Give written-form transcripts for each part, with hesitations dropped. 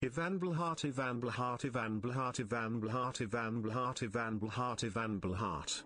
Ivan Blhart, Ivan Blhart, Ivan Blhart, Ivan Blhart, Ivan Blhart, Ivan Blhart, Ivan Blhart.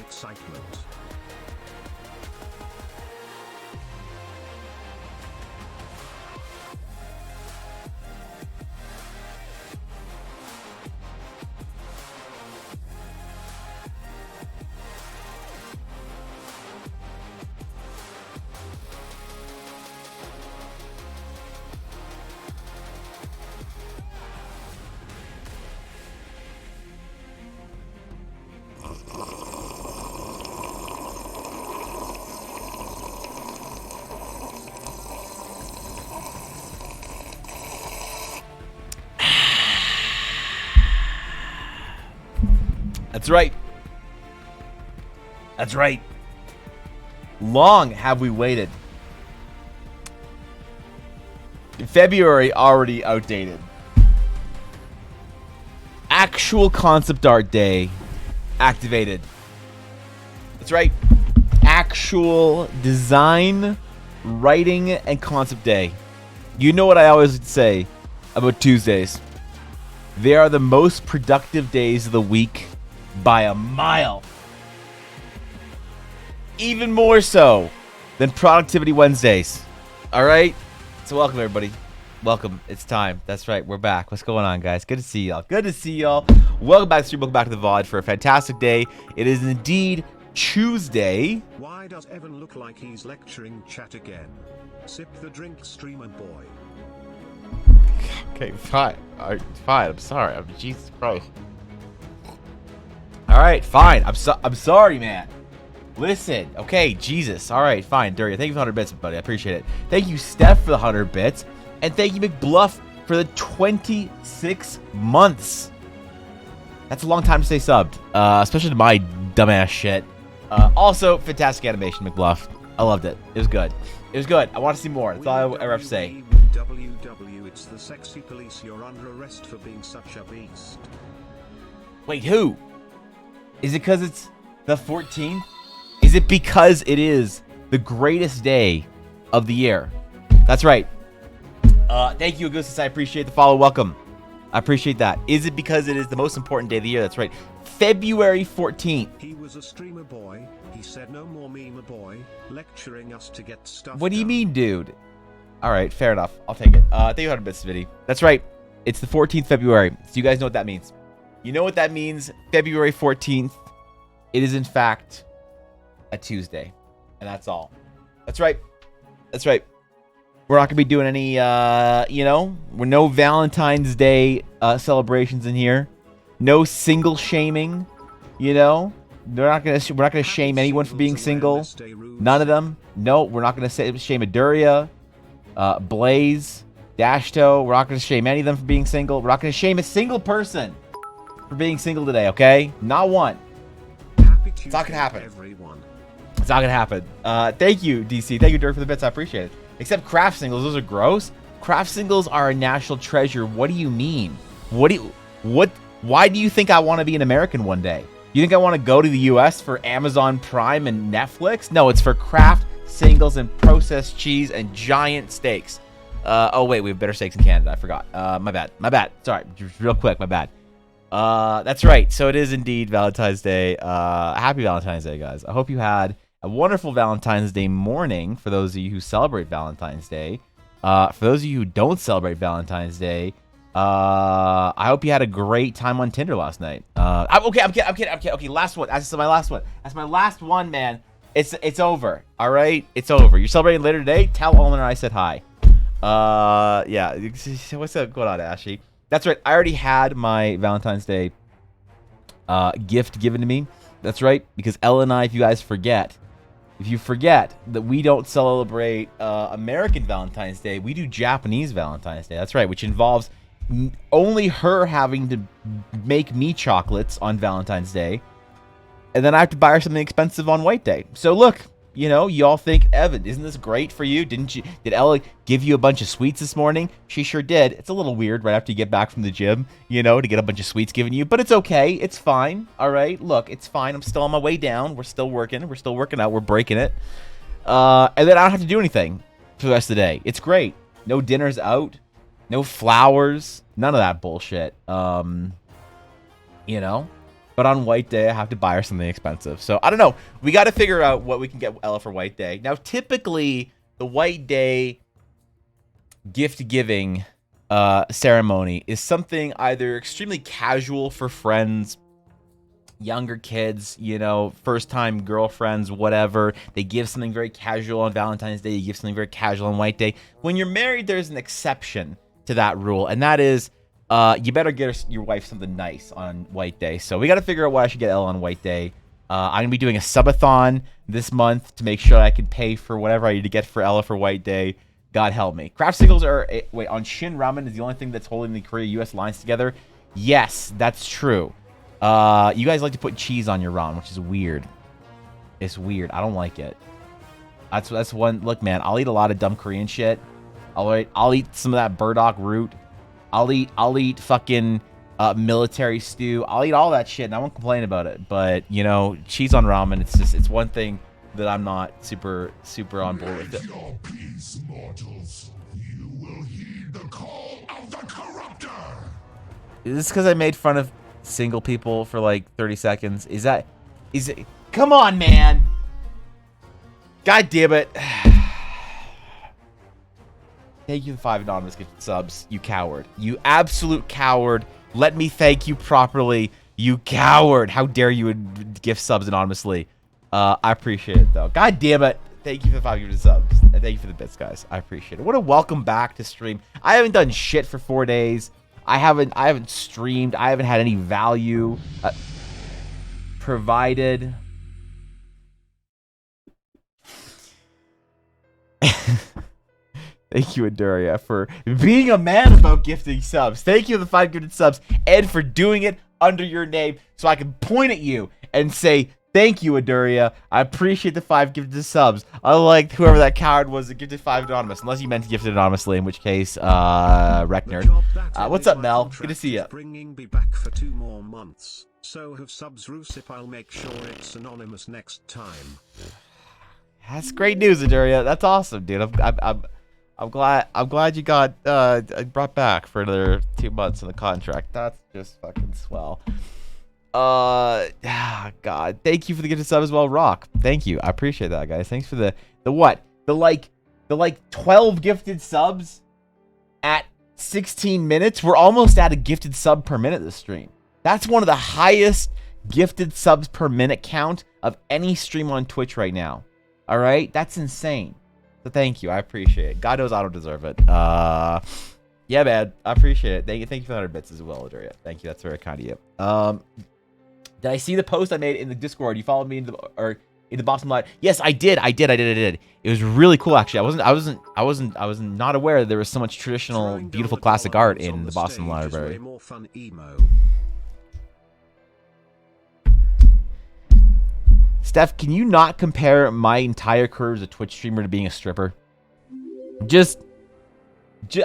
excitement. That's right. That's right. Long have we waited. February already outdated. Actual concept art day activated. That's right. Actual design, writing, and concept day. You know what I always say about Tuesdays. They are the most productive days of the week by a mile. Even more so than Productivity Wednesdays. All right? So welcome, everybody. Welcome. It's time. That's right. We're back. What's going on, guys? Good to see y'all. Good to see y'all. Welcome back to the stream. Welcome back to the VOD for a fantastic day. It is indeed Tuesday. Why does Evan look like he's lecturing chat again? Sip the drink, streamer boy. Okay, fine. All right, fine. I'm sorry. Jesus Christ. All right, fine. I'm sorry, man. Listen, okay, Jesus. All right, fine. Duria, thank you for the 100 bits, buddy. I appreciate it. Thank you, Steph, for the 100 bits. And thank you, McBluff, for the 26 months. That's a long time to stay subbed, especially to my dumbass shit. Also, fantastic animation, McBluff. I loved it. It was good. It was good. I want to see more. That's all I ever have to say. It's the sexy police. You're under arrest for being such a beast. Wait, who? Is it because it's the 14th? Is it because it is the greatest day of the year? That's right. Thank you, Augustus. I appreciate the follow. Welcome. I appreciate that. Is it because it is the most important day of the year? That's right. February 14th. He was a streamer boy. He said no more meme boy, lecturing us to get stuff What do you done. mean, dude? All right, fair enough. I'll take it. Thank you, 100 bits, Smitty. That's right. It's the 14th February. So you guys know what that means. You know what that means? February 14th. It is, in fact, a Tuesday. And that's all. That's right. That's right. We're not going to be doing any, we're no Valentine's Day celebrations in here. No single shaming, We're not going to shame anyone for being single. None of them. No, we're not going to shame Aduria, Blaze, Dashto. We're not going to shame any of them for being single. We're not going to shame a single person for being single today, okay? Not one. It's not going to happen. Everyone. It's not going to happen. Thank you, DC. Thank you, Dirk, for the bits. I appreciate it. Except craft singles. Those are gross. Craft singles are a national treasure. What do you mean? Why do you think I want to be an American one day? You think I want to go to the U.S. for Amazon Prime and Netflix? No, it's for craft singles and processed cheese and giant steaks. Oh, wait, we have better steaks in Canada. I forgot. My bad. Sorry, just real quick, my bad. That's right. So it is indeed Valentine's Day. Happy Valentine's Day, guys. I hope you had a wonderful Valentine's Day morning for those of you who celebrate Valentine's Day. For those of you who don't celebrate Valentine's Day, I hope you had a great time on Tinder last night. I'm kidding. Okay, last one. That's my last one. That's my last one, man. It's over. All right, it's over. You're celebrating later today. Tell Olin I said hi. Yeah. What's up going on, Ashley? That's right. I already had my Valentine's Day gift given to me. That's right. Because Ella and I, if you forget that we don't celebrate American Valentine's Day, we do Japanese Valentine's Day. That's right. Which involves only her having to make me chocolates on Valentine's Day. And then I have to buy her something expensive on White Day. So look, you all think, Evan, isn't this great for you? Did Ella give you a bunch of sweets this morning? She sure did. It's a little weird right after you get back from the gym, to get a bunch of sweets given you. But it's okay. It's fine. All right. Look, it's fine. I'm still on my way down. We're still working. We're still working out. We're breaking it. And then I don't have to do anything for the rest of the day. It's great. No dinners out. No flowers. None of that bullshit. But on White Day, I have to buy her something expensive. So, I don't know. We got to figure out what we can get Ella for White Day. Now, typically, the White Day gift-giving ceremony is something either extremely casual for friends, younger kids, you know, first-time girlfriends, whatever. They give something very casual on Valentine's Day. You give something very casual on White Day. When you're married, there's an exception to that rule, and that is you better get your wife something nice on White Day. So we got to figure out what I should get Elle on White Day. I'm going to be doing a subathon this month to make sure I can pay for whatever I need to get for Ella for White Day. God help me. Craft singles are... Wait, on Shin Ramen is the only thing that's holding the Korea-US lines together? Yes, that's true. You guys like to put cheese on your ramen, which is weird. It's weird. I don't like it. That's one... Look, man, I'll eat a lot of dumb Korean shit. I'll eat some of that burdock root. I'll eat fucking military stew. I'll eat all that shit, and I won't complain about it. But, you know, cheese on ramen, it's one thing that I'm not super on board with. Your peace, mortals. You will heed the call of the corruptor. Is this because I made fun of single people for like 30 seconds? Is it? Come on, man. God damn it. Thank you for 5 anonymous gifted subs, you coward. You absolute coward. Let me thank you properly, you coward. How dare you gift subs anonymously. I appreciate it, though. God damn it. Thank you for the 5 gifted subs. And thank you for the bits, guys. I appreciate it. What a welcome back to stream. I haven't done shit for 4 days. I haven't streamed. I haven't had any value provided. Thank you, Eldara, for being a man about gifting subs. Thank you for the 5 gifted subs, and for doing it under your name so I can point at you and say, thank you, Eldara. I appreciate the 5 gifted subs. Unlike whoever that coward was that gifted 5 anonymous, unless you meant to gift it anonymously, in which case, Recknerd. What's up, Mel? Good to see you. Bringing me back for 2 more months. So have subs, Rusip. I'll make sure it's anonymous next time. That's great news, Eldara. That's awesome, dude. I'm glad you got brought back for another 2 months in the contract. That's just fucking swell. God, thank you for the gifted sub as well, Rock. Thank you, I appreciate that, guys. Thanks for the what? The like 12 gifted subs at 16 minutes. We're almost at a gifted sub per minute this stream. That's one of the highest gifted subs per minute count of any stream on Twitch right now. All right, that's insane. So thank you, I appreciate it. God knows I don't deserve it. Yeah, man, I appreciate it. Thank you for the 100 bits as well, Eldara. Thank you, that's very kind of you. Did I see the post I made in the Discord? You followed me in the Boston Live? Yes, I did. It was really cool, actually. I was not aware that there was so much traditional, beautiful classic art in the Boston Library. Steph, can you not compare my entire career as a Twitch streamer to being a stripper?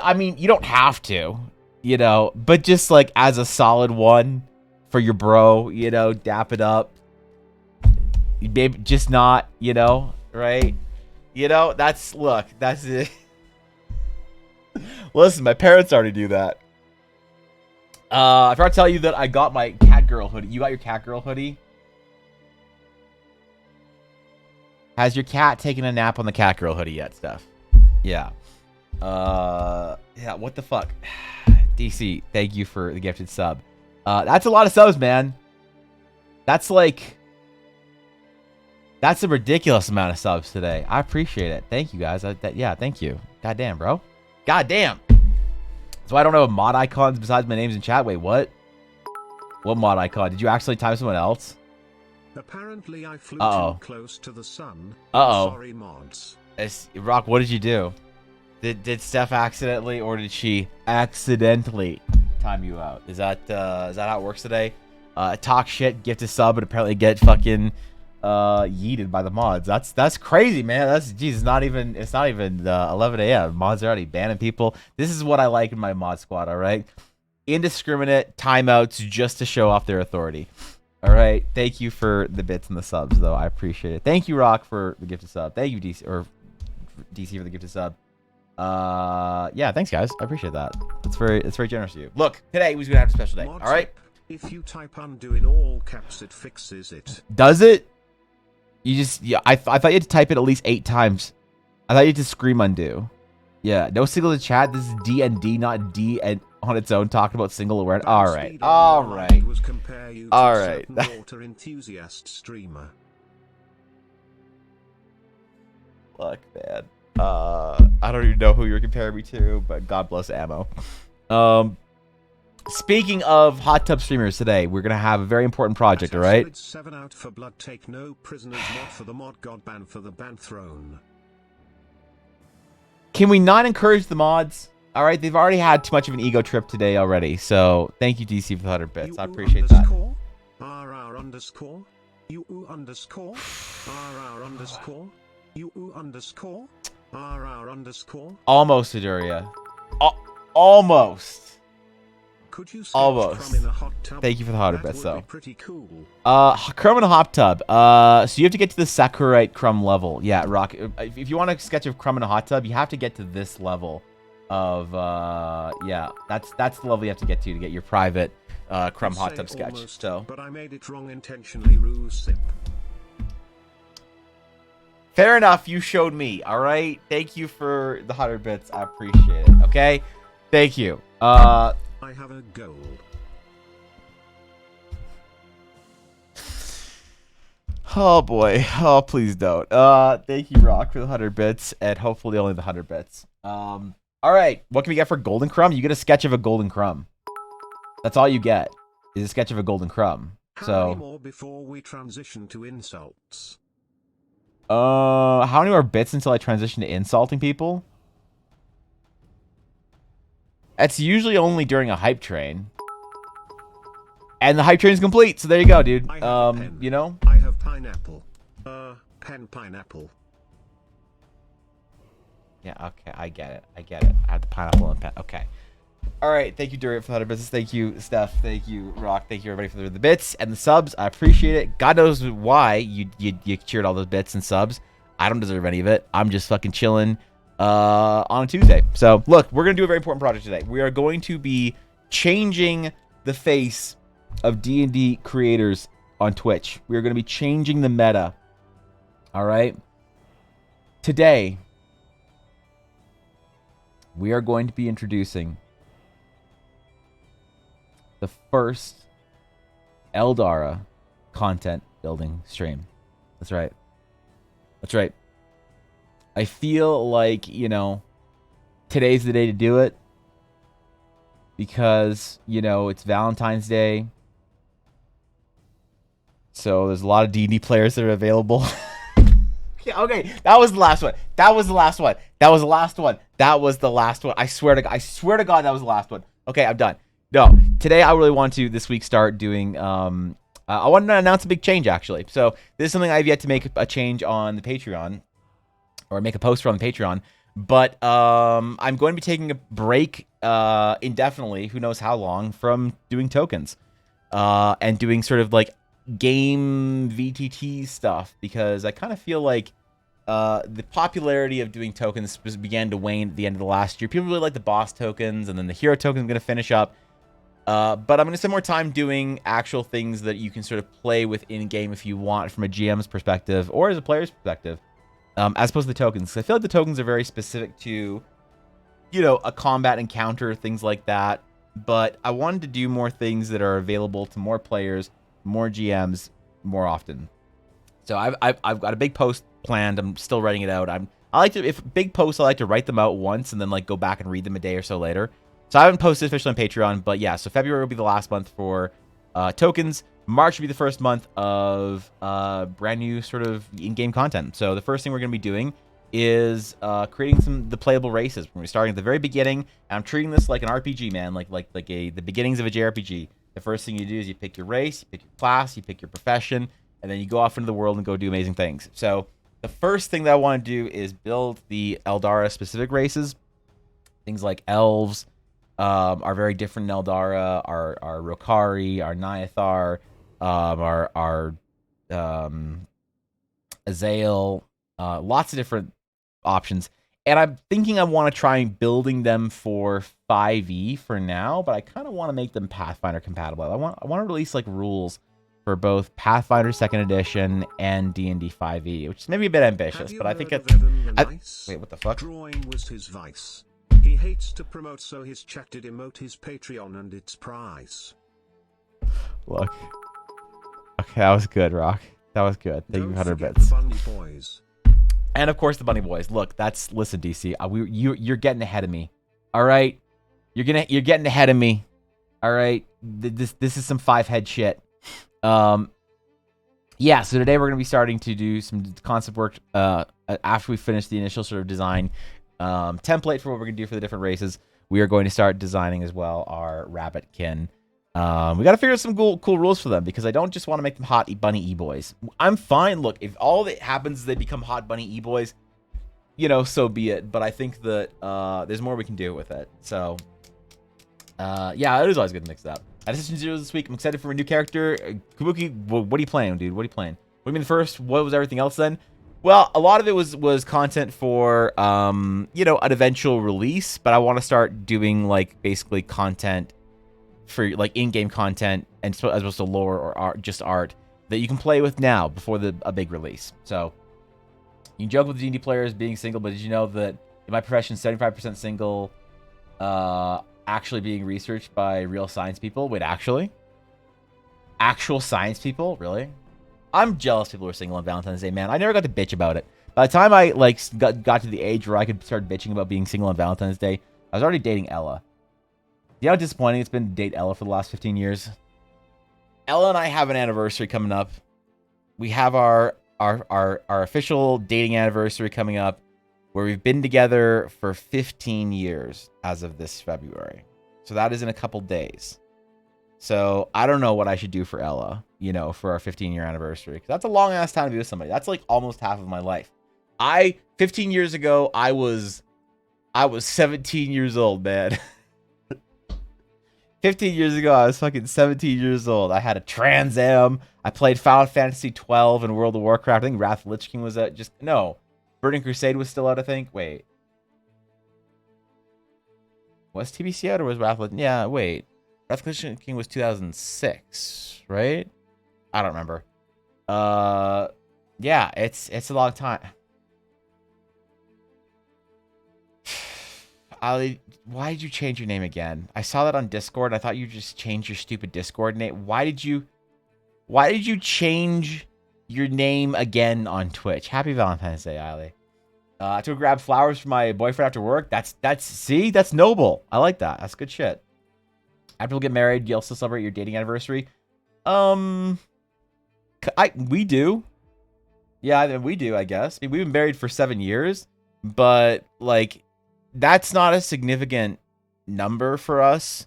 I mean, you don't have to, you know, but just like as a solid one for your bro, you know, dap it up. Maybe just not, you know, right? You know, that's it. Listen, my parents already do that. I forgot to tell you that I got my cat girl hoodie. You got your cat girl hoodie? Has your cat taken a nap on the cat girl hoodie yet, Steph? Yeah. Yeah, what the fuck? DC, thank you for the gifted sub. That's a lot of subs, man. That's a ridiculous amount of subs today. I appreciate it. Thank you, guys. Yeah, thank you. Goddamn, bro. Goddamn. So I don't know mod icons besides my names in chat. Wait, what? What mod icon? Did you actually type someone else? Apparently I flew too close to the sun. Sorry, mods. Rock, what did you do? Did Steph accidentally, or did she accidentally time you out? Is that how it works today? Talk shit, gift a sub, and apparently get fucking yeeted by the mods. That's crazy, man. It's not even 11 a.m. Mods are already banning people. This is what I like in my mod squad. All right, indiscriminate timeouts just to show off their authority. All right, thank you for the bits and the subs, though. I appreciate it. Thank you, Rock, for the gifted sub. Thank you, DC for the gifted sub. Yeah, thanks, guys. I appreciate that. It's very generous of you. Look, today was gonna have a special day. All right, If you type undo in all caps, it fixes it. Does it? You just, yeah, I thought you had to type it at least 8 times. I thought you had to scream undo. Yeah, no single to chat. This is D&D, not D and on its own talking about single awareness. All right. All right. All right. Water enthusiast streamer. Look, man. I don't even know who you're comparing me to, but God bless ammo. Speaking of hot tub streamers today, we're gonna have a very important project, all right? 7 out for blood, take no prisoners, mod for the mod god, ban for the ban throne. Can we not encourage the mods? All right, they've already had too much of an ego trip today already. So thank you, DC, for the 100 bits. I appreciate that. RR underscore UU underscore RR underscore UU underscore RR underscore. Almost, Aduria. Almost. Could you almost. Crumb in a hot tub? Thank you for the 100 bits, though. Pretty cool. Crumb in a hot tub. So you have to get to the Sakurite Crumb level. Yeah, Rock. If you want a sketch of Crumb in a hot tub, you have to get to this level of yeah. That's the level you have to get your private Crumb hot tub sketch. Almost, so. But I made it wrong intentionally. Rusip. Fair enough. You showed me. All right. Thank you for the 100 bits. I appreciate it. Okay. Thank you. I have a goal. Oh boy. Oh, please don't. Thank you, Rock, for the 100 bits, and hopefully only the 100 bits. All right. What can we get for Golden Crumb? You get a sketch of a Golden Crumb. That's all you get. Is a sketch of a Golden Crumb. How many more before we transition to insults? How many more bits until I transition to insulting people? That's usually only during a hype train. And the hype train is complete, so there you go, dude. You know? I have pineapple. Pineapple. Yeah, okay, I get it. I have the pineapple and pen. Okay. Alright, thank you, Durit, for the 100 bits. Thank you, Steph. Thank you, Rock. Thank you, everybody, for the bits and the subs. I appreciate it. God knows why you cheered all those bits and subs. I don't deserve any of it. I'm just fucking chilling on a Tuesday. So, look, we're going to do a very important project today. We are going to be changing the face of D&D creators on Twitch. We are going to be changing the meta. All right? Today, we are going to be introducing the first Eldara content building stream. That's right. That's right. I feel like, you know, today's the day to do it. Because, you know, it's Valentine's Day. So there's a lot of D&D players that are available. Okay, that was the last one. That was the last one. That was the last one. That was the last one. I swear to God, that was the last one. Okay, I'm done. No, today I really want to this week start doing I wanted to announce a big change, actually. So this is something I've yet to make a change on the Patreon, or make a post on the Patreon. But I'm going to be taking a break indefinitely, who knows how long, from doing tokens and doing sort of like game VTT stuff, because I kind of feel like the popularity of doing tokens began to wane at the end of the last year. People really like the boss tokens, and then the hero token is going to finish up. But I'm going to spend more time doing actual things that you can sort of play with in-game if you want, from a GM's perspective or as a player's perspective, as opposed to the tokens. I feel like the tokens are very specific to, you know, a combat encounter, things like that. But I wanted to do more things that are available to more players, more GMs, more often. So I've got a big post planned. I'm still writing it out. I like to, if big posts, I like to write them out once and then like go back and read them a day or so later. So I haven't posted officially on Patreon, but yeah, so February will be the last month for tokens. March will be the first month of brand new sort of in-game content. So the first thing we're going to be doing is creating the playable races. We're going to be starting at the very beginning, and I'm treating this like an RPG, man, like the beginnings of a JRPG. The first thing you do is you pick your race, you pick your class, you pick your profession, and then you go off into the world and go do amazing things. So the first thing that I want to do is build the Eldara specific races. Things like elves are very different in Eldara, our Rokari, our Nyathar, our Azael, lots of different options. And I'm thinking I want to try building them for 5e for now, but I kind of want to make them Pathfinder compatible. I want to release like rules for both Pathfinder 2nd Edition and D&D 5e, which is maybe a bit ambitious, but I think it... Wait, what the fuck? Drawing was his vice. He hates to promote, so his chat did emote his Patreon and its price. Look. Okay, that was good, Rock. That was good. Thank you, 100 forget bits. the Bunny Boys. And of course, the Bunny Boys. Look, listen, DC. You're getting ahead of me. All right, you're getting ahead of me. All right, this is some 5-head shit. Yeah. So today we're gonna be starting to do some concept work. After we finish the initial sort of design template for what we're gonna do for the different races, we are going to start designing as well our rabbitkin. We got to figure out some cool rules for them, because I don't just want to make them hot bunny e-boys. I'm fine. Look, if all that happens is they become hot bunny e-boys, you know, so be it. But I think that there's more we can do with it. So, yeah, it is always good to mix it up. At Assistant Zero this week, I'm excited for a new character. Kabuki, what are you playing, dude? What are you playing? What do you mean first? What was everything else then? Well, a lot of it was content for, you know, an eventual release. But I want to start doing, like, basically content for like in-game content, and as opposed to lore or art, just art that you can play with now before a big release. So you can joke with D&D players being single, but did you know that in my profession, 75% single, actually being researched by real science people? Wait, actual science people? Really? I'm jealous people who are single on Valentine's Day, man. I never got to bitch about it. By the time I like got to the age where I could start bitching about being single on Valentine's Day, I was already dating Ella. You know how disappointing it's been to date Ella for the last 15 years? Ella and I have an anniversary coming up. We have our official dating anniversary coming up, where we've been together for 15 years as of this February. So that is in a couple days. So I don't know what I should do for Ella, you know, for our 15-year anniversary. Because that's a long-ass time to be with somebody. That's like almost half of my life. 15 years ago, I was 17 years old, man. 15 years ago, I was fucking 17 years old. I had a Trans Am. I played Final Fantasy 12 and World of Warcraft. I think Wrath of the Lich King was out. No. Burning Crusade was still out, I think. Wait. Was TBC out or was Wrath of the Lich? Yeah, wait. Wrath of the Lich King was 2006, right? I don't remember. Yeah, it's a long time. Ali, why did you change your name again? I saw that on Discord. I thought you just changed your stupid Discord name. Why did you change your name again on Twitch? Happy Valentine's Day, Ali. I have to go grab flowers for my boyfriend after work. That's noble. I like that. That's good shit. After we get married, you'll still celebrate your dating anniversary. We do. Yeah, we do, I guess. I mean, we've been married for 7 years, but like, that's not a significant number for us,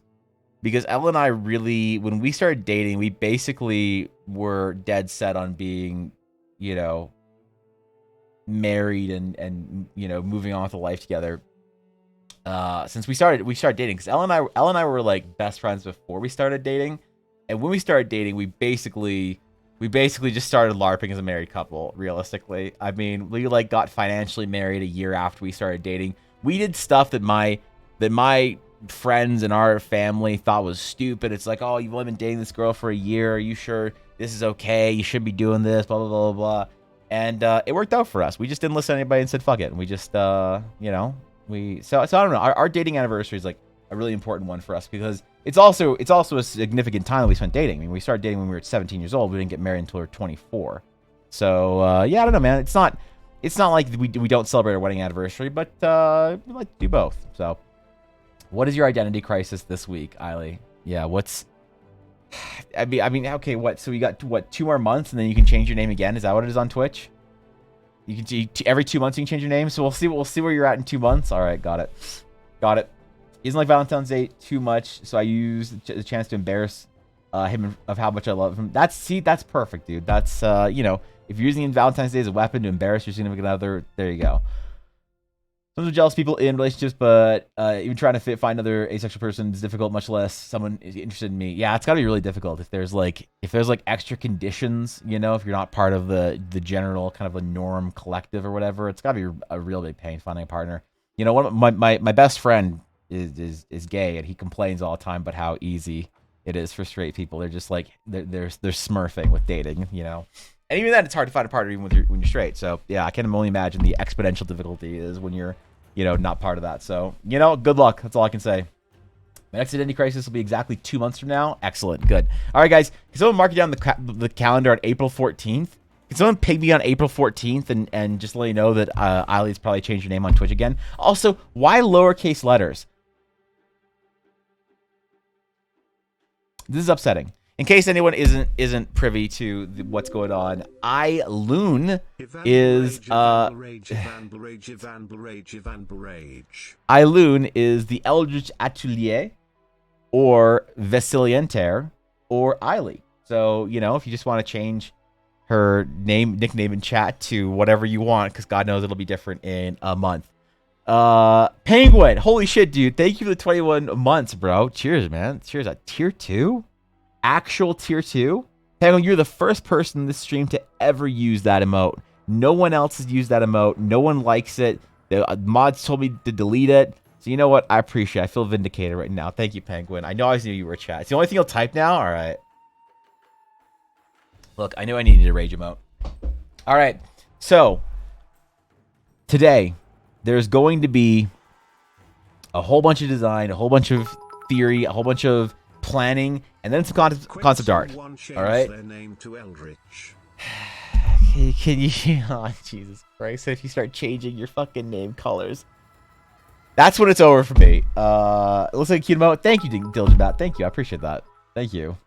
because Ella and I really, when we started dating, we basically were dead set on being, you know, married and you know, moving on with a life together. Since we started dating, because Ella and I were like best friends before we started dating, and when we started dating, we basically just started LARPing as a married couple. Realistically, I mean, we like got financially married a year after we started dating. We did stuff that my friends and our family thought was stupid. It's like, oh, you've only been dating this girl for a year. Are you sure this is okay? You should be doing this, blah, blah, blah, blah. And it worked out for us. We just didn't listen to anybody and said, fuck it. And we just, you know, so I don't know. Our dating anniversary is like a really important one for us, because it's also a significant time that we spent dating. I mean, we started dating when we were 17 years old. We didn't get married until we were 24. So, yeah, I don't know, man. It's not like we don't celebrate our wedding anniversary, but we like to do both. So, what is your identity crisis this week, Eiley? Yeah, I mean, okay, what? So we got, 2 more months, and then you can change your name again? Is that what it is on Twitch? You can every 2 months you can change your name. So we'll see where you're at in 2 months. All right, got it. Isn't like Valentine's Day too much, so I use the chance to embarrass him of how much I love him. That's perfect, dude. That's you know, if you're using Valentine's Day as a weapon to embarrass your significant other, there you go. Sometimes jealous people in relationships, but even trying to find another asexual person is difficult, much less someone is interested in me. Yeah, it's gotta be really difficult if there's like extra conditions, you know, if you're not part of the general kind of a norm collective or whatever. It's gotta be a real big pain finding a partner. You know, one of my best friend is gay, and he complains all the time about how easy it is for straight people. They're just like they're smurfing with dating, you know. And even then, it's hard to find a partner even when you're straight. So yeah, I can only imagine the exponential difficulty is when you're, you know, not part of that. So, you know, good luck. That's all I can say. My next Identity Crisis will be exactly 2 months from now. Excellent. Good. All right, guys. Can someone mark it down the calendar on April 14th? Can someone ping me on April 14th and just let you know that Eileen's probably changed her name on Twitch again? Also, why lowercase letters? This is upsetting. In case anyone isn't privy to what's going on, Eiloon is Eiloon is the Eldritch Atelier or Vesilienter or Eiley. So, you know, if you just want to change her nickname in chat to whatever you want, because God knows it'll be different in a month. Penguin, holy shit, dude. Thank you for the 21 months, bro. Cheers, man. Cheers at tier 2. Actual tier 2. Penguin, you're the first person in this stream to ever use that emote. No one else has used that emote. No one likes it. The mods told me to delete it. So you know what? I appreciate it. I feel vindicated right now. Thank you, Penguin. I know I always knew you were a chat. It's the only thing you'll type now? All right. Look, I knew I needed a rage emote. All right. So, today, there's going to be a whole bunch of design, a whole bunch of theory, a whole bunch of planning, and then some concept art. All right. Can you? Oh, Jesus Christ! If you start changing your fucking name colors, that's when it's over for me. It looks like a cute emote. Thank you, Diligent. Thank you. I appreciate that. Thank you.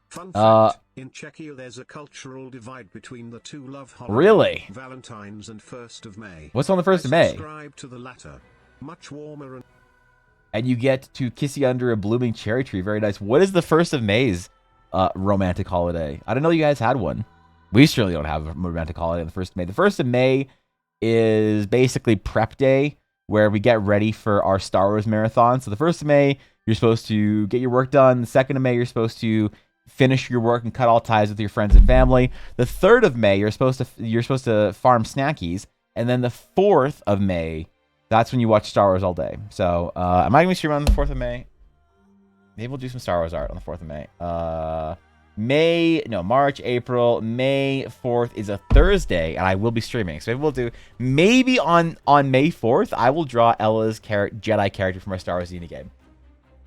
Fun fact, in Czechia there's a cultural divide between the two love holidays, really? Valentine's and 1st of May. What's on the 1st of May? Subscribe to the latter. Much warmer and you get to kiss you under a blooming cherry tree. Very nice. What is the 1st of May's romantic holiday? I didn't know you guys had one. We certainly don't have a romantic holiday on the 1st of May. The 1st of May is basically prep day, where we get ready for our Star Wars marathon. So the 1st of May, you're supposed to get your work done. The 2nd of May, you're supposed to finish your work and cut all ties with your friends and family. The 3rd of May, you're supposed to farm snackies. And then the 4th of May, that's when you watch Star Wars all day. So, am I going to stream on the 4th of May? Maybe we'll do some Star Wars art on the 4th of May. March, April. May 4th is a Thursday, and I will be streaming. So maybe we'll do, maybe on May 4th, I will draw Ella's Jedi character from our Star Wars D&D game.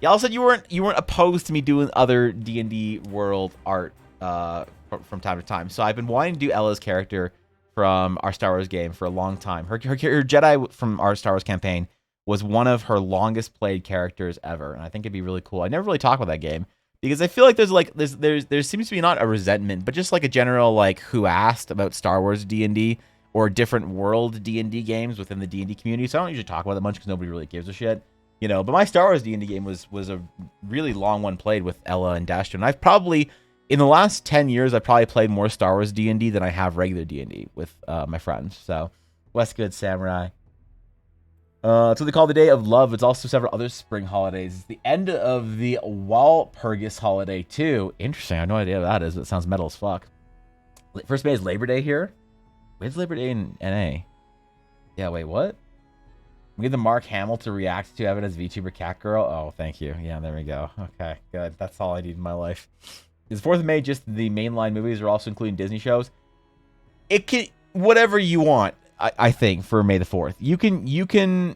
Y'all said you weren't opposed to me doing other D&D world art from time to time. So I've been wanting to do Ella's character from our Star Wars game for a long time. Her Jedi from our Star Wars campaign was one of her longest played characters ever, and I think it'd be really cool. I never really talk about that game because I feel like there seems to be not a resentment, but just like a general like who asked about Star Wars D&D or different world D&D games within the D&D community. So I don't usually talk about it much because nobody really gives a shit, you know. But my Star Wars D&D game was a really long one played with Ella and Dashton. And I've probably in the last 10 years, I probably played more Star Wars D&D than I have regular D&D with my friends. So, Westgood Samurai. It's what they call the Day of Love. It's also several other spring holidays. It's the end of the Walpurgis holiday, too. Interesting. I have no idea what that is, but it sounds metal as fuck. 1st May is Labor Day here. Where's Labor Day in NA? Yeah, wait, what? We get the Mark Hamill to react to Evan as VTuber Cat Girl. Oh, thank you. Yeah, there we go. Okay, good. That's all I need in my life. Is 4th of May just the mainline movies, or also including Disney shows? It can, whatever you want, I think, for May the 4th. You can, you know,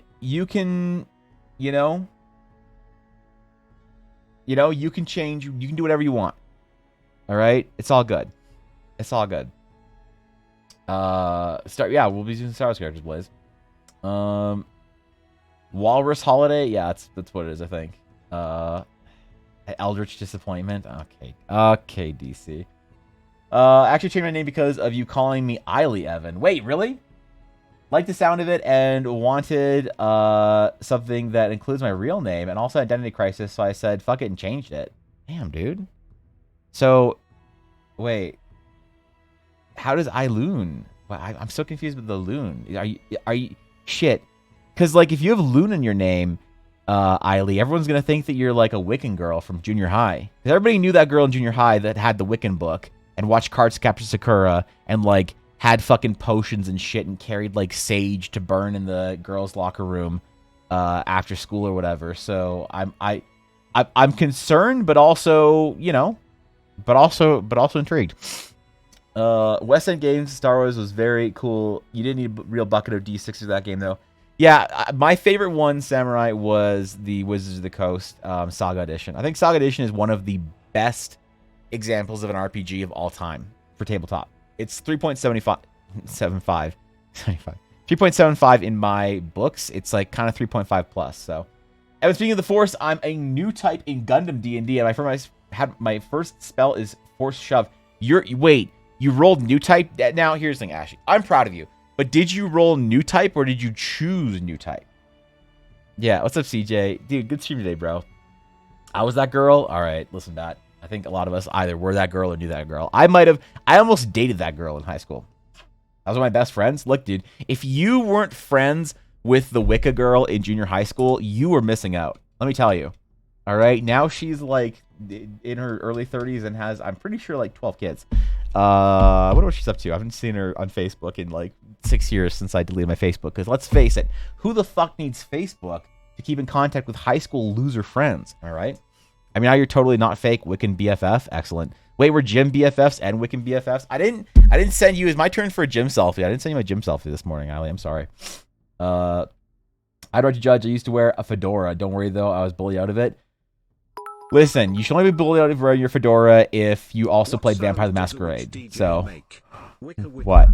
you can change, you can do whatever you want. All right? It's all good. It's all good. Yeah, we'll be using Star Wars characters, Blaze. Walrus Holiday? Yeah, that's what it is, I think. Eldritch Disappointment. Okay, DC. Actually changed my name because of you calling me Eiley Evan. Wait, really? Like the sound of it and wanted something that includes my real name and also Identity Crisis, so I said fuck it and changed it. Damn, dude. So, wait. How does Eiloon? Well, I'm so confused with the loon. Are you shit? Because, like, if you have Loon in your name, Eiley, everyone's going to think that you're, like, a Wiccan girl from junior high. Because everybody knew that girl in junior high that had the Wiccan book and watched Cardcaptor Sakura and, like, had fucking potions and shit and carried, like, sage to burn in the girls' locker room after school or whatever. So I'm concerned, but also, you know, but also intrigued. West End Games Star Wars was very cool. You didn't need a real bucket of D6s for that game, though. Yeah, my favorite one, Samurai, was the Wizards of the Coast Saga Edition. I think Saga Edition is one of the best examples of an RPG of all time for tabletop. It's 3.75 in my books. It's like kind of 3.5 plus. So, and speaking of the Force, I'm a new type in Gundam D&D, and my first spell is Force Shove. Wait. You rolled new type? Now, here's the thing, Ashley. I'm proud of you. But did you roll new type or did you choose new type? Yeah, what's up, CJ? Dude, good stream today, bro. I was that girl? All right, listen, Matt. I think a lot of us either were that girl or knew that girl. I almost dated that girl in high school. That was one of my best friends. Look, dude, if you weren't friends with the Wicca girl in junior high school, you were missing out. Let me tell you. All right, now she's like in her early 30s and has, I'm pretty sure, like 12 kids. I wonder what she's up to. I haven't seen her on Facebook in like 6 years since I deleted my Facebook. Because let's face it, who the fuck needs Facebook to keep in contact with high school loser friends? All right. I mean, now you're totally not fake. Wiccan BFF, excellent. Wait, we're gym BFFs and Wiccan BFFs. I didn't send you. It's my turn for a gym selfie. I didn't send you my gym selfie this morning, Ali. I'm sorry. I'd like to judge. I used to wear a fedora. Don't worry though, I was bullied out of it. Listen, you should only be bullied out of wearing your fedora if you also played Vampire the Masquerade. So, what?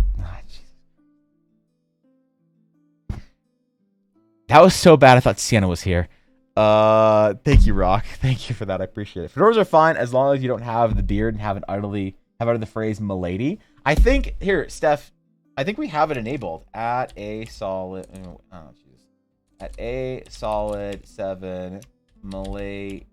That was so bad. I thought Sienna was here. Thank you, Rock. Thank you for that. I appreciate it. Fedoras are fine as long as you don't have the beard and have uttered the phrase "milady." I think here, Steph. I think we have it enabled at a solid. At a solid 7, milady.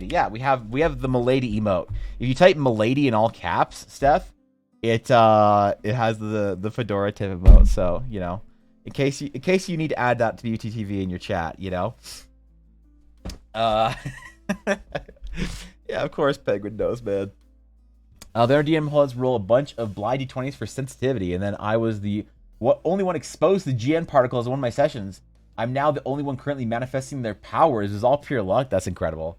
Yeah, we have the milady emote. If you type milady in all caps, Steph, it has the fedora tip emote. So you know, in case you need to add that to UTTV in your chat, you know. Yeah, of course, Penguin knows, man. The RDM holds roll a bunch of blind D20s for sensitivity, and then I was the only one exposed to GN particles in one of my sessions. I'm now the only one currently manifesting their powers. It's all pure luck. That's incredible.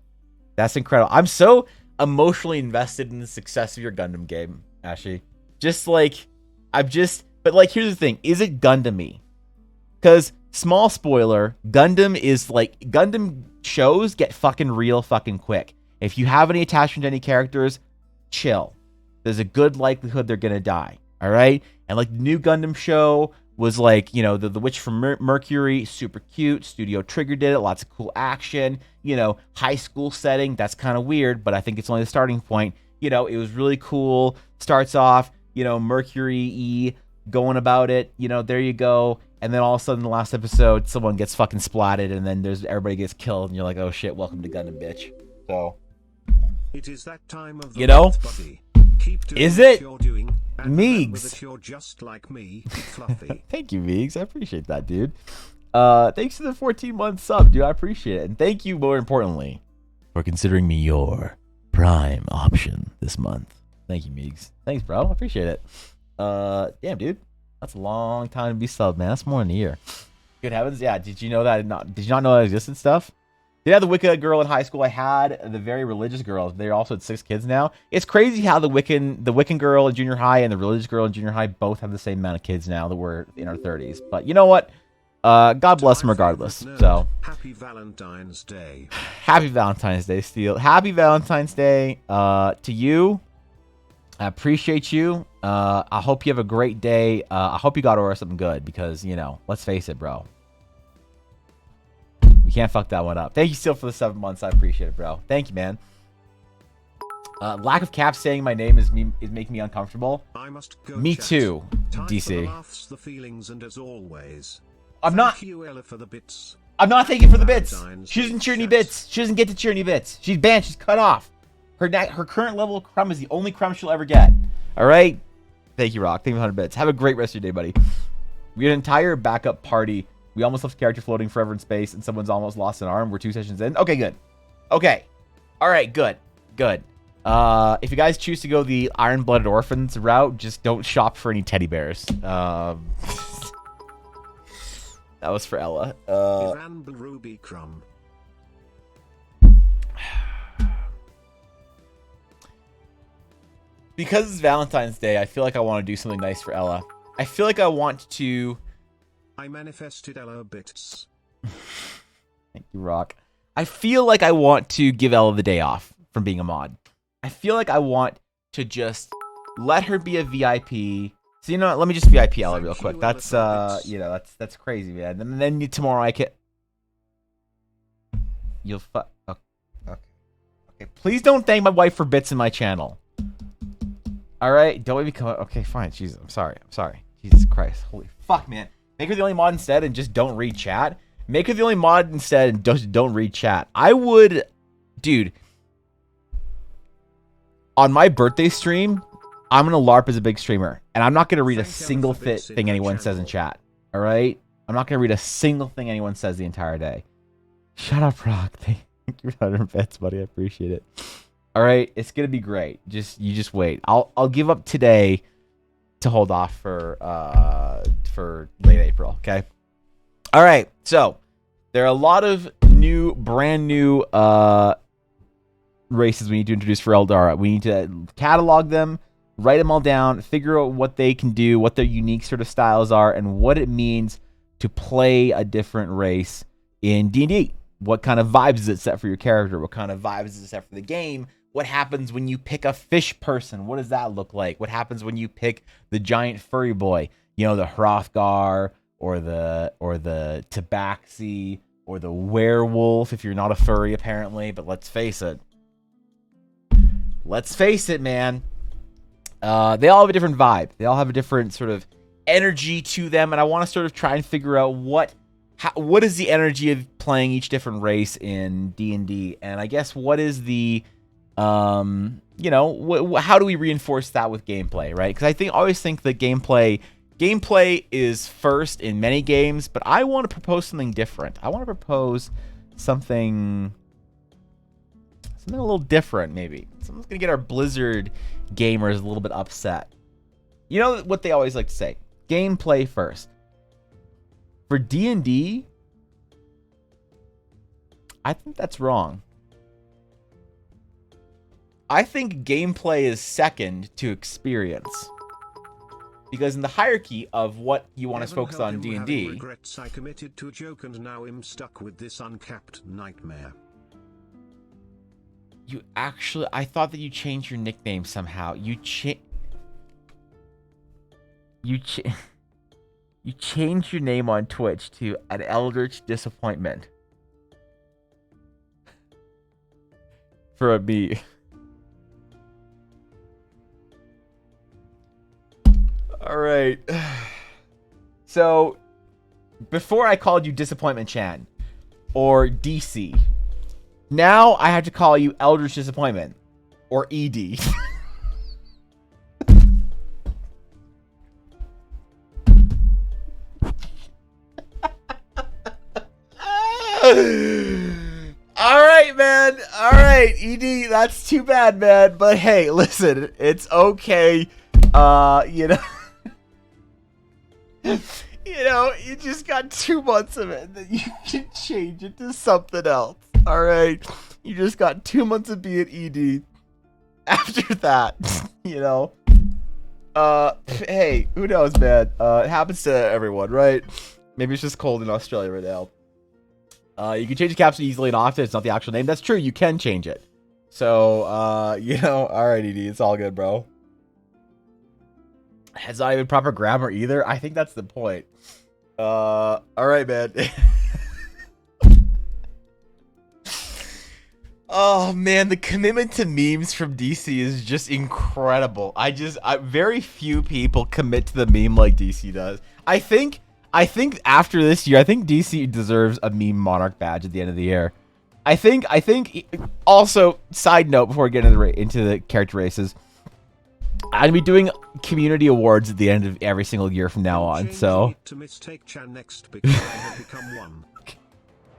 That's incredible. I'm so emotionally invested in the success of your Gundam game, Ashley. But like, here's the thing. Is it Gundam-y? Because, small spoiler, Gundam shows get fucking real fucking quick. If you have any attachment to any characters, chill. There's a good likelihood they're going to die. All right? And like the new Gundam show was like, you know, the Witch from Mercury, super cute. Studio Trigger did it. Lots of cool action. You know, high school setting. That's kind of weird, but I think it's only the starting point. You know, it was really cool. Starts off, you know, Mercury-y going about it. You know, there you go. And then all of a sudden, the last episode, someone gets fucking splatted, and then everybody gets killed, and you're like, oh shit, welcome to Gundam, bitch. So, it is that time of the you know, buddy. Keep doing is it? You're doing, and Meegs. you're just like me, Fluffy. Thank you, Meegs. I appreciate that, dude. Thanks for the 14-month sub, dude. I appreciate it. And thank you, more importantly, for considering me your prime option this month. Thank you, Meegs. Thanks, bro. I appreciate it. Damn, dude. That's a long time to be subbed, man. That's more than a year. Good heavens. Yeah, did you know that? Did you not know that existed stuff? Did I have the Wicca girl in high school? I had the very religious girls. They also had 6 kids now. It's crazy how the Wiccan girl in junior high and the religious girl in junior high both have the same amount of kids now that we're in our 30s. But you know what? God bless them regardless. So happy Valentine's Day. Happy Valentine's Day, Steel. Happy Valentine's Day to you. I appreciate you. I hope you have a great day. I hope you got to order something good because, you know, let's face it, bro. We can't fuck that one up. Thank you still for the 7 months. I appreciate it, bro. Thank you, man. Lack of caps saying my name is making me uncomfortable. I must go. Me chat. too, Time DC. For the laughs, the feelings, and as always, I'm not. thank you, Ella, for the bits. I'm not thanking for the bits. Valentine's She doesn't cheer any chat. bits. She doesn't get to cheer any bits. She's banned. She's cut off. Her current level of crumb is the only crumb she'll ever get. All right. Thank you, Rock. Thank you for 100 bits. Have a great rest of your day, buddy. We had an entire backup party We almost left character floating forever in space, and someone's almost lost an arm. We're 2 sessions in. Okay, good. Okay. All right, good. Good. If you guys choose to go the Iron-Blooded Orphans route, just don't shop for any teddy bears. That was for Ella. Ivan Ruby Crumb. Because it's Valentine's Day, I feel like I want to do something nice for Ella. I feel like I want to... I manifested Ella bits. Thank you, Rock. I feel like I want to give Ella the day off from being a mod. I feel like I want to just let her be a VIP. So, you know what? Let me just VIP Ella real quick. That's, you know, that's crazy, man. And then tomorrow I can... You'll fuck... Okay. Please don't thank my wife for bits in my channel. All right, don't let me come up. Okay, fine. Jesus, I'm sorry. Jesus Christ. Holy fuck, man. Make her the only mod instead and just don't read chat. Make her the only mod instead and just don't read chat. I would... Dude. On my birthday stream, I'm going to LARP as a big streamer. And I'm not going to read a single thing anyone says in chat. All right? I'm not going to read a single thing anyone says the entire day. Shut up, Rock. Thank you for 100 bits, buddy. I appreciate it. All right, it's gonna be great. You just wait. I'll give up today to hold off for late April. Okay. All right. So there are a lot of brand new races we need to introduce for Eldara. We need to catalog them, write them all down, figure out what they can do, what their unique sort of styles are, and what it means to play a different race in D&D. What kind of vibes does it set for your character? What kind of vibes does it set for the game? What happens when you pick a fish person? What does that look like? What happens when you pick the giant furry boy? You know, the Hrothgar or the Tabaxi or the werewolf if you're not a furry apparently, but let's face it. Let's face it, man. They all have a different vibe. They all have a different sort of energy to them, and I want to sort of try and figure out what is the energy of playing each different race in D&D, and I guess what is the you know, how do we reinforce that with gameplay, right? Because I always think that gameplay is first in many games, but I want to propose something different. I want to propose something a little different, maybe. Something's gonna get our Blizzard gamers a little bit upset. You know what they always like to say? Gameplay first. For D&D, I think that's wrong. I think gameplay is second to experience. Because in the hierarchy of what you want to focus on D&D... Regrets I committed to a joke and now I'm stuck with this uncapped nightmare. You actually... I thought that you changed your nickname somehow. You changed your name on Twitch to an Eldritch Disappointment. For a B. Alright. So, before I called you Disappointment Chan, or DC, now I have to call you Eldritch Disappointment, or ED. Alright, man. Alright, ED, that's too bad, man. But hey, listen, it's okay. You know... You know, you just got 2 months of it, and then you can change it to something else. Alright? You just got 2 months of being ED. After that, you know. Hey, who knows, man? It happens to everyone, right? Maybe it's just cold in Australia right now. You can change the caption easily and often. It's not the actual name. That's true. You can change it. So, you know, alright, ED. It's all good, bro. It's not even proper grammar either. I think that's the point. Alright, man. Oh, man. The commitment to memes from DC is just incredible. Very few people commit to the meme like DC does. I think after this year, I think DC deserves a meme monarch badge at the end of the year. I think also, side note before we get into the character races, I'm gonna be doing community awards at the end of every single year from now on. Change So it to mistake Chan next because I have become one.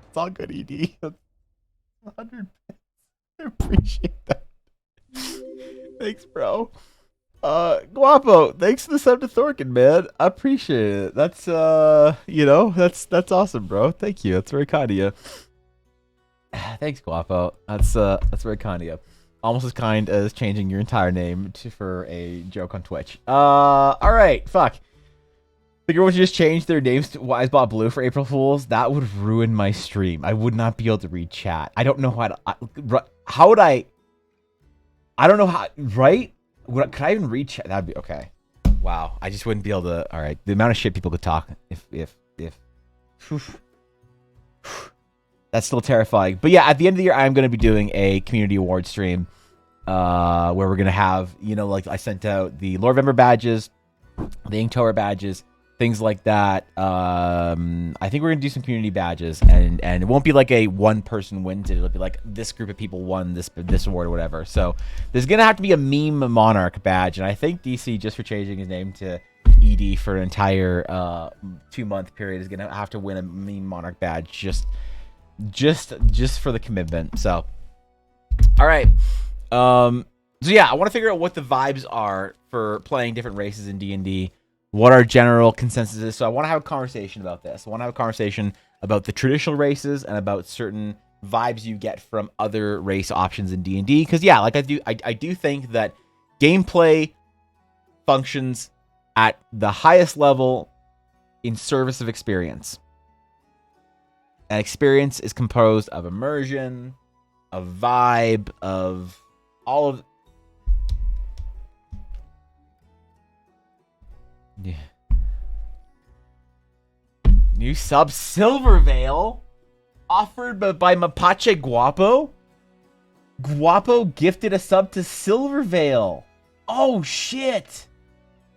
it's all good, ED. 100. I appreciate that. Thanks, bro. Guapo, thanks for the sub to Thorkin, man. I appreciate it. That's you know, that's awesome, bro. Thank you. That's very kind of you. Thanks, Guapo. That's very kind of you. Almost as kind as changing your entire name for a joke on Twitch. All right, fuck. The girls just changed their names to Wisebot Blue for April Fools. That would ruin my stream. I would not be able to read chat. I don't know how to. How would I? I don't know how. Right? Could I even read chat? That'd be okay. Wow. I just wouldn't be able to. All right. The amount of shit people could talk. If. That's still terrifying. But yeah, at the end of the year, I'm going to be doing a community award stream where we're going to have, you know, like I sent out the Lord of Ember badges, the Inktober badges, things like that. I think we're going to do some community badges, and it won't be like a one person wins it. It'll be like this group of people won this award or whatever. So there's going to have to be a meme monarch badge, and I think DC, just for changing his name to ED for an entire 2-month period, is going to have to win a meme monarch badge just for the commitment. So all right, so yeah, I want to figure out what the vibes are for playing different races in D&D, what our general consensus is. So I want to have a conversation about this. I want to have a conversation about the traditional races and about certain vibes you get from other race options in D&D, because yeah, like I do think that gameplay functions at the highest level in service of experience. And experience is composed of immersion, of vibe, of all of... Yeah. New sub Silvervale offered by Mapache Guapo. Guapo gifted a sub to Silvervale. Oh shit.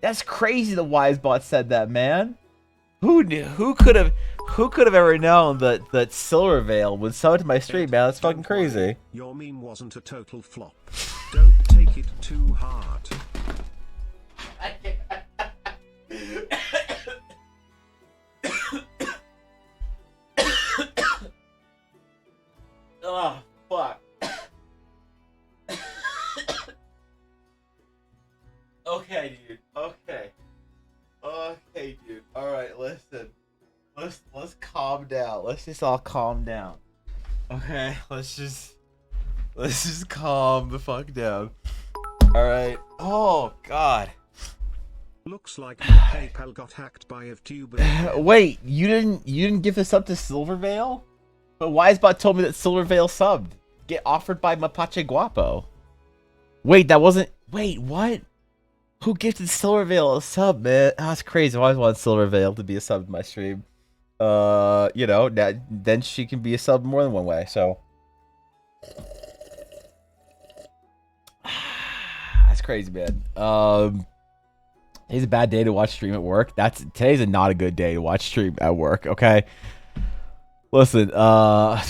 That's crazy the Wisebot said that, man. Who knew? Who could have ever known that Silvervale would sub to my stream, man? That's fucking crazy. Your meme wasn't a total flop. Don't take it too hard. Oh, fuck. Okay, dude. Okay, dude. All right, listen. Let's calm down. Let's just all calm down. Okay, let's just calm the fuck down. All right. Oh God. Looks like my PayPal got hacked by a tuber. Wait, you didn't give this up to Silvervale? But Wisebot told me that Silvervale subbed. Get offered by Mapache Guapo. Wait, that wasn't. Wait, what? Who gifted Silvervale a sub, man? Oh, that's crazy. I always wanted Silvervale to be a sub in my stream. You know, then she can be a sub more than one way, so. That's crazy, man. Today's a bad day to watch stream at work. Today's not a good day to watch stream at work, okay? Listen, I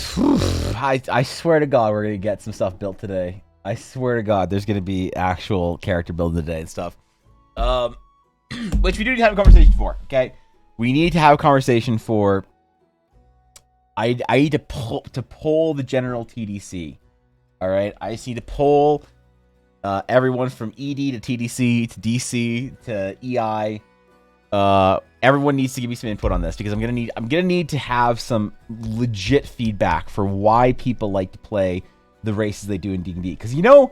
swear to God we're gonna get some stuff built today. I swear to God there's gonna be actual character building today and stuff. Which we do need to have a conversation for, okay? We need to have a conversation for. I need to poll the general TDC. All right, I just need to poll everyone from ED to TDC to DC to EI. Everyone needs to give me some input on this because I'm gonna need to have some legit feedback for why people like to play the races they do in D&D. Because you know,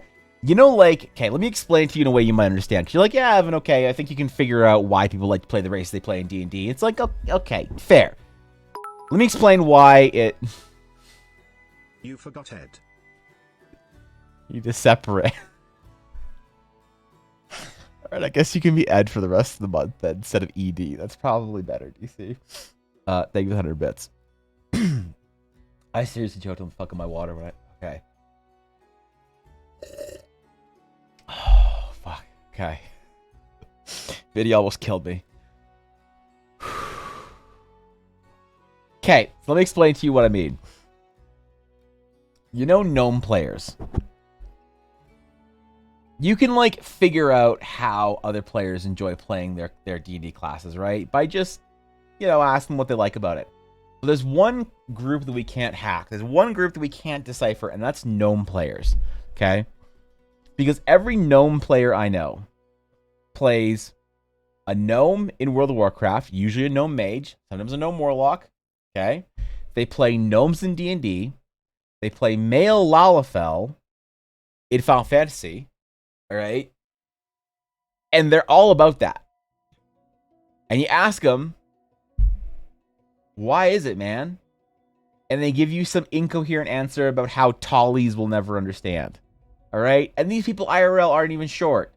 like, okay, let me explain to you in a way you might understand. Because you're like, yeah, Evan, okay, I think you can figure out why people like to play the races they play in D&D. It's like, okay, fair. Let me explain why it... You forgot Ed. You just separate. Alright, I guess you can be Ed for the rest of the month then, instead of ED. That's probably better, DC. Thank you for the 100 bits. I seriously choked on the fuck of my water, right? Okay. Oh, fuck. Okay. Video almost killed me. Okay, so let me explain to you what I mean. You know gnome players. you can like figure out how other players enjoy playing their D&D classes, right? By just, ask them what they like about it. But there's one group that we can't hack. There's one group that we can't decipher, and that's gnome players. Okay? Because every gnome player I know plays a gnome in World of Warcraft, usually a gnome mage, sometimes a gnome warlock. Okay? They play gnomes in D&D. They play male Lalafell in Final Fantasy. All right? And they're all about that. And you ask them, why is it, man? And they give you some incoherent answer about how tallies will never understand. All right? And these people IRL aren't even short.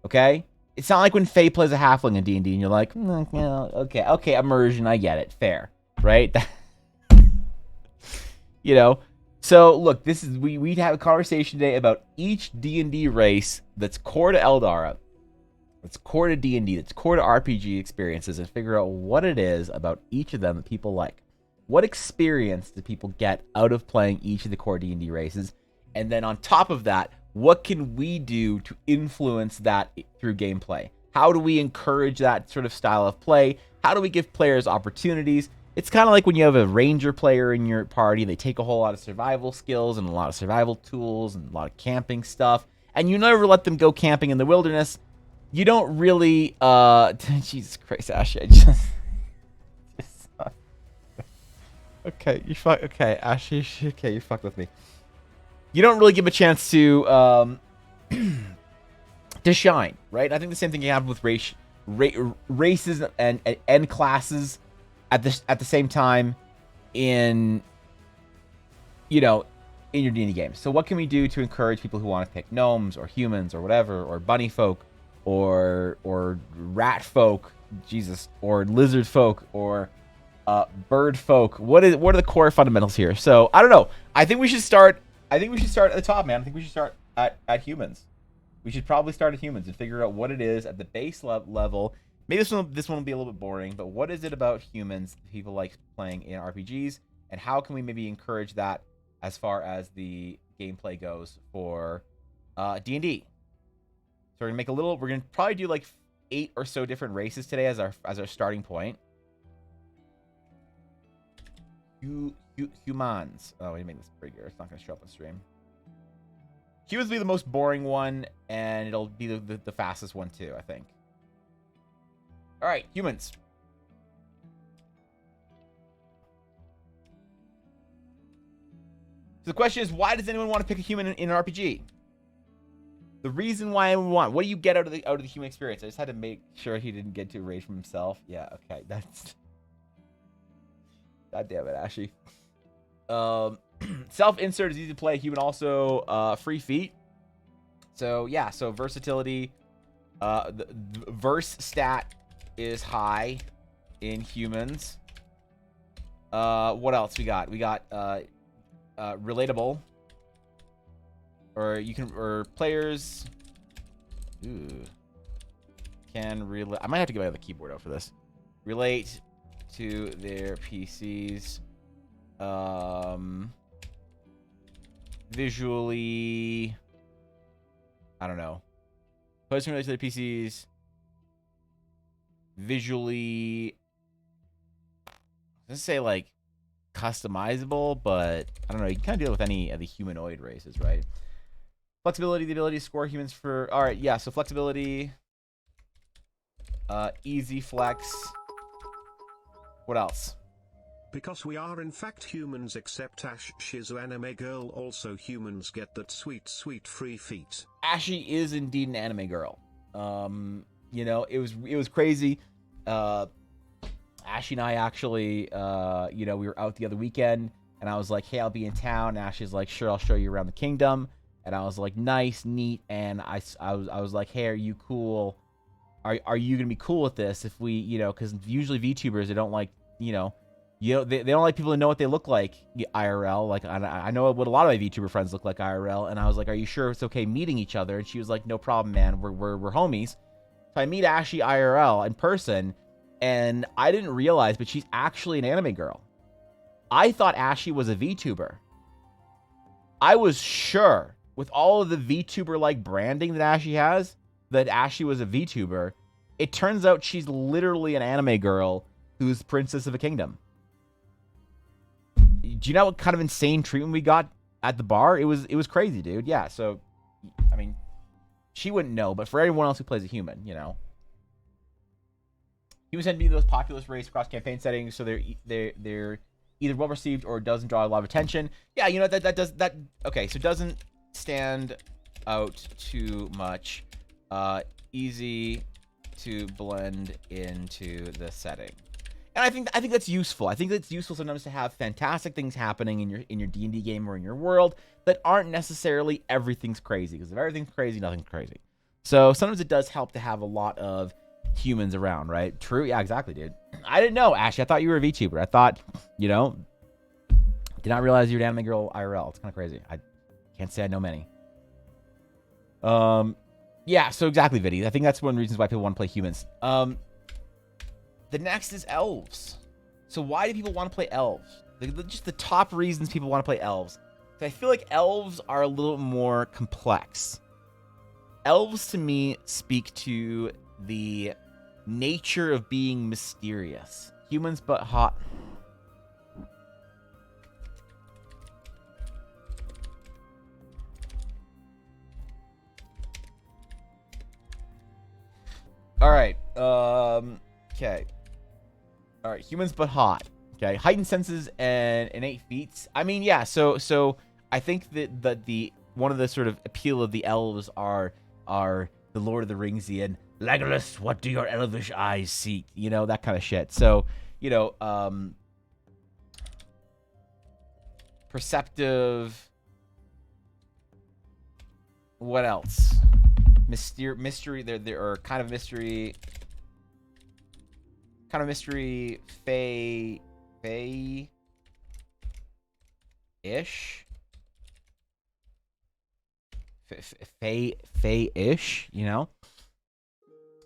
Okay? It's not like when Faye plays a halfling in D&D and you're like, okay, immersion, I get it. Fair. Right? So look, this is we'd have a conversation today about each D&D race that's core to Eldara, that's core to D&D, that's core to RPG experiences, and figure out what it is about each of them that people like. What experience do people get out of playing each of the core D&D races? And then on top of that, what can we do to influence that through gameplay? How do we encourage that sort of style of play? How do we give players opportunities? It's kind of like when you have a ranger player in your party. They take a whole lot of survival skills and a lot of survival tools and a lot of camping stuff, and you never let them go camping in the wilderness. You don't really, Jesus Christ, Ashley, I just okay, Ashley, okay, you fucked with me. You don't really give a chance to shine, right? I think the same thing can happen with races and classes at the same time in your D&D games. So what can we do to encourage people who want to pick gnomes or humans or whatever, or bunny folk or rat folk, Jesus, or lizard folk or bird folk? What are the core fundamentals here? So I don't know. I think we should start at the top, man. I think we should start at humans. We should probably start at humans and figure out what it is at the base level. Maybe this one will be a little bit boring, but what is it about humans people like playing in RPGs, and how can we maybe encourage that as far as the gameplay goes for D&D? So we're gonna probably do like 8 or so different races today as our starting point. Humans. Oh, we made this bigger. It's not gonna show up on stream. Humans will be the most boring one, and it'll be the fastest one too, I think. All right, humans. So the question is, why does anyone want to pick a human in an RPG? The reason why I want. What do you get out of the human experience? I just had to make sure he didn't get too rage from himself. Yeah, okay, that's. God damn it, Ashy. Self-insert is easy to play. Human also free feat. So yeah, so versatility. The verse stat is high in humans. What else we got? We got relatable. Or players can relate. I might have to get the keyboard out for this. Relate to their PCs. Visually, I don't know. Players can relate to their PCs. Visually, let's say like customizable, but I don't know. You can kind of deal with any of the humanoid races, right? Flexibility, the ability to score humans for. All right, yeah. So flexibility, easy flex. What else? Because we are in fact humans, except Ash, she's an anime girl. Also humans get that sweet, sweet free feet. Ashy is indeed an anime girl. It was crazy. Ashy and I actually, we were out the other weekend, and I was like, hey, I'll be in town. And Ashy's like, sure, I'll show you around the kingdom. And I was like, nice, neat. And I was like, hey, are you cool? Are you gonna be cool with this if we, because usually VTubers, they don't like, they don't like people to know what they look like IRL. Like I know what a lot of my VTuber friends look like IRL. And I was like, are you sure it's okay meeting each other? And she was like, no problem, man. We're homies. So I meet Ashy IRL in person, and I didn't realize, but she's actually an anime girl. I thought Ashy was a VTuber. I was sure with all of the VTuber-like branding that Ashley has, that Ashley was a VTuber, it turns out she's literally an anime girl who's princess of a kingdom. Do you know what kind of insane treatment we got at the bar? It was crazy, dude. Yeah, so, I mean, she wouldn't know, but for everyone else who plays a human, you know. Humans tend to be the most populous race across campaign settings, so they're either well received or doesn't draw a lot of attention. Yeah, you know, okay, so it doesn't stand out too much. Easy to blend into the setting. And I think that's useful. I think it's useful sometimes to have fantastic things happening in your D&D game or in your world that aren't necessarily everything's crazy. Because if everything's crazy, nothing's crazy. So sometimes it does help to have a lot of humans around, right? True. Yeah, exactly, dude. I didn't know, Ashley. I thought you were a VTuber. I thought, you know, did not realize you were an anime girl IRL. It's kind of crazy. I can't say I know many. Yeah, so exactly, Viddy. I think that's one of the reasons why people want to play humans. The next is elves. So why do people want to play elves? Just the top reasons people want to play elves. So I feel like elves are a little more complex. Elves, to me, speak to the nature of being mysterious. Humans, but hot. All right. Okay. All right. Humans, but hot. Okay. Heightened senses and innate feats. I mean, yeah. So I think that the one of the sort of appeal of the elves are the Lord of the Ringsian. Legolas, what do your elvish eyes seek? You know, that kind of shit. So, you know, perceptive. What else? Mystery. There are kind of mystery. Fey-ish. Fey-ish, you know?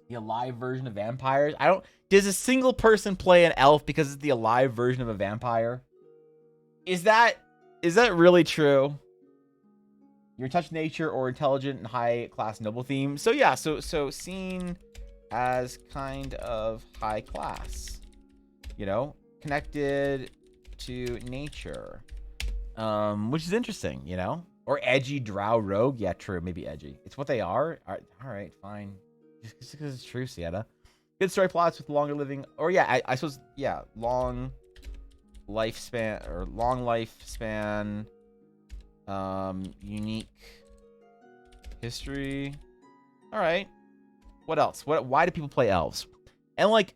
The alive version of vampires. Does a single person play an elf because it's the alive version of a vampire? Is that really true? Your touch nature or intelligent and high class noble theme. So yeah, so seen as kind of high class, you know, connected to nature, which is interesting, you know. Or edgy drow rogue. Yeah, true. Maybe edgy. It's what they are. All right, fine. Just because it's true, Sienna. Good story plots with longer living. Or yeah, I suppose, yeah, long lifespan. Unique history. All right. What else? Why do people play elves? And like,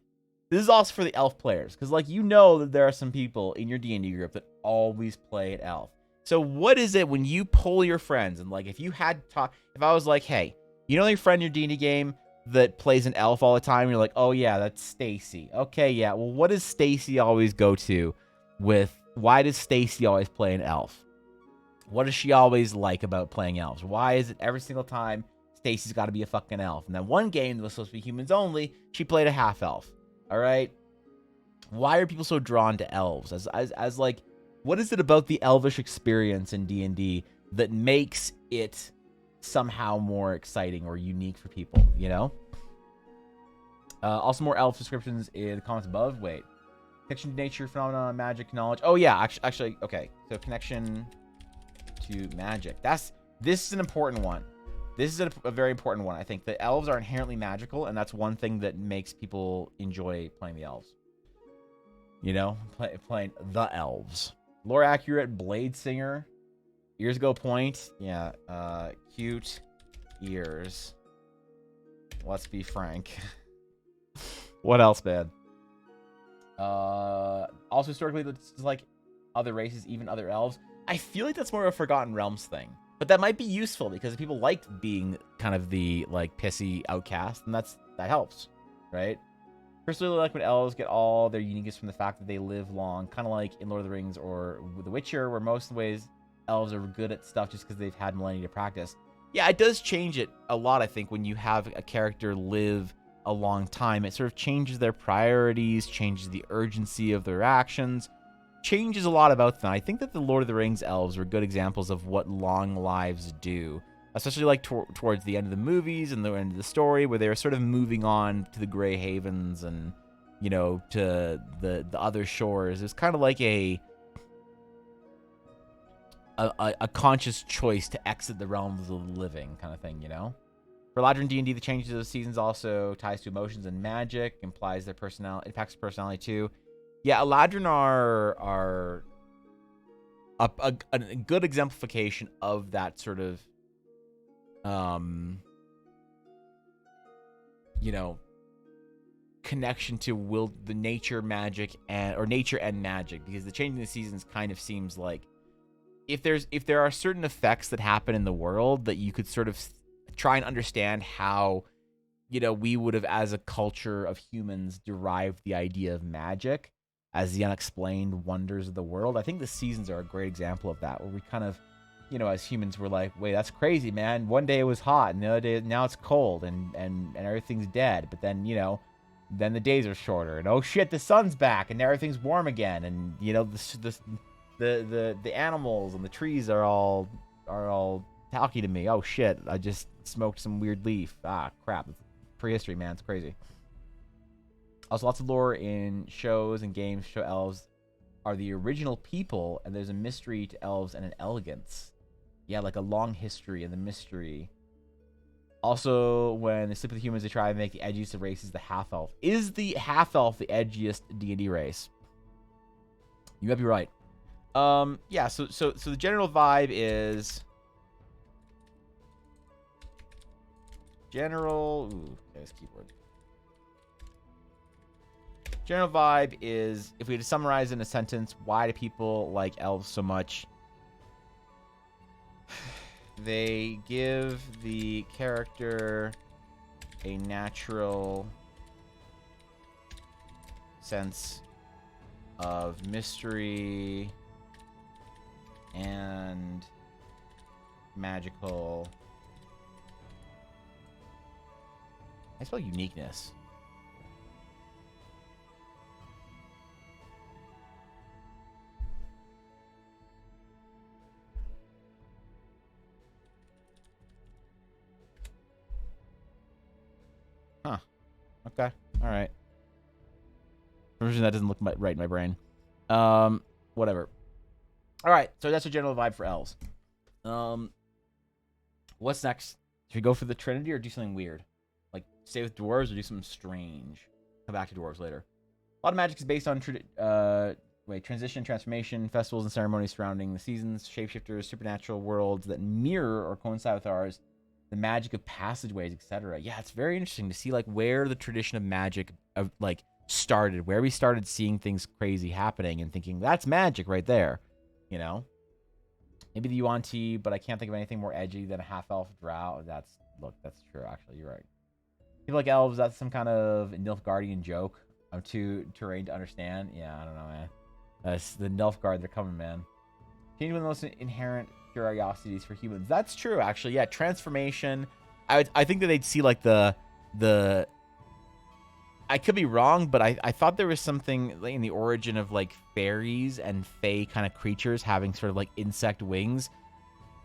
this is also for the elf players, because like, you know that there are some people in your D&D group that always play an elf. So what is it when you pull your friends and like, if I was like, hey, you know your friend in your D&D game that plays an elf all the time? You're like, oh yeah, that's Stacy. Okay, yeah. Well, what does Stacy always go to with? Why does Stacy always play an elf? What does she always like about playing elves? Why is it every single time Stacy's got to be a fucking elf? And then one game that was supposed to be humans only, she played a half elf. All right. Why are people so drawn to elves? As like, what is it about the elvish experience in D&D that makes it somehow more exciting or unique for people? You know. Also, more elf descriptions in the comments above. Wait, connection to nature, phenomena, magic, knowledge. Oh yeah, actually, okay. So connection to magic. This is an important one. This is a very important one. I think the elves are inherently magical, and that's one thing that makes people enjoy playing the elves. You know, playing the elves. Lore accurate, blade singer. Ears go point. Yeah, cute ears. Let's be frank. What else, man? Also historically, it's like other races, even other elves. I feel like that's more of a Forgotten Realms thing. But that might be useful because people liked being kind of the like pissy outcast, and that helps, right? Personally, like when elves get all their uniqueness from the fact that they live long, kind of like in Lord of the Rings or The Witcher, where most of the ways elves are good at stuff just because they've had millennia to practice. Yeah, it does change it a lot, I think, when you have a character live a long time. It sort of changes their priorities, changes the urgency of their actions. changes a lot about them. I think that the Lord of the Rings elves are good examples of what long lives do, especially like towards the end of the movies and the end of the story, where they were sort of moving on to the Grey Havens and, you know, to the other shores. It's kind of like a conscious choice to exit the realms of the living kind of thing, you know? For Eladrin D&D, the changes of the seasons also ties to emotions and magic, implies their personality, impacts their personality too. Yeah, Eladrin are a good exemplification of that sort of, you know, connection to the nature, magic, or nature and magic, because the changing of the seasons kind of seems like if there are certain effects that happen in the world that you could sort of try and understand how, you know, we would have as a culture of humans derived the idea of magic as the unexplained wonders of the world. I think the seasons are a great example of that, where we kind of, you know, as humans, we're like, wait, that's crazy, man. One day it was hot, and the other day now it's cold, and everything's dead. But then, you know, then the days are shorter, and oh shit, the sun's back, and everything's warm again, and you know, the animals and the trees are all talking to me. Oh shit, I just smoked some weird leaf. Ah, crap. It's prehistory, man. It's crazy. Also, lots of lore in shows and games show elves are the original people, and there's a mystery to elves and an elegance. Yeah, like a long history and the mystery. Also, when they sleep with the humans, they try and make the edgiest of races the half-elf. Is the half-elf the edgiest D&D race? You might be right. Yeah, so the general vibe is... Ooh, okay, this keyboard. General vibe is, if we had to summarize in a sentence, why do people like elves so much? They give the character a natural sense of mystery and magical. I spell uniqueness. Huh. Okay. All right. For some reason that doesn't look right in my brain. Whatever. All right. So that's a general vibe for elves. What's next? Should we go for the Trinity or do something weird? Like stay with dwarves or do something strange? Come back to dwarves later. A lot of magic is based on transition, transformation, festivals, and ceremonies surrounding the seasons, shapeshifters, supernatural worlds that mirror or coincide with ours, the magic of passageways, etc. Yeah, it's very interesting to see like where the tradition of magic started, where we started seeing things crazy happening and thinking that's magic right there, you know. Maybe the Yuan-Ti, but I can't think of anything more edgy than a half-elf drow. That's true. Actually, you're right. People like elves, that's some kind of Nilfgaardian joke. I'm too terrain to understand. Yeah, I don't know, man. That's the Nilfgaard. They're coming, man. Change one of the most inherent curiosities for humans. That's true, actually. Yeah, transformation. I think that they'd see like the. I could be wrong, but I thought there was something in the origin of like fairies and fae kind of creatures having sort of like insect wings.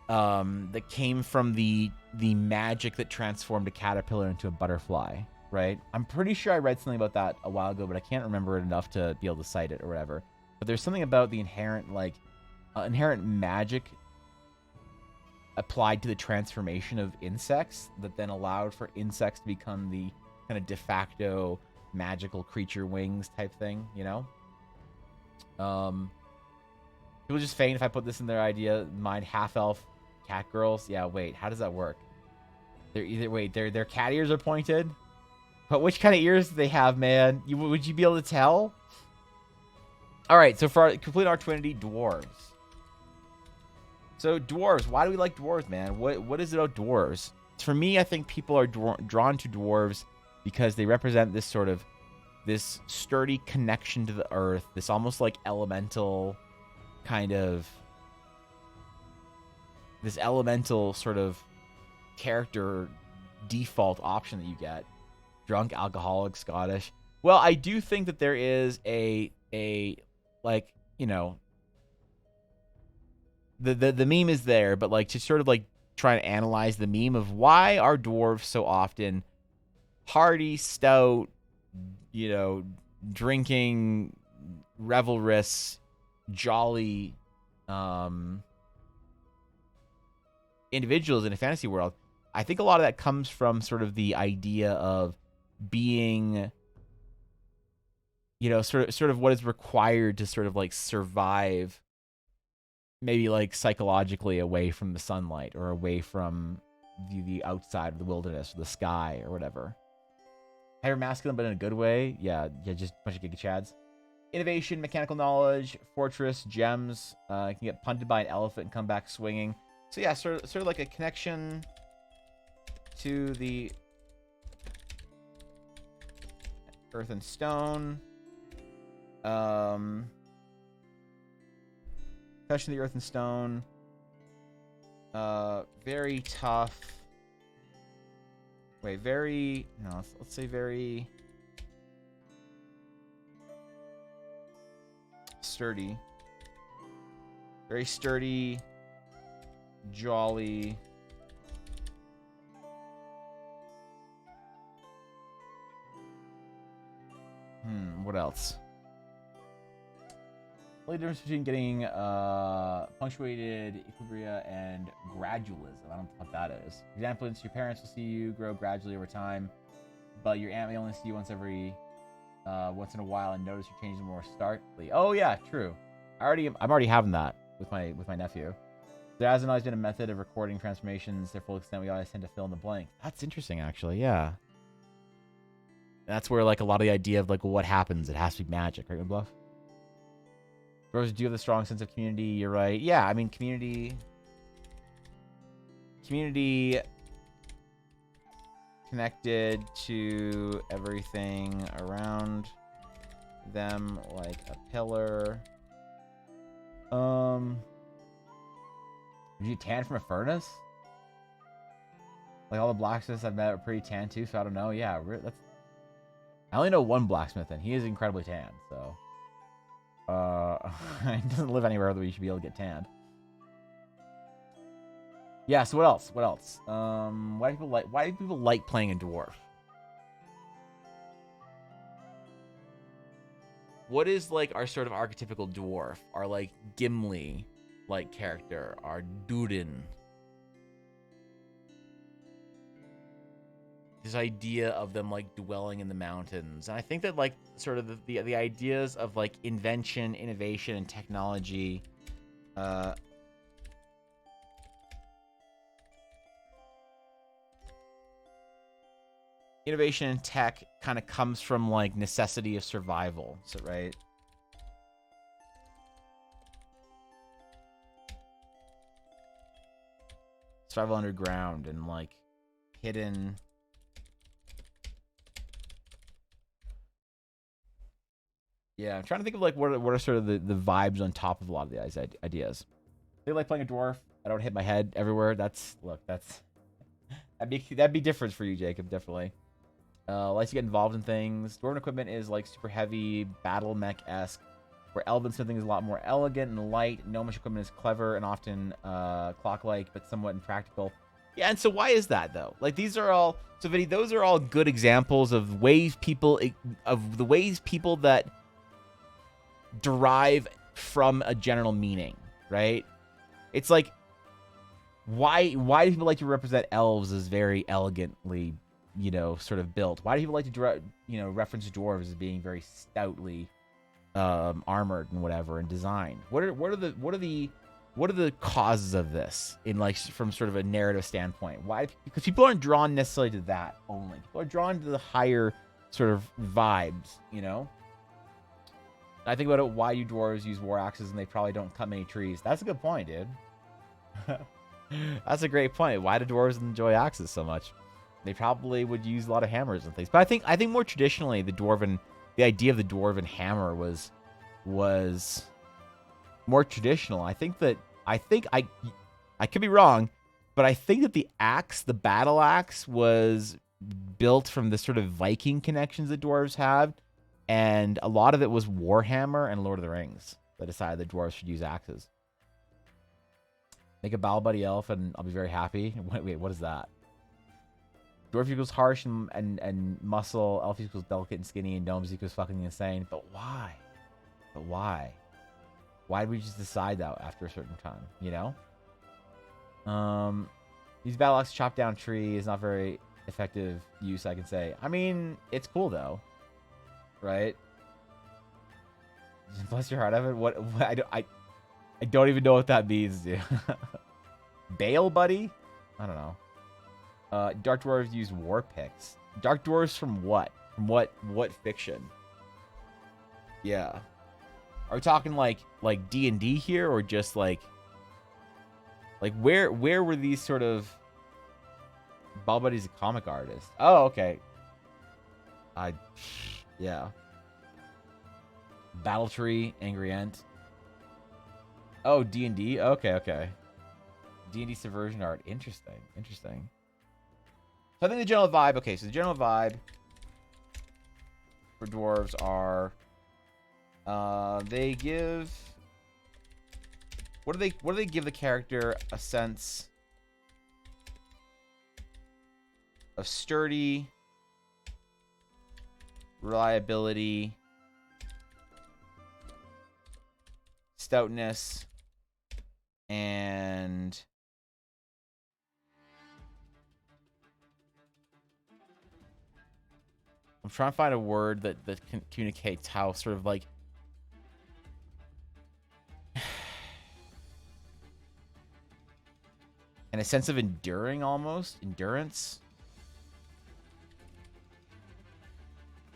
That came from the magic that transformed a caterpillar into a butterfly, right? I'm pretty sure I read something about that a while ago, but I can't remember it enough to be able to cite it or whatever. But there's something about the inherent magic applied to the transformation of insects that then allowed for insects to become the kind of de facto magical creature wings type thing, you know? People just faint if I put this in their idea mind, half-elf cat girls. Yeah, wait, how does that work? Their cat ears are pointed? But which kind of ears do they have, man? Would you be able to tell? Alright, so for our complete our Trinity, dwarves. So dwarves, why do we like dwarves, man? What is it about dwarves? For me, I think people are drawn to dwarves because they represent this sort of this sturdy connection to the earth, this almost like elemental kind of this elemental sort of character default option that you get. Drunk, alcoholic, Scottish. Well, I do think that there is a like you know, the meme is there, but like to sort of like try to analyze the meme of why are dwarves so often hardy, stout, you know, drinking, revelrous, jolly individuals in a fantasy world. I think a lot of that comes from sort of the idea of being, you know, sort of what is required to sort of like survive, maybe like psychologically away from the sunlight or away from the outside of the wilderness or the sky or whatever. Hyper masculine, but in a good way. Yeah, just a bunch of giga chads. Innovation, mechanical knowledge, fortress, gems. Can get punted by an elephant and come back swinging. So yeah, sort of like a connection to the earth and stone. Connection to the earth and stone. Very tough. Wait, very... No, let's say very... sturdy. Very sturdy. Jolly. What else? The only difference between getting punctuated equilibria and gradualism. I don't know what that is. For example, your parents will see you grow gradually over time, but your aunt may only see you once in a while and notice you're changing more starkly. Oh yeah, true. I'm already having that with my nephew. There hasn't always been a method of recording transformations to their full extent. We always tend to fill in the blank. That's interesting, actually. Yeah. That's where like a lot of the idea of like what happens. It has to be magic, right, Bluff? Dwarves do have a strong sense of community. You're right. Yeah, I mean community connected to everything around them, like a pillar. Did you tan from a furnace? Like all the blacksmiths I've met are pretty tan too, so I don't know. Yeah, that's. I only know one blacksmith, and he is incredibly tan. So, he doesn't live anywhere where you should be able to get tanned. Yeah. So what else? What else? Why do people like playing a dwarf? What is like our sort of archetypical dwarf? Our like Gimli like character, our Durin. This idea of them like dwelling in the mountains. And I think that like sort of the ideas of like invention, innovation, and technology innovation and tech kind of comes from like necessity of survival. Is that right? Survival underground and like hidden. Yeah, I'm trying to think of like what are sort of the vibes on top of a lot of these ideas. They like playing a dwarf. I don't hit my head everywhere. That'd be different for you, Jacob. Definitely. Likes to get involved in things. Dwarven equipment is like super heavy, battle mech-esque. Where elven smithing is a lot more elegant and light. Gnomish equipment is clever and often clock-like, but somewhat impractical. Yeah, and so why is that though? Like these are all so Vinny, those are all good examples of the ways people that derive from a general meaning, right? It's like why do people like to represent elves as very elegantly, you know, sort of built? Why do people like to reference dwarves as being very stoutly armored and whatever and designed? What are the causes of this in like from sort of a narrative standpoint? Why? Because people aren't drawn necessarily to that only. People are drawn to the higher sort of vibes, you know? I think about it, why do dwarves use war axes and they probably don't cut many trees? That's a good point, dude. That's a great point. Why do dwarves enjoy axes so much? They probably would use a lot of hammers and things. But I think more traditionally the idea of the dwarven hammer was more traditional. I could be wrong, but I think that the battle axe was built from the sort of Viking connections that dwarves have. And a lot of it was Warhammer and Lord of the Rings. that decided the dwarves should use axes. Make a battle buddy elf and I'll be very happy. Wait, what is that? Dwarf equals harsh and muscle. Elf equals delicate and skinny. And gnomes equals fucking insane. But why? But why? Why did we just decide that after a certain time? You know? Use battle axe to chop down tree is not very effective use, I can say. I mean, it's cool though. Right? Bless your heart. I don't even know what that means, dude. Bale, buddy? I don't know. Dark dwarves use war picks. Dark dwarves from what? From what fiction? Yeah. Are we talking like D&D here, or just like where were these sort of? Ball Buddy's a comic artist. Oh, okay. Yeah. Battletree, Angry Ent. Oh, D&D. Okay. D&D subversion art. Interesting. So I think the general vibe. Okay, so the general vibe for dwarves are, they give. What do they give the character? A sense of sturdy, reliability, stoutness, and I'm trying to find a word that communicates how sort of like and a sense of endurance.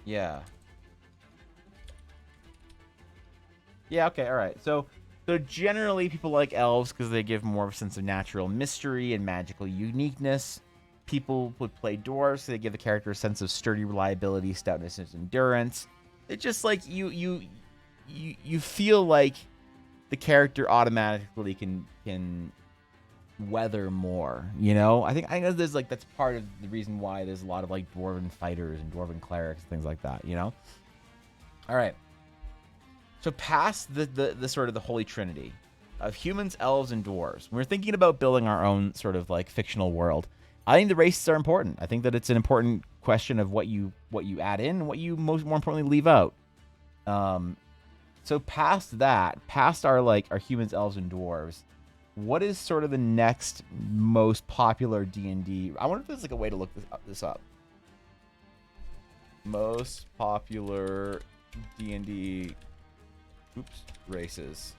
Yeah, okay, all right. So generally people like elves because they give more of a sense of natural mystery and magical uniqueness. People would play dwarves so they give the character a sense of sturdy reliability, stoutness, and endurance. It's just like you feel like the character automatically can weather more, you know? I think there's like that's part of the reason why there's a lot of like dwarven fighters and dwarven clerics, things like that, you know? All right. So past the sort of the holy trinity of humans, elves, and dwarves, when we're thinking about building our own sort of like fictional world, I think the races are important. I think that it's an important question of what you add in and what you more importantly leave out. So past that, past our humans, elves, and dwarves, what is sort of the next most popular D&D? I wonder if there's like a way to look this up. Most popular D&D races.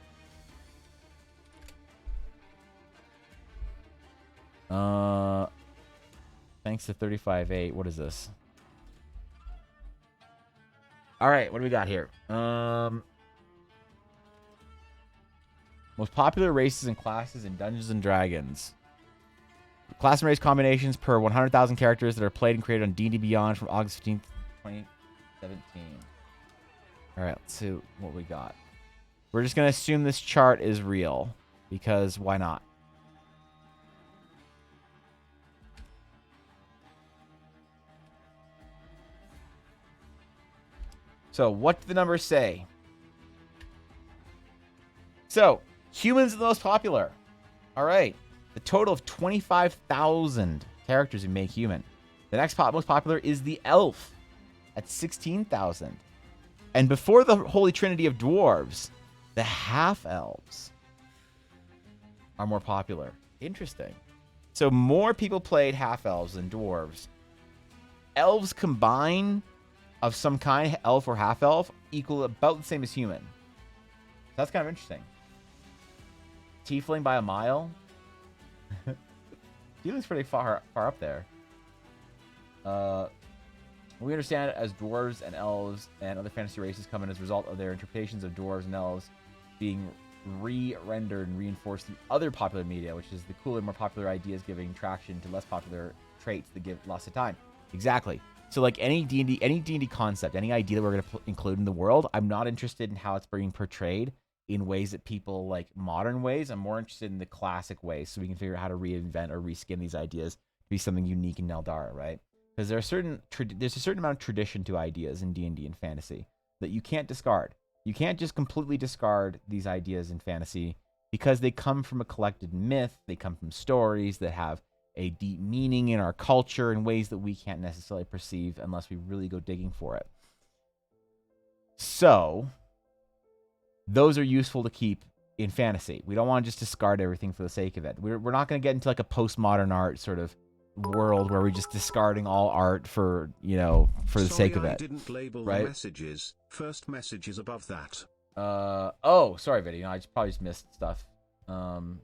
Thanks to 35.8. What is this? All right, what do we got here? Most popular races and classes in Dungeons and Dragons. Class and race combinations per 100,000 characters that are played and created on D&D Beyond from August 15th, 2017. All right, let's see what we got. We're just going to assume this chart is real because why not? So, what do the numbers say? So, humans are the most popular. All right. The total of 25,000 characters who make human. The next most popular is the elf at 16,000. And before the holy trinity of dwarves, the half-elves are more popular. Interesting. So, more people played half-elves than dwarves. Elves combine of some kind, elf or half-elf, equal about the same as human. That's kind of interesting. Tiefling by a mile. Tiefling's pretty far up there. We understand it as dwarves and elves and other fantasy races come in as a result of their interpretations of dwarves and elves being re-rendered and reinforced through other popular media, which is the cooler, more popular ideas giving traction to less popular traits that give lots of time. Exactly. So like any D&D concept, any idea that we're going to include in the world, I'm not interested in how it's being portrayed in ways that people like modern ways. I'm more interested in the classic ways so we can figure out how to reinvent or reskin these ideas to be something unique in Eldara, right? Because there's a certain amount of tradition to ideas in D&D and fantasy that you can't discard. You can't just completely discard these ideas in fantasy because they come from a collected myth. They come from stories that have a deep meaning in our culture in ways that we can't necessarily perceive unless we really go digging for it. So, those are useful to keep in fantasy. We don't want to just discard everything for the sake of it. We're not going to get into like a postmodern art sort of world where we're just discarding all art for, for the sake of it. I didn't label right? the messages. First message is above that. Oh, sorry, video. I probably just missed stuff. When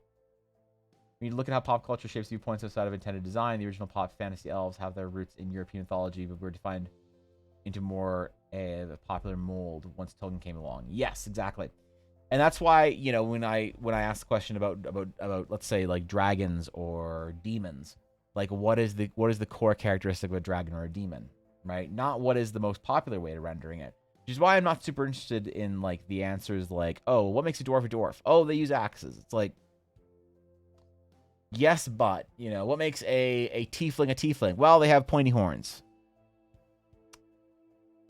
you look at how pop culture shapes viewpoints outside of intended design, the original pop fantasy elves have their roots in European mythology, but were defined into more a popular mold once Tolkien came along. Yes, exactly. And that's why, when I ask the question about let's say like dragons or demons, like what is the core characteristic of a dragon or a demon, right? Not what is the most popular way to rendering it. Which is why I'm not super interested in like the answers like, oh, what makes a dwarf? Oh, they use axes. It's like, yes, but, what makes a tiefling a tiefling? Well, they have pointy horns.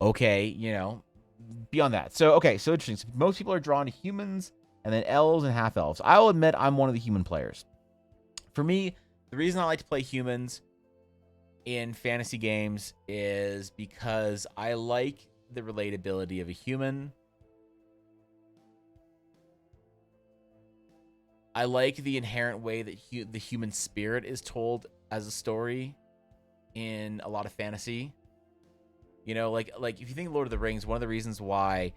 Okay, beyond that. So interesting. So most people are drawn to humans and then elves and half-elves. I'll admit I'm one of the human players. For me, the reason I like to play humans in fantasy games is because I like the relatability of a human. I like the inherent way that the human spirit is told as a story in a lot of fantasy. Like if you think of Lord of the Rings, one of the reasons why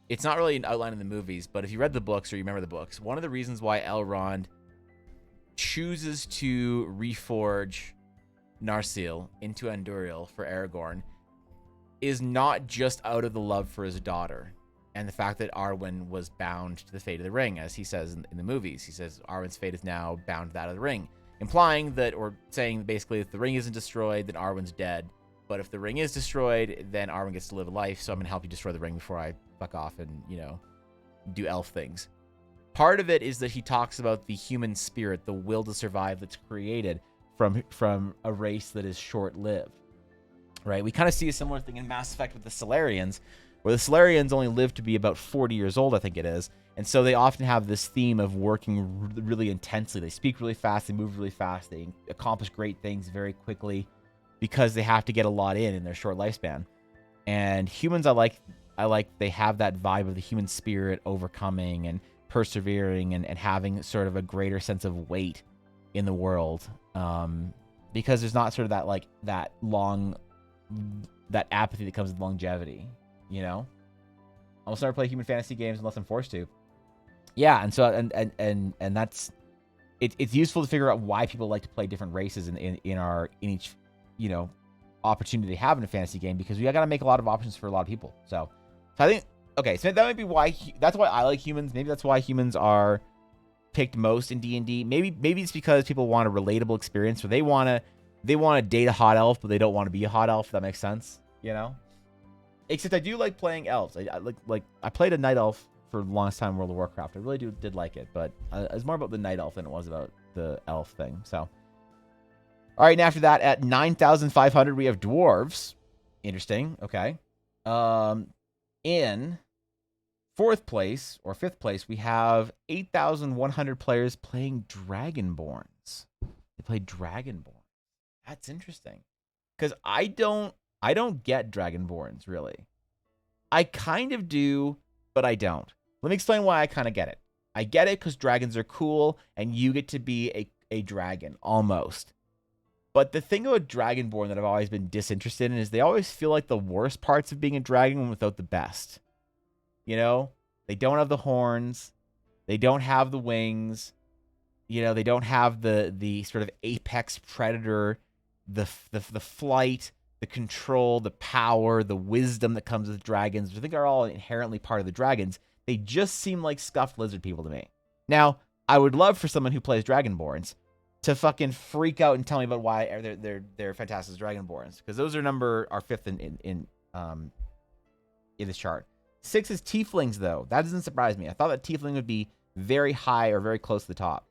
it's not really an outline in the movies, but if you read the books or you remember the books, one of the reasons why Elrond chooses to reforge Narsil into Andúril for Aragorn is not just out of the love for his daughter and the fact that Arwen was bound to the fate of the ring, as he says in the movies. He says Arwen's fate is now bound to that of the ring, implying that, or saying basically, if the ring isn't destroyed, then Arwen's dead. But if the ring is destroyed, then Arwen gets to live a life, so I'm going to help you destroy the ring before I fuck off and, do elf things. Part of it is that he talks about the human spirit, the will to survive that's created from a race that is short-lived, right? We kind of see a similar thing in Mass Effect with the Solarians, where the Solarians only live to be about 40 years old, I think it is. And so they often have this theme of working really intensely. They speak really fast, they move really fast, they accomplish great things very quickly, because they have to get a lot in their short lifespan. And humans, I like they have that vibe of the human spirit overcoming and persevering and having sort of a greater sense of weight in the world. Because there's not sort of that apathy that comes with longevity, I'll start playing human fantasy games unless I'm forced to. Yeah, and so and that's it's useful to figure out why people like to play different races in each opportunity they have in a fantasy game, because we got to make a lot of options for a lot of people. So I think, okay, so that might be why that's why I like humans. Maybe that's why humans are picked most in D&D. Maybe it's because people want a relatable experience, or they want to date a hot elf, but they don't want to be a hot elf. If that makes sense, Except I do like playing elves. I played a night elf for the longest time in World of Warcraft. I really did like it, but it's more about the night elf than it was about the elf thing. So. All right, and after that, at 9,500, we have dwarves. Interesting. Okay. In fourth place or fifth place, we have 8,100 players playing Dragonborns. They play Dragonborn. That's interesting, because I don't get Dragonborns really. I kind of do, but I don't. Let me explain why I kind of get it. I get it because dragons are cool, and you get to be a dragon almost. But the thing about Dragonborn that I've always been disinterested in is they always feel like the worst parts of being a dragon without the best. They don't have the horns. They don't have the wings. They don't have the sort of apex predator, the flight, the control, the power, the wisdom that comes with dragons, which I think are all inherently part of the dragons. They just seem like scuffed lizard people to me. Now, I would love for someone who plays Dragonborns to fucking freak out and tell me about why they're fantastic Dragonborns, because those are fifth in this chart. 6 is Tieflings, though. That doesn't surprise me. I thought that Tiefling would be very high or very close to the top.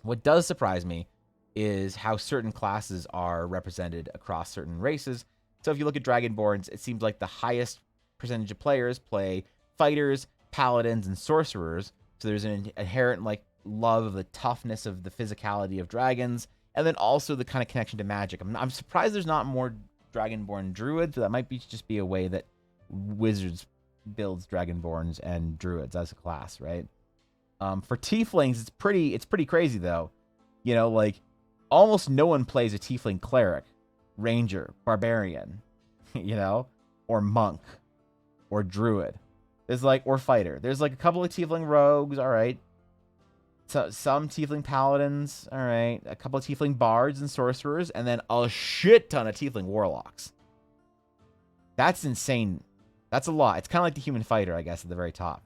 What does surprise me is how certain classes are represented across certain races. So if you look at Dragonborns, it seems like the highest percentage of players play fighters, paladins, and sorcerers. So there's an inherent like love of the toughness of the physicality of dragons, and then also the kind of connection to magic. I'm surprised there's not more Dragonborn druids, but that might just be a way that Wizards builds Dragonborns and druids as a class, right? For tieflings, it's pretty crazy though. You know, like almost no one plays a tiefling cleric, ranger, barbarian, you know, or monk, or druid. There's like, or fighter. There's like a couple of tiefling rogues, all right. So some tiefling paladins, all right. A couple of tiefling bards and sorcerers, and then a shit ton of tiefling warlocks. That's insane. That's a lot. It's kind of like the human fighter, I guess, at the very top.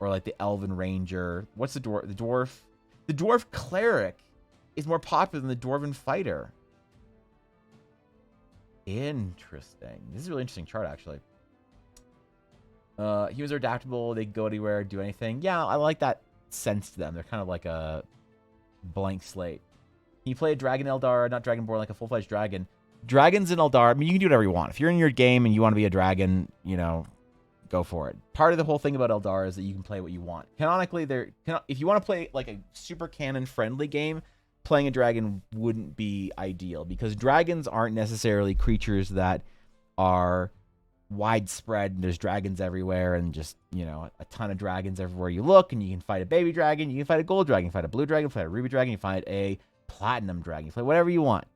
Or like the elven ranger. What's the dwarf? The dwarf cleric is more popular than the dwarven fighter. Interesting. This is a really interesting chart, actually. Humans are adaptable. They can go anywhere, do anything. Yeah, I like that sense to them. They're kind of like a blank slate. Can you play a dragon Eldara, not Dragonborn, like a full-fledged dragon? Dragons in Eldara, I mean, you can do whatever you want. If you're in your game and you want to be a dragon, you know, go for it. Part of the whole thing about Eldara is that you can play what you want. Canonically, if you want to play like a super canon-friendly game, playing a dragon wouldn't be ideal because dragons aren't necessarily creatures that are widespread and there's dragons everywhere and just, you know, a ton of dragons everywhere you look, and you can fight a baby dragon, you can fight a gold dragon, you can fight a blue dragon, you can fight a ruby dragon, you can fight a platinum dragon, you can fight whatever you want.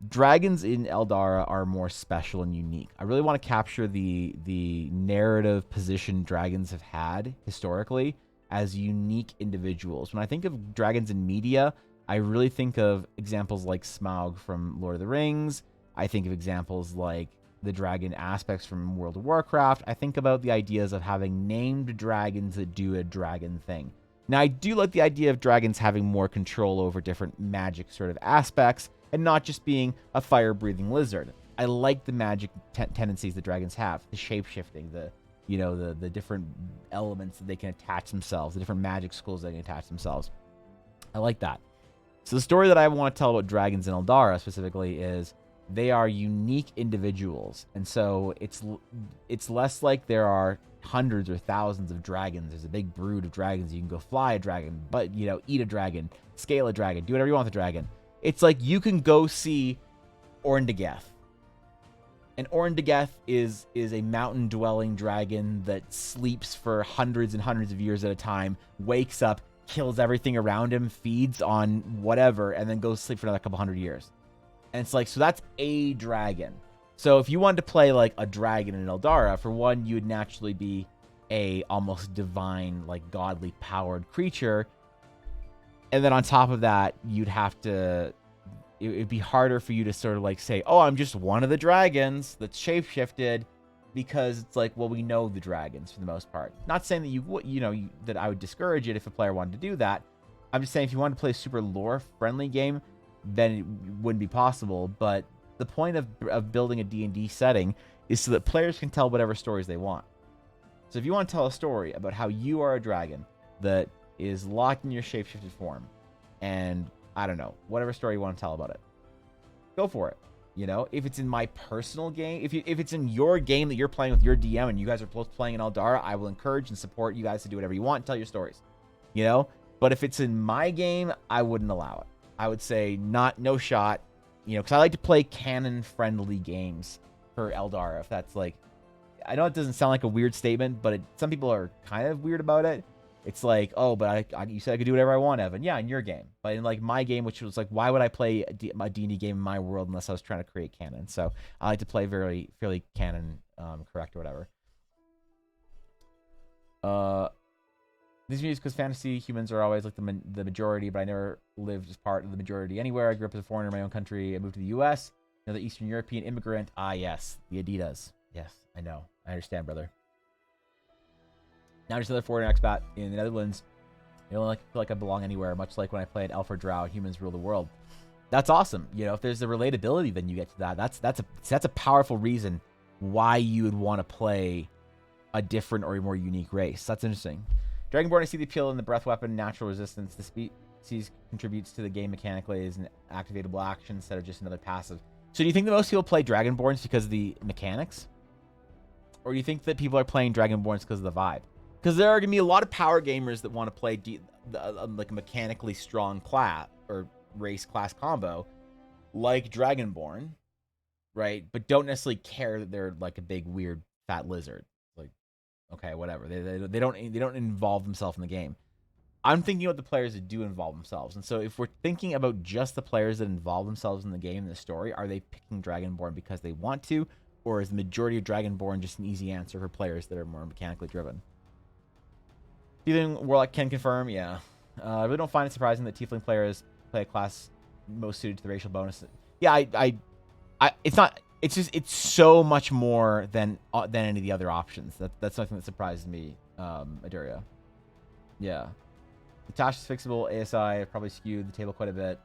Dragons in Eldara are more special and unique. I really want to capture the narrative position dragons have had historically as unique individuals. When I think of dragons in media, I really think of examples like Smaug from Lord of the Rings. I think of examples like the dragon aspects from World of Warcraft. I think about the ideas of having named dragons that do a dragon thing. Now, I do like the idea of dragons having more control over different magic sort of aspects and not just being a fire-breathing lizard. I like the magic tendencies that dragons have, the shape-shifting, the different elements that they can attach themselves, the different magic schools they can attach themselves. I like that. So the story that I want to tell about dragons in Eldara specifically is they are unique individuals. And so it's less like there are hundreds or thousands of dragons. There's a big brood of dragons. You can go fly a dragon, but, you know, eat a dragon, scale a dragon, do whatever you want with a dragon. It's like you can go see Orndegeth. And Orndegeth is a mountain-dwelling dragon that sleeps for hundreds and hundreds of years at a time, wakes up, kills everything around him, feeds on whatever, and then goes to sleep for another couple hundred years. And it's like, so that's a dragon. So if you wanted to play like a dragon in Eldara, for one, you would naturally be a almost divine, like godly powered creature. And then on top of that, you'd have to, it'd be harder for you to sort of like say, oh, I'm just one of the dragons that's shapeshifted, because it's like, well, we know the dragons for the most part. Not saying that you would, that I would discourage it if a player wanted to do that. I'm just saying if you wanted to play a super lore-friendly game, then it wouldn't be possible. But the point of building a D&D setting is so that players can tell whatever stories they want. So if you want to tell a story about how you are a dragon that is locked in your shapeshifted form, and I don't know, whatever story you want to tell about it, go for it. You know, if it's in my personal game, if it's in your game that you're playing with your DM and you guys are both playing in Eldara, I will encourage and support you guys to do whatever you want, tell your stories. You know, but if it's in my game, I wouldn't allow it. I would say no shot. You know, because I like to play canon-friendly games for Eldara. If that's like, I know it doesn't sound like a weird statement, but some people are kind of weird about it. It's like, oh, but you said I could do whatever I want, Evan. Yeah, in your game. But in like my game, which was like, why would I play a D&D game in my world unless I was trying to create canon? So I like to play fairly canon correct or whatever. These views, because fantasy humans are always like the majority, but I never lived as part of the majority anywhere. I grew up as a foreigner in my own country. I moved to the U.S. Another Eastern European immigrant. Ah, yes, the Adidas. Yes, I know. I understand, brother. Now just another foreign expat in the Netherlands. I don't feel like I belong anywhere, much like when I played Alpha Drow, Humans Rule the World. That's awesome. You know, if there's a relatability, then you get to that. That's a powerful reason why you would want to play a different or a more unique race. That's interesting. Dragonborn, I see the appeal in the breath weapon, natural resistance. The species contributes to the game mechanically as an activatable action instead of just another passive. So do you think the most people play Dragonborns because of the mechanics? Or do you think that people are playing Dragonborns because of the vibe? Because there are going to be a lot of power gamers that want to play like a mechanically strong class or race class combo like Dragonborn, right? But don't necessarily care that they're like a big weird fat lizard. Like, okay, whatever. They don't involve themselves in the game. I'm thinking about the players that do involve themselves. And so if we're thinking about just the players that involve themselves in the game, in the story, are they picking Dragonborn because they want to? Or is the majority of Dragonborn just an easy answer for players that are more mechanically driven? Tiefling Warlock can confirm, yeah. I really don't find it surprising that Tiefling players play a class most suited to the racial bonus. Yeah, it's not. It's just it's so much more than any of the other options. That's something that surprises me, Aduria. Yeah. The Tash is fixable. ASI probably skewed the table quite a bit.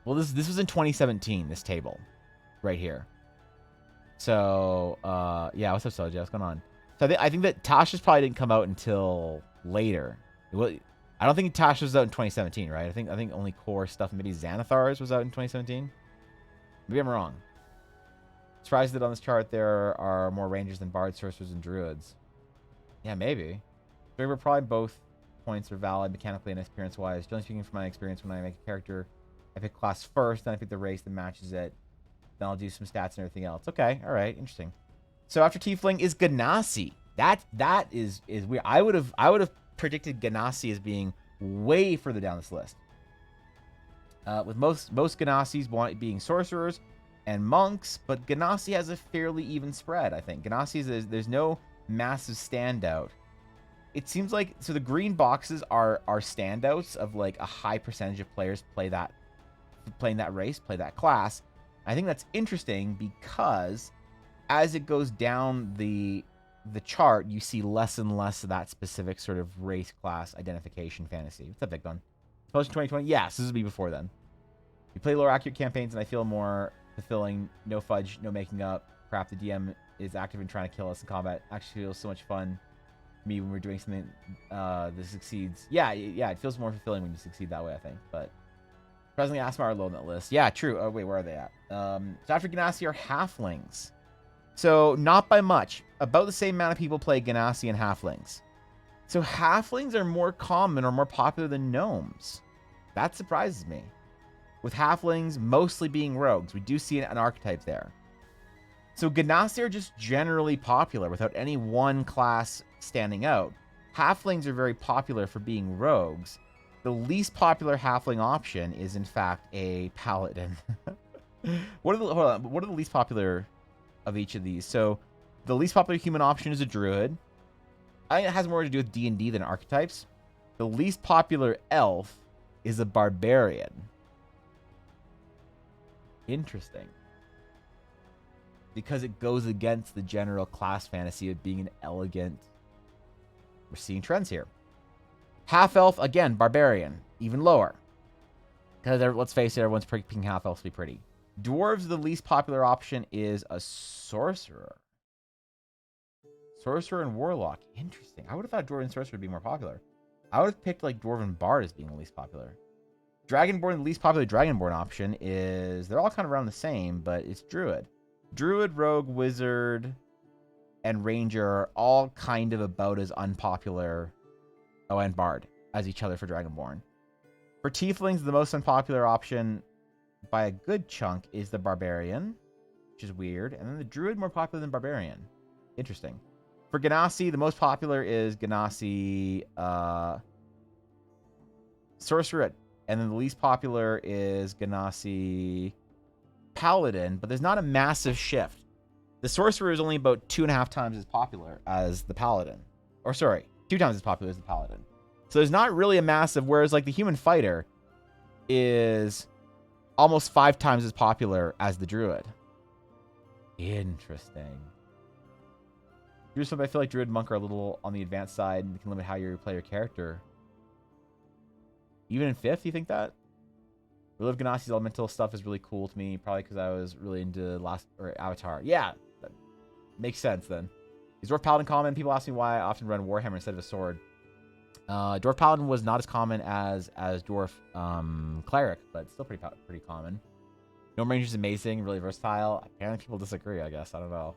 Well, this was in 2017. This table, right here. So, yeah. What's up, Soja? What's going on? So I think that Tasha's probably didn't come out until later. I don't think Tasha was out in 2017, right? I think only core stuff, maybe Xanathar's was out in 2017. Maybe I'm wrong. Surprised that on this chart there are more rangers than bards, sorcerers, and druids. Yeah, maybe. They were probably both points are valid mechanically and experience-wise. Generally speaking, from my experience, when I make a character, I pick class first, then I pick the race that matches it. Then I'll do some stats and everything else. Okay, all right, interesting. So after Tiefling is Ganassi. That is weird. I would have predicted Ganassi as being way further down this list. With most Ganassis being sorcerers and monks, but Ganassi has a fairly even spread, I think. Ganassi there's no massive standout. It seems like so the green boxes are standouts of like a high percentage of players playing that race, play that class. I think that's interesting because as it goes down the chart, you see less and less of that specific sort of race class identification fantasy. What's up, Big Gun? Post 2020? Yes, this would be before then. You play lower accurate campaigns, and I feel more fulfilling. No fudge, no making up. Crap, the DM is active in trying to kill us in combat. Actually feels so much fun to me when we're doing something that succeeds. Yeah, it feels more fulfilling when you succeed that way, I think. But presently, Asmar are low on that list. Yeah, true. Oh, wait, where are they at? So after Ganassi are halflings. So not by much. About the same amount of people play Ganassi and halflings. So halflings are more common or more popular than gnomes. That surprises me. With halflings mostly being rogues. We do see an archetype there. So Ganassi are just generally popular without any one class standing out. Halflings are very popular for being rogues. The least popular halfling option is in fact a paladin. What are the least popular of each of these? So the least popular human option is a druid. I think it has more to do with D&D than archetypes. The least popular elf is a barbarian. Interesting. Because it goes against the general class fantasy of being an elegant. We're seeing trends here. Half elf, again, barbarian, even lower. Because let's face it, everyone's picking half elves to be pretty. Dwarves, the least popular option is a sorcerer. Sorcerer and warlock. Interesting. I would have thought dwarf and sorcerer would be more popular. I would have picked like dwarven bard as being the least popular. Dragonborn, the least popular Dragonborn option is they're all kind of around the same, but it's druid. Druid, rogue, wizard, and ranger are all kind of about as unpopular. Oh, and bard as each other for Dragonborn. For tieflings, the most unpopular option by a good chunk is the barbarian, which is weird, and then the druid more popular than barbarian. Interesting. For Ganassi, the most popular is Ganassi sorcerer, and then the least popular is Ganassi paladin, but there's not a massive shift. The sorcerer is only about 2.5 times as popular as the paladin. Or sorry, 2 times as popular as the paladin. So there's not really a massive, whereas like the human fighter is almost 5 times as popular as the druid. Interesting. I feel like druid and monk are a little on the advanced side and can limit how you play your character. Even in 5th, you think that? Relive Ganassi's elemental stuff is really cool to me, probably because I was really into Avatar. Yeah, that makes sense then. Is Dwarf Paladin common? People ask me why I often run Warhammer instead of a sword. Dwarf Paladin was not as common as Dwarf Cleric, but still pretty common. Gnome Ranger is amazing, really versatile. Apparently people disagree, I guess. I don't know.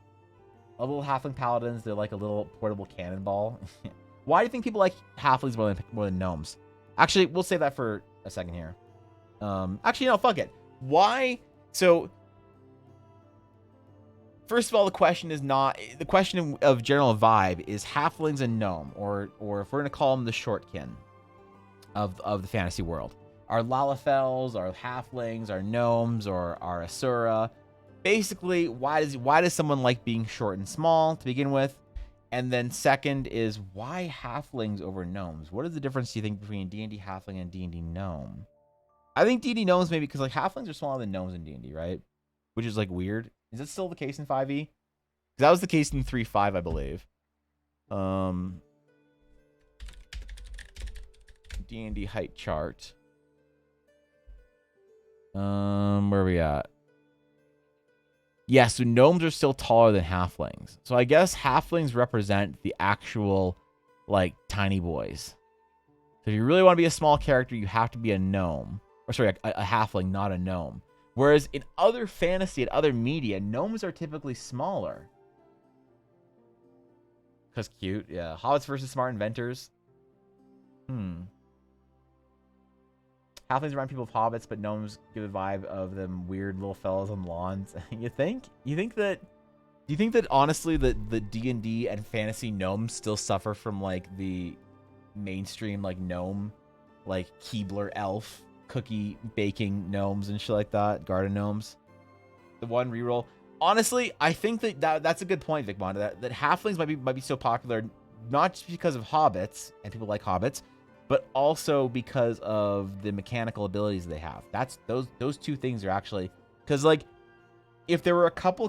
little halfling paladins, they're like a little portable cannonball. Why do you think people like halflings more than gnomes? Actually, we'll save that for a second here. Actually, no, fuck it. Why? So, first of all, the question of general vibe is halflings and gnome, or if we're gonna call them the shortkin of the fantasy world. Our Lalafels, our halflings, our gnomes, or our Asura. Basically, why does someone like being short and small to begin with? And then second is, why halflings over gnomes? What is the difference, do you think, between D&D halfling and D&D gnome? I think D&D gnomes maybe because like halflings are smaller than gnomes in D&D, right? Which is like weird. Is that still the case in 5e? Because that was the case in 3.5, I believe. D&D height chart. Where are we at? Yeah, so gnomes are still taller than halflings. So I guess halflings represent the actual, like, tiny boys. So if you really want to be a small character, you have to be a gnome. Or sorry, a halfling, not a gnome. Whereas in other fantasy and other media, gnomes are typically smaller. Because cute, yeah. Hobbits versus smart inventors. Halflings remind people of hobbits, but gnomes give a vibe of them weird little fellas on lawns. You think? Do you think that honestly that the D&D and fantasy gnomes still suffer from like the mainstream like gnome, like Keebler elf, cookie baking gnomes and shit like that, garden gnomes? The one reroll. Honestly, I think that's a good point, Vicmon. That halflings might be so popular not just because of hobbits and people like hobbits, but also because of the mechanical abilities they have. That's those two things are actually, because like if there were a couple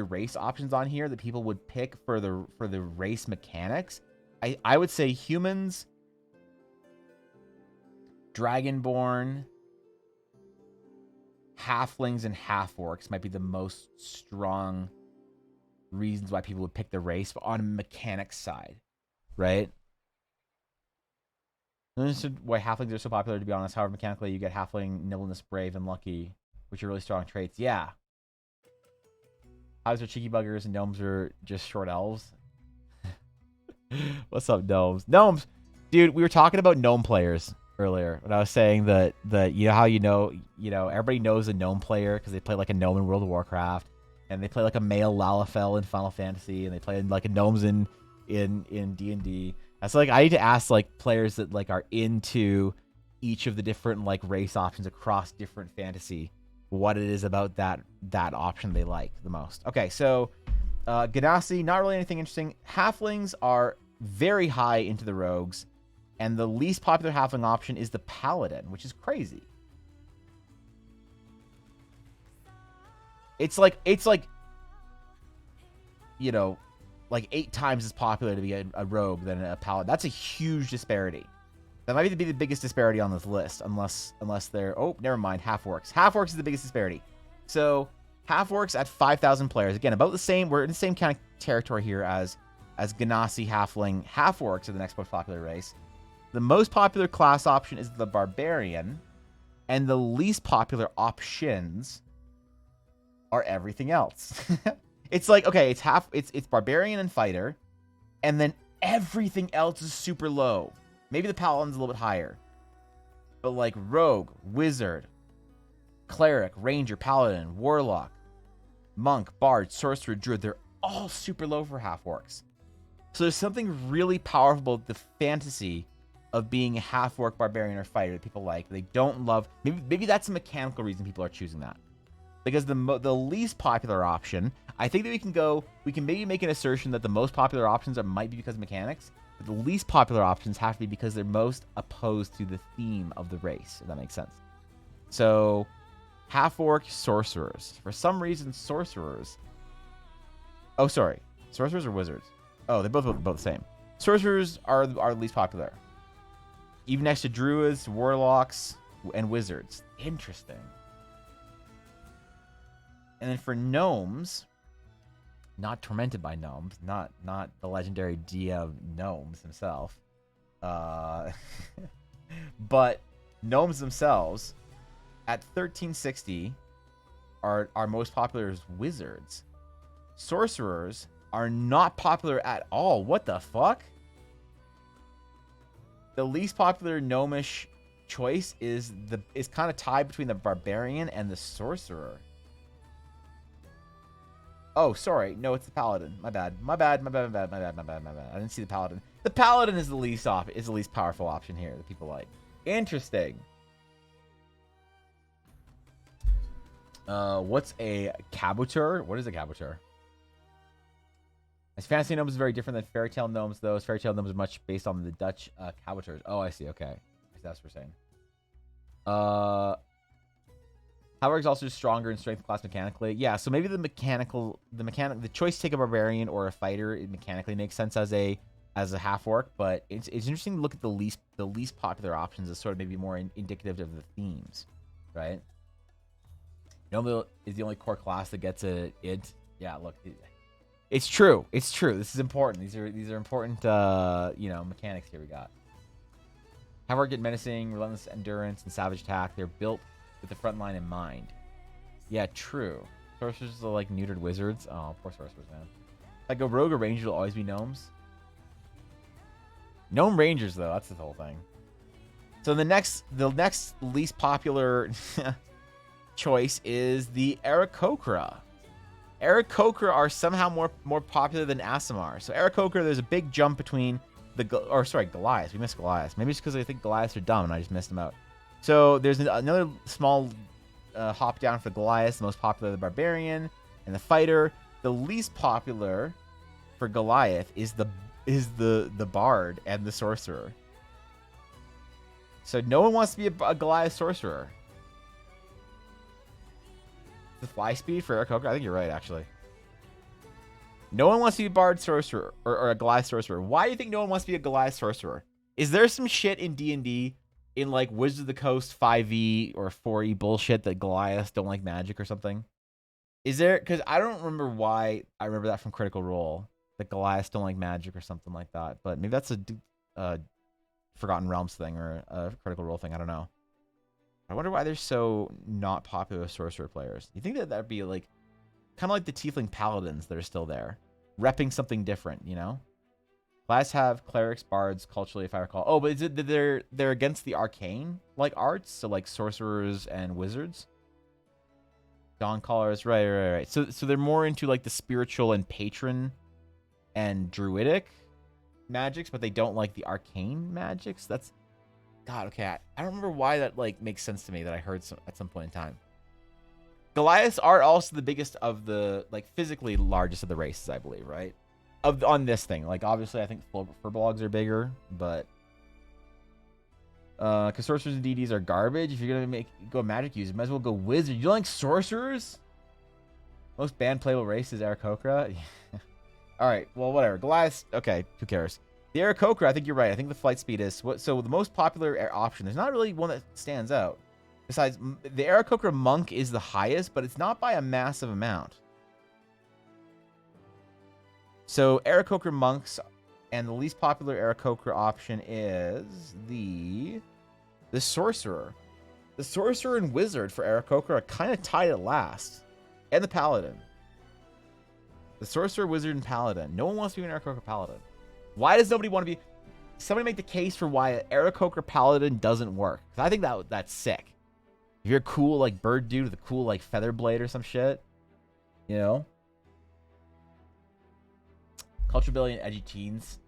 race options on here that people would pick for the race mechanics, I would say humans, dragonborn, halflings, and half-orcs might be the most strong reasons why people would pick the race on a mechanics side, right? This is why halflings are so popular, to be honest. However, mechanically, you get halfling, nimbleness, brave, and lucky, which are really strong traits. Yeah. Hobbits are cheeky buggers, and gnomes are just short elves. What's up, gnomes? Gnomes! Dude, we were talking about gnome players earlier, when I was saying that you know how everybody knows a gnome player because they play like a gnome in World of Warcraft, and they play like a male Lalafell in Final Fantasy, and they play like a gnomes in D&D. That's like I need to ask like players that like are into each of the different like race options across different fantasy, what it is about that option they like the most. Okay, so Ganassi, not really anything interesting. Halflings are very high into the rogues, and the least popular halfling option is the paladin, which is crazy. It's like you know, like 8 times as popular to be a rogue than a paladin. That's a huge disparity. That might be the biggest disparity on this list, unless they're... Oh, never mind. Half-orcs. Half-orcs is the biggest disparity. So, half-orcs at 5,000 players. Again, about the same... We're in the same kind of territory here as Ganassi, halfling. Half-orcs are the next most popular race. The most popular class option is the barbarian, and the least popular options are everything else. It's like, okay, it's barbarian and fighter, and then everything else is super low. Maybe the paladin's a little bit higher. But like rogue, wizard, cleric, ranger, paladin, warlock, monk, bard, sorcerer, druid, they're all super low for half-orcs. So there's something really powerful about the fantasy of being a half-orc, barbarian, or fighter that people like. They don't love... Maybe that's a mechanical reason people are choosing that. Because the least popular option, I think that we can maybe make an assertion that the most popular options might be because of mechanics, but the least popular options have to be because they're most opposed to the theme of the race, if that makes sense. So, half-orc sorcerers. For some reason, sorcerers... Oh, sorry. Sorcerers or wizards? Oh, they're both the same. Sorcerers are the least popular. Even next to druids, warlocks, and wizards. Interesting. And then for gnomes, not tormented by gnomes, not the legendary DM gnomes himself, but gnomes themselves at 1360 are most popular as wizards. sorcerers are not popular at all. What the fuck? The least popular gnomish choice is kind of tied between the barbarian and the sorcerer. Oh, sorry. No, it's the paladin. My bad. I didn't see the paladin. The paladin is the least powerful option here that people like. Interesting. What's a kabutor? What is a kabutor? As fantasy gnomes is very different than fairy tale gnomes, though. Fairy tale gnomes are much based on the Dutch kabuters. Oh, I see. Okay, that's what we're saying. However, is also stronger in strength class mechanically. Yeah, so maybe the choice to take a barbarian or a fighter, it mechanically makes sense as a half orc, but it's interesting to look at the least popular options as sort of maybe more indicative of the themes, right? Gnome is the only core class that gets a int. Yeah, look, it's true. It's true. This is important. These are important mechanics here we got. Half orc get menacing, relentless endurance, and savage attack. They're built with the front line in mind. Yeah, true. Sorcerers are like neutered wizards. Oh, poor sorcerers, man. Like a rogue or ranger will always be gnomes. Gnome rangers, though. That's the whole thing. So the next least popular choice is the Aarakocra. Aarakocra are somehow more popular than Aasimar. So Aarakocra, there's a big jump between Goliath. We missed Goliath. Maybe it's because I think Goliaths are dumb and I just missed them out. So there's another small hop down for Goliath, the most popular, the Barbarian, and the Fighter. The least popular for Goliath is the Bard and the Sorcerer. So no one wants to be a Goliath Sorcerer. The fly speed for Aarakocra? I think you're right, actually. No one wants to be a Bard Sorcerer or a Goliath Sorcerer. Why do you think no one wants to be a Goliath Sorcerer? Is there some shit in D&D in like Wizards of the Coast 5e or 4e bullshit that Goliaths don't like magic or something? Is there? Because I don't remember why. I remember that from Critical Role, that Goliaths don't like magic or something like that. But maybe that's a Forgotten Realms thing or a Critical Role thing. I don't know. I wonder why they're so not popular with sorcerer players. You think that that'd be like kind of like the Tiefling Paladins that are still there, repping something different, you know? Class have clerics, bards, culturally, if I recall. Oh, but is it that they're against the arcane like arts, so like sorcerers and wizards? Dawn callers, right. So they're more into like the spiritual and patron and druidic magics, but they don't like the arcane magics. That's God. Okay, I don't remember why that like makes sense to me that I heard at some point in time. Goliaths are also the biggest of the like physically largest of the races, I believe, right? On this thing, like obviously I think Furbolgs are bigger, but because sorcerers and DDs are garbage. If you're gonna go magic use, you might as well go wizard. You don't like sorcerers? Most banned playable race is Aarakocra. All right, well whatever. Goliath. Okay, who cares? The Aarakocra, I think you're right. I think the flight speed is what. So the most popular option. There's not really one that stands out. Besides, the Aarakocra monk is the highest, but it's not by a massive amount. So Aarakocra monks, and the least popular Aarakocra option is the sorcerer. The sorcerer and wizard for Aarakocra are kind of tied at last, and the paladin. The sorcerer, wizard, and paladin. No one wants to be an Aarakocra paladin. Why does nobody want to be? Somebody make the case for why an Aarakocra paladin doesn't work. Because I think that's sick. If you're a cool like bird dude with a cool like feather blade or some shit, you know. Culture building and edgy teens,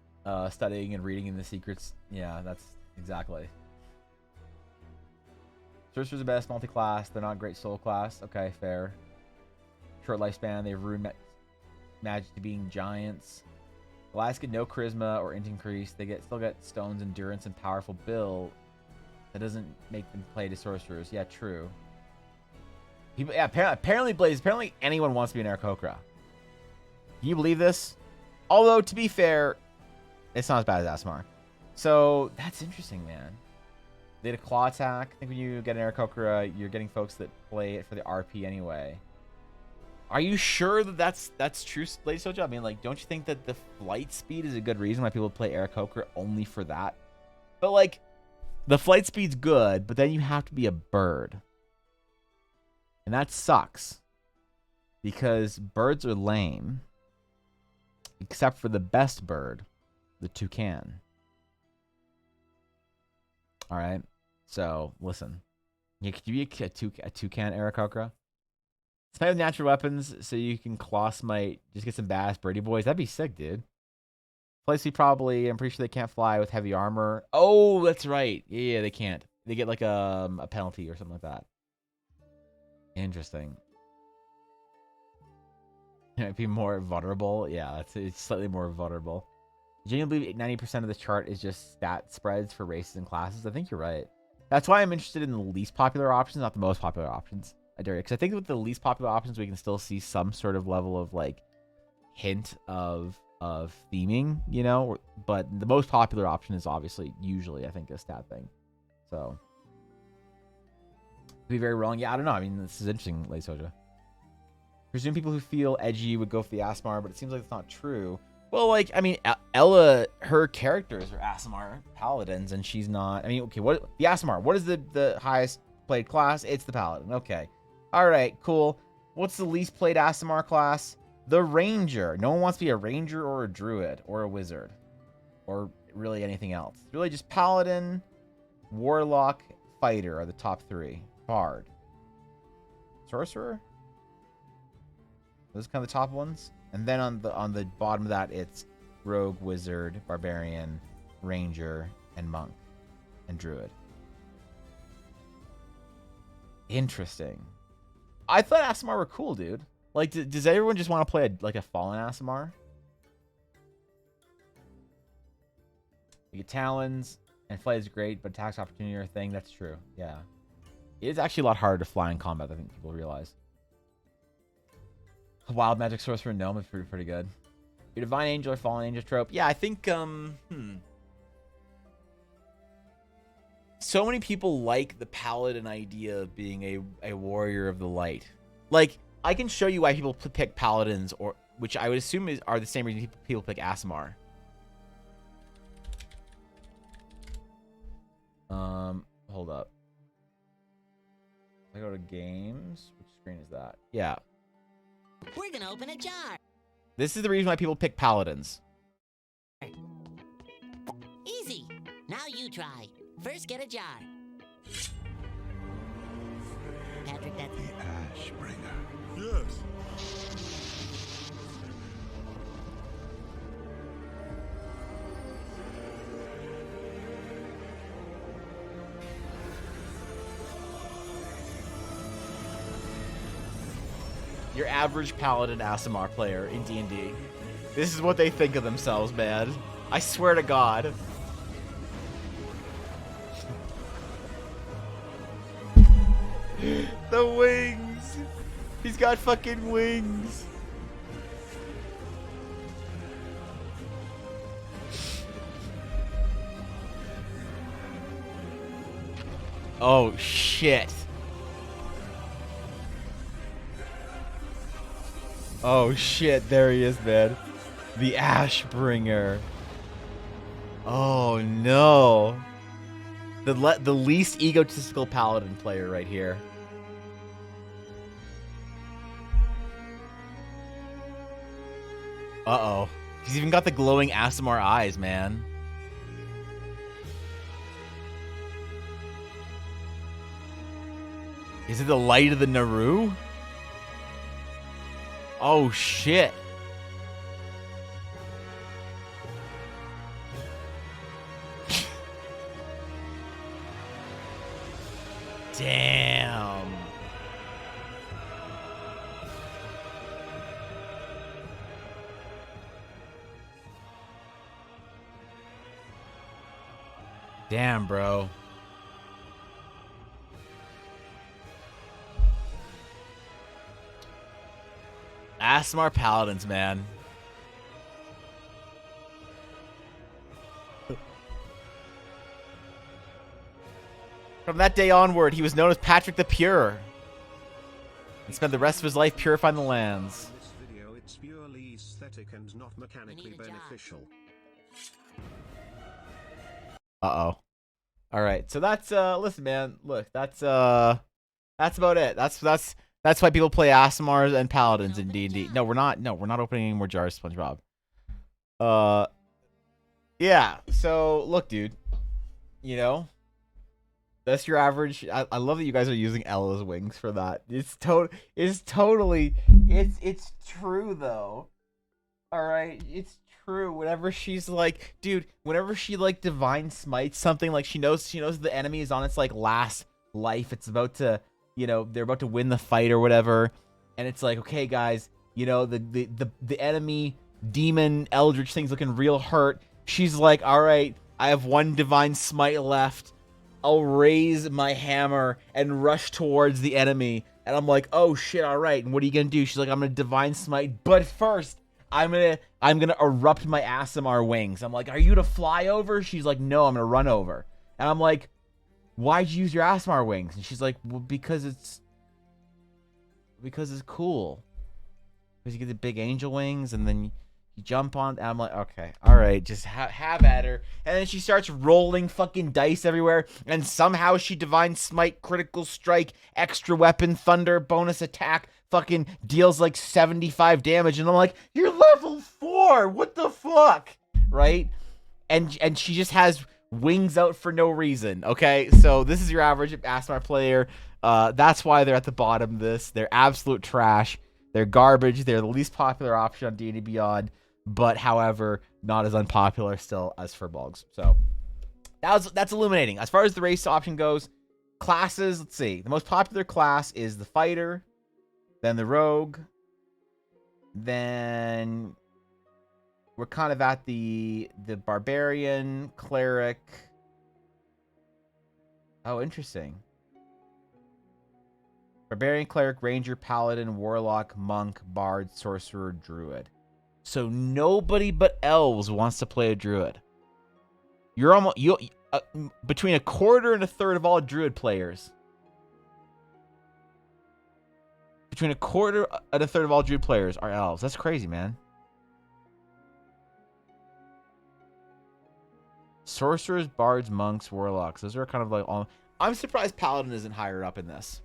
studying and reading in the secrets. Yeah, that's exactly. Sorcerers are best multi-class. They're not great soul class. Okay, fair. Short lifespan. They've ruined magic to being giants. Goliaths get no charisma or int increase. They still get stones, endurance, and powerful build. That doesn't make them play to sorcerers. Yeah, true. People, yeah, apparently Blaze. Apparently anyone wants to be an Aarakocra. Can you believe this? Although, to be fair, it's not as bad as Aasimar. So, that's interesting, man. They had a claw attack. I think when you get an Aarakocra, you're getting folks that play it for the RP anyway. Are you sure that that's true, Lady Soja? I mean, like, don't you think that the flight speed is a good reason why people play Aarakocra only for that? But, like, the flight speed's good, but then you have to be a bird. And that sucks. because birds are lame, except for the best bird, the toucan. All right. So listen, could you be a toucan, Eric Okra? Smite with natural weapons, so you can claw smite. Just get some badass birdie boys. That'd be sick, dude. Place probably. I'm pretty sure they can't fly with heavy armor. Oh, that's right. Yeah, they can't. They get like a penalty or something like that. Interesting. It might be more vulnerable. Yeah, it's slightly more vulnerable. Genuinely believe 90% of the chart is just stat spreads for races and classes. I think you're right. That's why I'm interested in the least popular options, not the most popular options. Because I think with the least popular options, we can still see some sort of level of like hint of theming, you know. But the most popular option is obviously usually I think a stat thing. So be very wrong. Yeah, I don't know. I mean, this is interesting, Late Soja. Presume people who feel edgy would go for the Asmar, but it seems like it's not true. Well, like, I mean, Ella, her characters are Aasimar paladins, and she's not. I mean, okay, what the Aasimar? What is the highest played class? It's the paladin. Okay, all right, cool. What's the least played Aasimar class? The ranger. No one wants to be a ranger or a druid or a wizard, or really anything else. It's really just paladin, warlock, fighter are the top three. Bard, sorcerer. Those are kind of the top ones. And then on the bottom of that, it's rogue, wizard, barbarian, ranger, and monk, and druid. Interesting. I thought Aasimar were cool, dude. Like, does everyone just want to play like a fallen Aasimar? You get talons, and flight is great, but attacks opportunity are a thing. That's true. Yeah. It is actually a lot harder to fly in combat than I think people realize. Wild magic sorcerer gnome is pretty good. Your divine angel or fallen angel trope. Yeah, I think so many people like the paladin idea of being a warrior of the light. Like, I can show you why people pick paladins, or which I would assume are the same reason people pick Aasimar. Hold up. I go to games. Which screen is that? Yeah. We're gonna open a jar. This is the reason why people pick paladins. Easy. Now you try. First, get a jar. Patrick, that's Ashbringer. Yes. Your average paladin Aasimar player in D&D. This is what they think of themselves, man. I swear to God. The wings. He's got fucking wings. Oh, shit. Oh shit, there he is, man. The Ashbringer. Oh no. The least egotistical paladin player right here. Uh-oh. He's even got the glowing Aasimar eyes, man. Is it the light of the Naru? Oh, shit. Damn. Damn, bro. Aasimar paladins, man. From that day onward, he was known as Patrick the Pure. And spent the rest of his life purifying the lands. In this video, it's purely aesthetic and not mechanically beneficial. Uh-oh. All right. So that's listen, man. Look, that's about it. That's why people play Aasimars and Paladins in D&D. No, we're not. No, we're not opening any more jars, SpongeBob. Yeah. So look, dude. You know, that's your average. I love that you guys are using Ella's wings for that. It's totally. It's true though. All right, it's true. Whenever she's like, dude, whenever she like divine smites something, like she knows the enemy is on its like last life. It's about to, you know, they're about to win the fight or whatever, and it's like, okay, guys, you know, the enemy demon eldritch thing's looking real hurt. She's like, all right, I have one divine smite left. I'll raise my hammer and rush towards the enemy. And I'm like, oh shit, all right. And what are you gonna do? She's like, I'm gonna divine smite, but first I'm gonna erupt my Aasimar wings. I'm like, are you to fly over? She's like, no, I'm gonna run over. And I'm like, why'd you use your Aasimar wings? And she's like, well, because it's cool. Because you get the big angel wings, and then you jump on. And I'm like, okay, all right, just have at her. And then she starts rolling fucking dice everywhere, and somehow she divine smite, critical strike, extra weapon, thunder, bonus attack, fucking deals like 75 damage. And I'm like, you're level 4. What the fuck, right? And she just has wings out for no reason. Okay, so this is your average Aasimar player. That's why they're at the bottom of this. They're absolute trash. They're garbage. They're the least popular option on D&D Beyond, but however, not as unpopular still as Furbolgs. So that's illuminating. As far as the race option goes, classes, let's see. The most popular class is the fighter, then the rogue, then we're kind of at the barbarian, cleric. Oh, interesting. Barbarian, cleric, ranger, paladin, warlock, monk, bard, sorcerer, druid. So nobody but elves wants to play a druid. You're almost between a quarter and a third of all druid players. Between a quarter and a third of all druid players are elves. That's crazy, man. Sorcerers, bards, monks, warlocks. Those are kind of like all. I'm surprised paladin isn't higher up in this.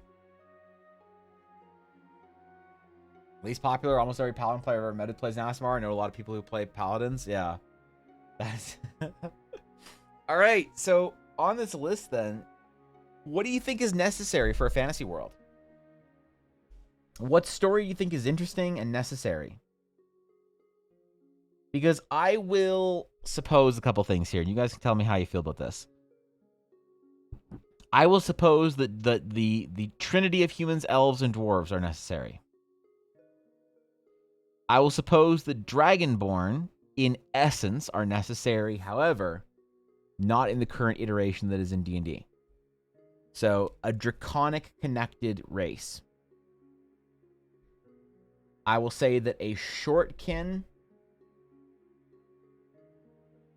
Least popular, almost every paladin player I've ever met plays Aasimar. I know a lot of people who play paladins. Yeah. That's all right. So on this list then, what do you think is necessary for a fantasy world? What story do you think is interesting and necessary? Because I will suppose a couple things here, and you guys can tell me how you feel about this. I will suppose that the trinity of humans, elves, and dwarves are necessary. I will suppose that Dragonborn, in essence, are necessary, however, not in the current iteration that is in D&D. So, a draconic connected race. I will say that a shortkin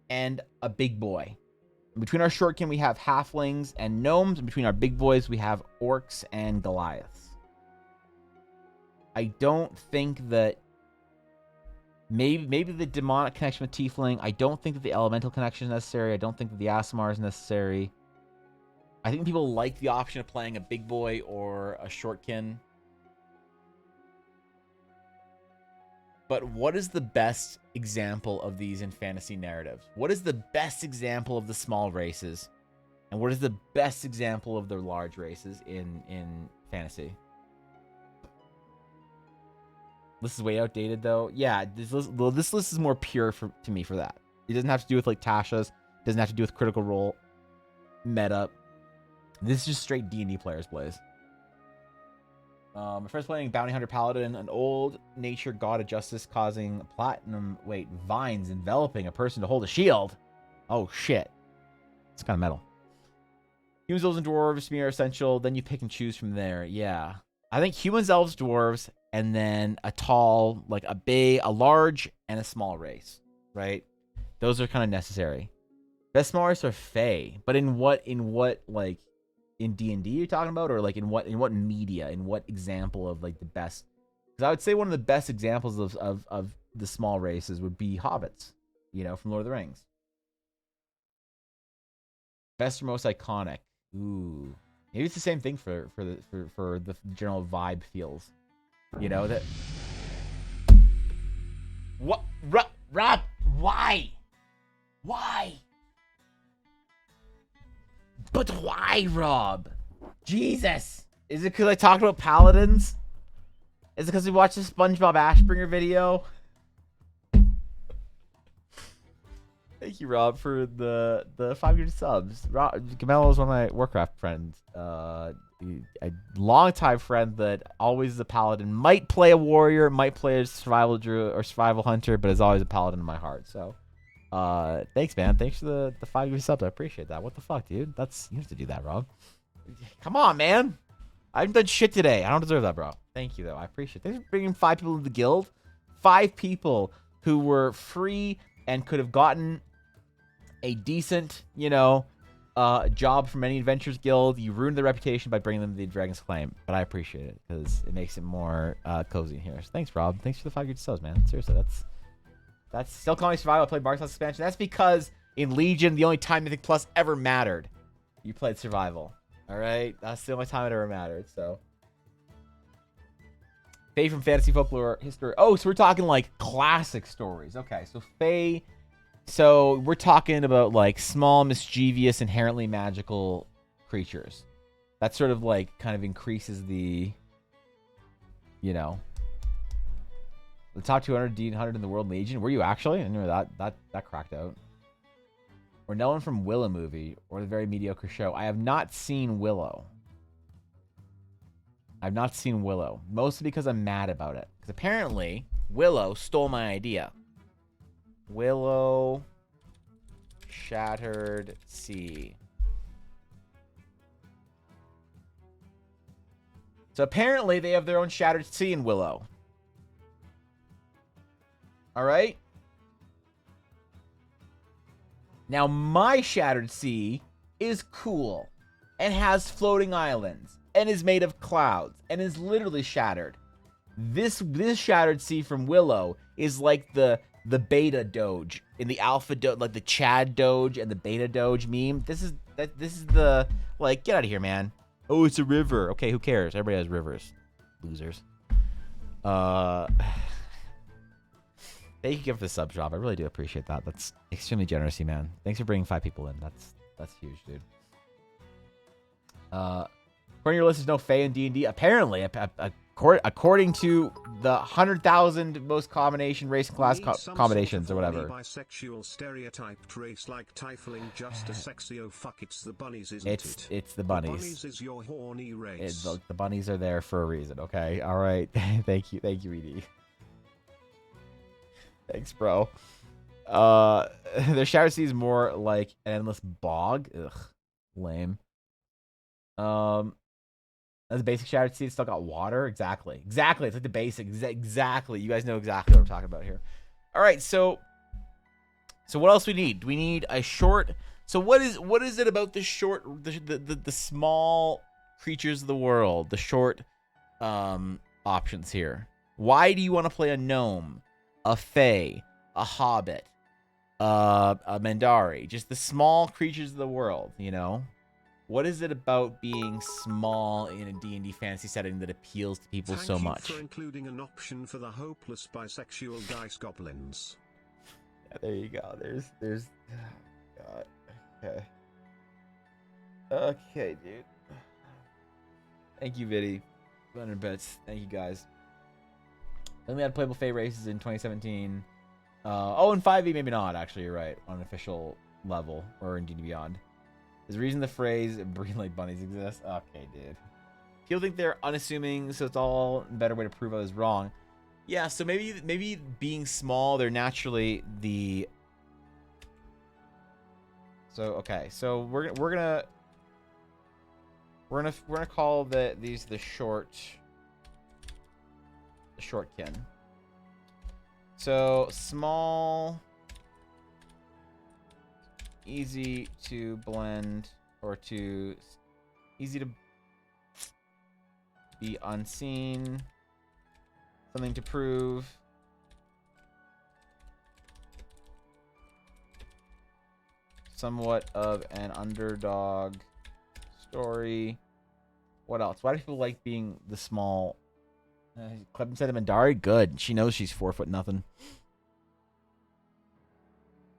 and a big boy. Between our shortkin, we have halflings and gnomes, and between our big boys, we have orcs and Goliaths. I don't think that Maybe the demonic connection with Tiefling. I don't think that the elemental connection is necessary. I don't think that the Aasimar is necessary. I think people like the option of playing a big boy or a shortkin. But what is the best example of these in fantasy narratives? What is the best example of the small races? And what is the best example of the large races in fantasy? This is way outdated, though. Yeah, this list is more pure to me for that. It doesn't have to do with, like, Tasha's. It doesn't have to do with Critical Role, meta. This is just straight D&D players, Blaze. First playing Bounty Hunter Paladin, an old nature god of justice causing vines enveloping a person to hold a shield. Oh, shit. It's kind of metal. Humans, elves, and dwarves are essential. Then you pick and choose from there. Yeah. I think humans, elves, dwarves, and then a tall, like a large, and a small race, right? Those are kind of necessary. Best small race are Fae, but in what like in D&D you're talking about, or like in what media, in what example of like the best? Because I would say one of the best examples of the small races would be hobbits, you know, from Lord of the Rings. Best or most iconic? Ooh. Maybe it's the same thing for the general vibe feels. You know that. What? Rob, why? Why? But why, Rob? Jesus. Is it because I talked about paladins? Is it because we watched the SpongeBob Ashbringer video? Thank you, Rob, for the 500 subs. Gamelo is one of my Warcraft friends. A longtime friend that always is a paladin. Might play a warrior, might play a survival druid or survival hunter, but is always a paladin in my heart. So, thanks, man. Thanks for the 500 subs. I appreciate that. What the fuck, dude? You have to do that, Rob. Come on, man. I haven't done shit today. I don't deserve that, bro. Thank you, though. I appreciate it. Thanks for bringing 5 people into the guild. 5 people who were free and could have gotten a decent, job from any Adventures Guild. You ruined their reputation by bringing them to the Dragon's Claim, but I appreciate it because it makes it more cozy in here. So thanks, Rob. Thanks for the 5 good subs, man. Seriously, that's still calling Survival. I played Mark's expansion. That's because in Legion, the only time Mythic Plus ever mattered, you played Survival. All right, that's the only time it ever mattered. So, Faye from Fantasy Folklore History. Oh, so we're talking like classic stories. Okay, so Faye. So we're talking about like small, mischievous, inherently magical creatures. That sort of like kind of increases the, the top 200 D100 in the world Legion. Were you actually? I knew that cracked out. Or no one from Willow movie or the very mediocre show. I have not seen Willow. I've not seen Willow, mostly because I'm mad about it. Because apparently Willow stole my idea. Willow Shattered Sea. So apparently they have their own Shattered Sea in Willow. All right. Now my Shattered Sea is cool and has floating islands and is made of clouds and is literally shattered. This Shattered Sea from Willow is like the beta doge in the alpha doge, like the Chad doge and the beta doge meme. This is the, like, get out of here, man. Oh, it's a river. Okay, who cares? Everybody has rivers. Losers. Thank you again for the sub drop. I really do appreciate that. That's extremely generous, man. Thanks for bringing 5 people in. That's huge, dude. According to your list, there's no Fae in D&D. Apparently, according to the 100,000 most combination race and class combinations or whatever. Bisexual stereotyped race like Tiefling, just a sexy, oh fuck, it's the bunnies, isn't it? It's the bunnies. The bunnies is your horny race. The bunnies are there for a reason, okay? All right. Thank you, ED. Thanks, bro. Their Shattered Sea is more like an endless bog. Ugh, lame. That's a basic Shattered Sea. It's still got water. Exactly. It's like the basic. Exactly. You guys know exactly what I'm talking about here. All right. So what else we need? Do we need a short? So what is it about the short, the small creatures of the world, the short options here? Why do you want to play a gnome, a fae, a hobbit, a Mandari? Just the small creatures of the world, What is it about being small in a D&D fantasy setting that appeals to people so much? Thank you for including an option for the hopeless bisexual dice goblins. Yeah, there you go. There's God. Okay, dude. Thank you, Viddy. 100 bits. Thank you, guys. Then we had playable Fae races in 2017. In 5e, maybe not, actually. You're right. On an official level or in D&D Beyond. There's a reason the phrase "breeding like bunnies" exists. Okay, dude. People think they're unassuming, so it's all a better way to prove I was wrong. Yeah, so maybe being small, they're naturally the. So okay, so we're gonna call these the shortkin. So small. Easy to blend or easy to be unseen, something to prove, somewhat of an underdog story, What else? Why do people like being the small? Clem said Mandari, good. She knows she's 4 foot nothing.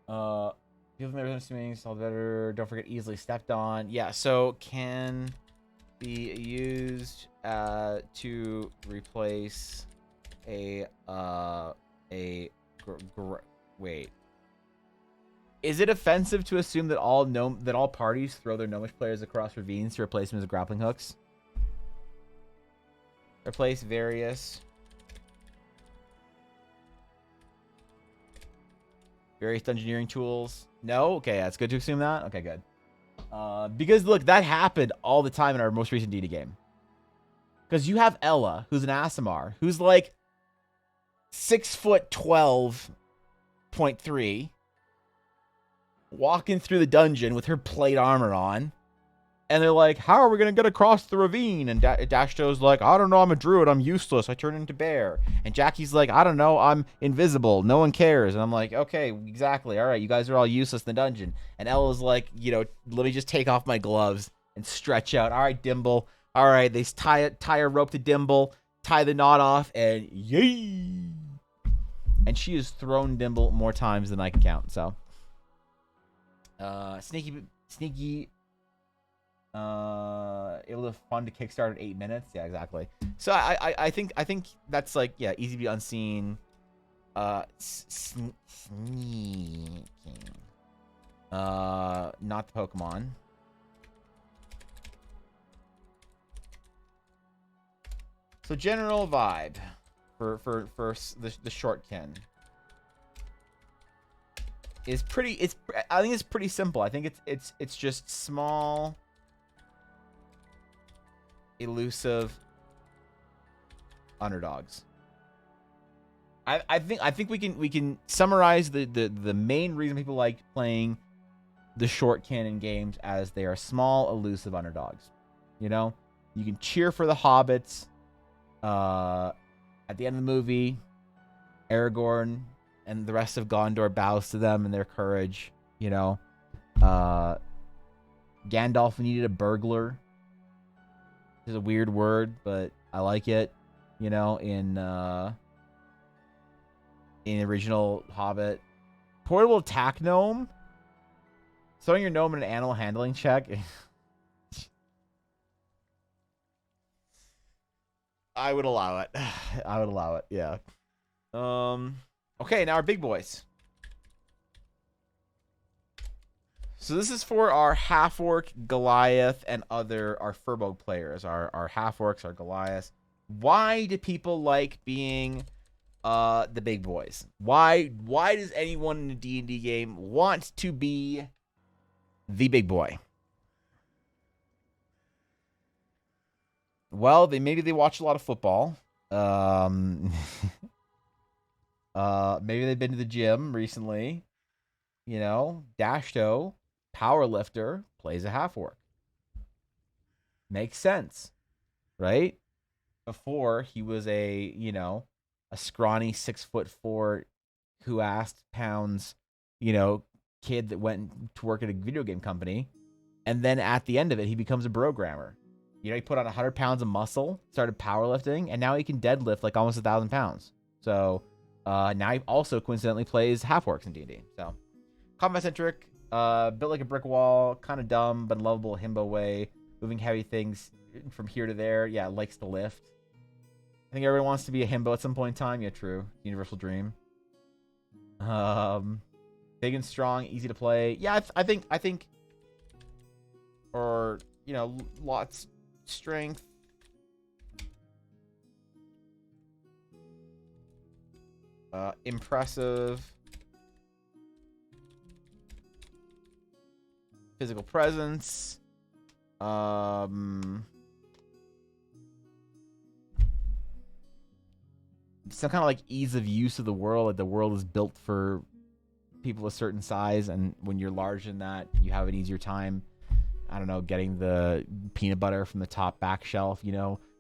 People never assuming all better. Don't forget easily stepped on. Yeah, so can be used to replace a wait. Is it offensive to assume that all parties throw their gnomish players across ravines to replace them as grappling hooks? Replace various dungeoneering tools. No? Okay, that's good to assume that. Okay, good. Because look, that happened all the time in our most recent D&D game. Because you have Ella, who's an Aasimar, who's like 6'12.3", walking through the dungeon with her plate armor on. And they're like, how are we going to get across the ravine? And Dashto's like, I don't know, I'm a druid, I'm useless, I turn into bear. And Jackie's like, I don't know, I'm invisible, no one cares. And I'm like, okay, exactly, all right, you guys are all useless in the dungeon. And Ella's like, you know, let me just take off my gloves and stretch out. All right, Dimble. All right, they tie a rope to Dimble, tie the knot off, and yay! And she has thrown Dimble more times than I can count, so. Sneaky... able to fund to kickstart in 8 minutes. Yeah, exactly. So I think that's like, yeah, easy to be unseen. Sneaking. Not the Pokemon. So general vibe for the shortkin is pretty. I think it's pretty simple. I think it's just small, elusive underdogs. I think we can summarize the main reason people like playing the short canon games as they are small, elusive underdogs. You know, you can cheer for the hobbits. At the end of the movie, Aragorn and the rest of Gondor bows to them and their courage. You know, Gandalf needed a burglar. It's a weird word, but I like it. You know, in the original Hobbit, portable attack gnome. Throwing your gnome in an animal handling check. I would allow it. I would allow it. Yeah. Okay, now our big boys. So this is for our half-orc, Goliath, and our Furbolg players. Our half-orcs, our Goliaths. Why do people like being the big boys? Why does anyone in a D&D game want to be the big boy? Well, maybe they watch a lot of football. Maybe they've been to the gym recently. You know, Dashto, power lifter, plays a half-orc. Makes sense, right? Before, he was a scrawny 6'4", who asked pounds, kid that went to work at a video game company. And then at the end of it, he becomes a programmer. He put on 100 pounds of muscle, started powerlifting, and now he can deadlift like almost 1,000 pounds. So now he also coincidentally plays half-orcs in D&D. So combat-centric, built like a brick wall, kind of dumb, but lovable himbo way, moving heavy things from here to there. Yeah, likes to lift. I think everyone wants to be a himbo at some point in time. Yeah, true. Universal dream. Big and strong, easy to play. Yeah, I think, or lots strength. Impressive. Physical presence. Some kind of like ease of use of the world. Like the world is built for people a certain size, and when you're larger than that, you have an easier time. I don't know, getting the peanut butter from the top back shelf.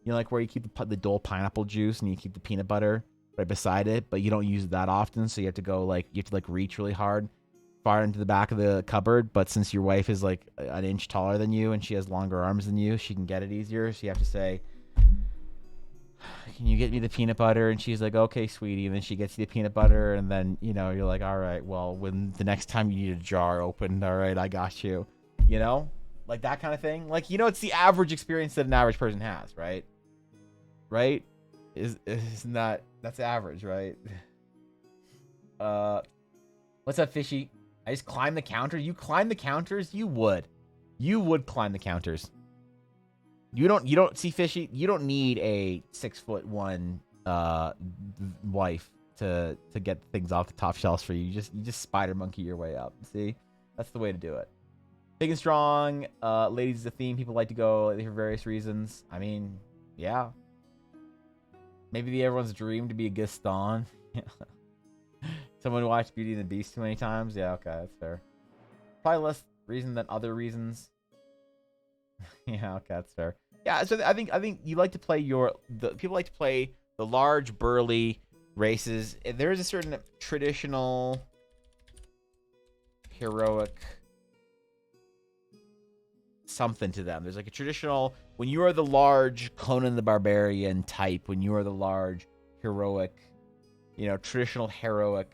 Like where you keep the Dole pineapple juice and you keep the peanut butter right beside it, but you don't use it that often, so you have to reach really hard. far into the back of the cupboard, but since your wife is like an inch taller than you and she has longer arms than you, she can get it easier. So you have to say, can you get me the peanut butter? And she's like, okay, sweetie. And then she gets you the peanut butter. And then, you know, you're like, all right, well, when the next time you need a jar opened, all right, I got you. You know, like that kind of thing. Like, you know, it's the average experience that an average person has, right? Right? Isn't that's average, right? What's up, Fishy? I just climb the counter. You climb the counters? You would climb the counters. You don't see, Fishy. You don't need a 6'1" wife to get things off the top shelves for you. You just spider monkey your way up. See, that's the way to do it. Big and strong, ladies is a theme people like to go for various reasons. I mean, yeah. Maybe everyone's dream to be a Gaston. Someone watched Beauty and the Beast too many times. Yeah, okay, that's fair. Probably less reason than other reasons. Yeah, okay, that's fair. Yeah, so I think you like to play people like to play the large, burly races. There is a certain traditional heroic something to them. There's like a traditional, when you are the large Conan the Barbarian type, when you are the large heroic, you know, traditional heroic,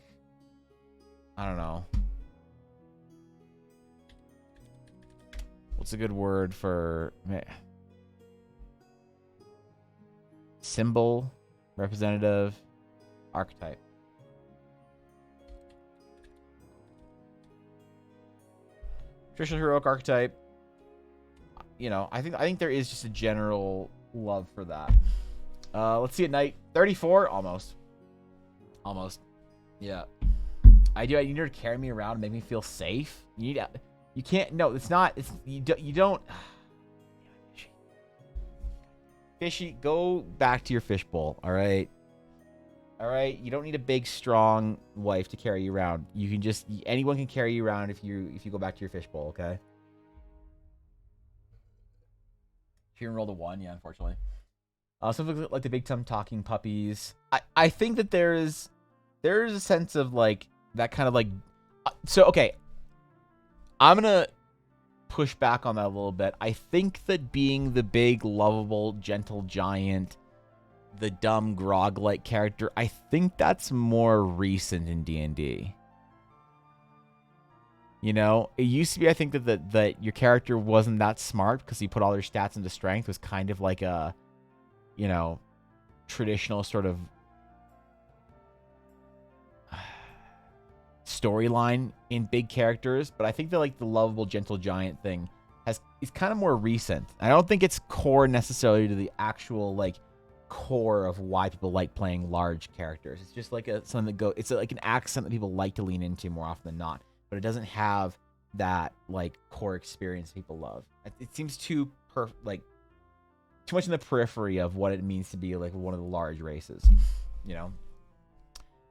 I don't know. What's a good word for symbol, representative, archetype? Traditional heroic archetype. You know, I think there is just a general love for that. Let's see at night. 34, almost. Yeah. I need her to carry me around and make me feel safe. You can't. No, it's not. You don't. Fishy, go back to your fishbowl. All right. You don't need a big, strong wife to carry you around. You can just, anyone can carry you around if you go back to your fishbowl. Okay. She rolled a 1, yeah, unfortunately. Something like the big time talking puppies. I think that there's a sense of like that kind of like. So okay, I'm gonna push back on that a little bit. I think that being the big, lovable, gentle giant, the dumb grog-like character, I think that's more recent in D&D. You know, it used to be, I think, that your character wasn't that smart because he put all their stats into strength. It was kind of like a, you know, traditional sort of storyline in big characters. But I think that like the lovable, gentle giant thing is kind of more recent. I don't think it's core necessarily to the actual like core of why people like playing large characters. It's just like something that it's like an accent that people like to lean into more often than not. But it doesn't have that like core experience people love. It seems too much in the periphery of what it means to be like one of the large races. You know,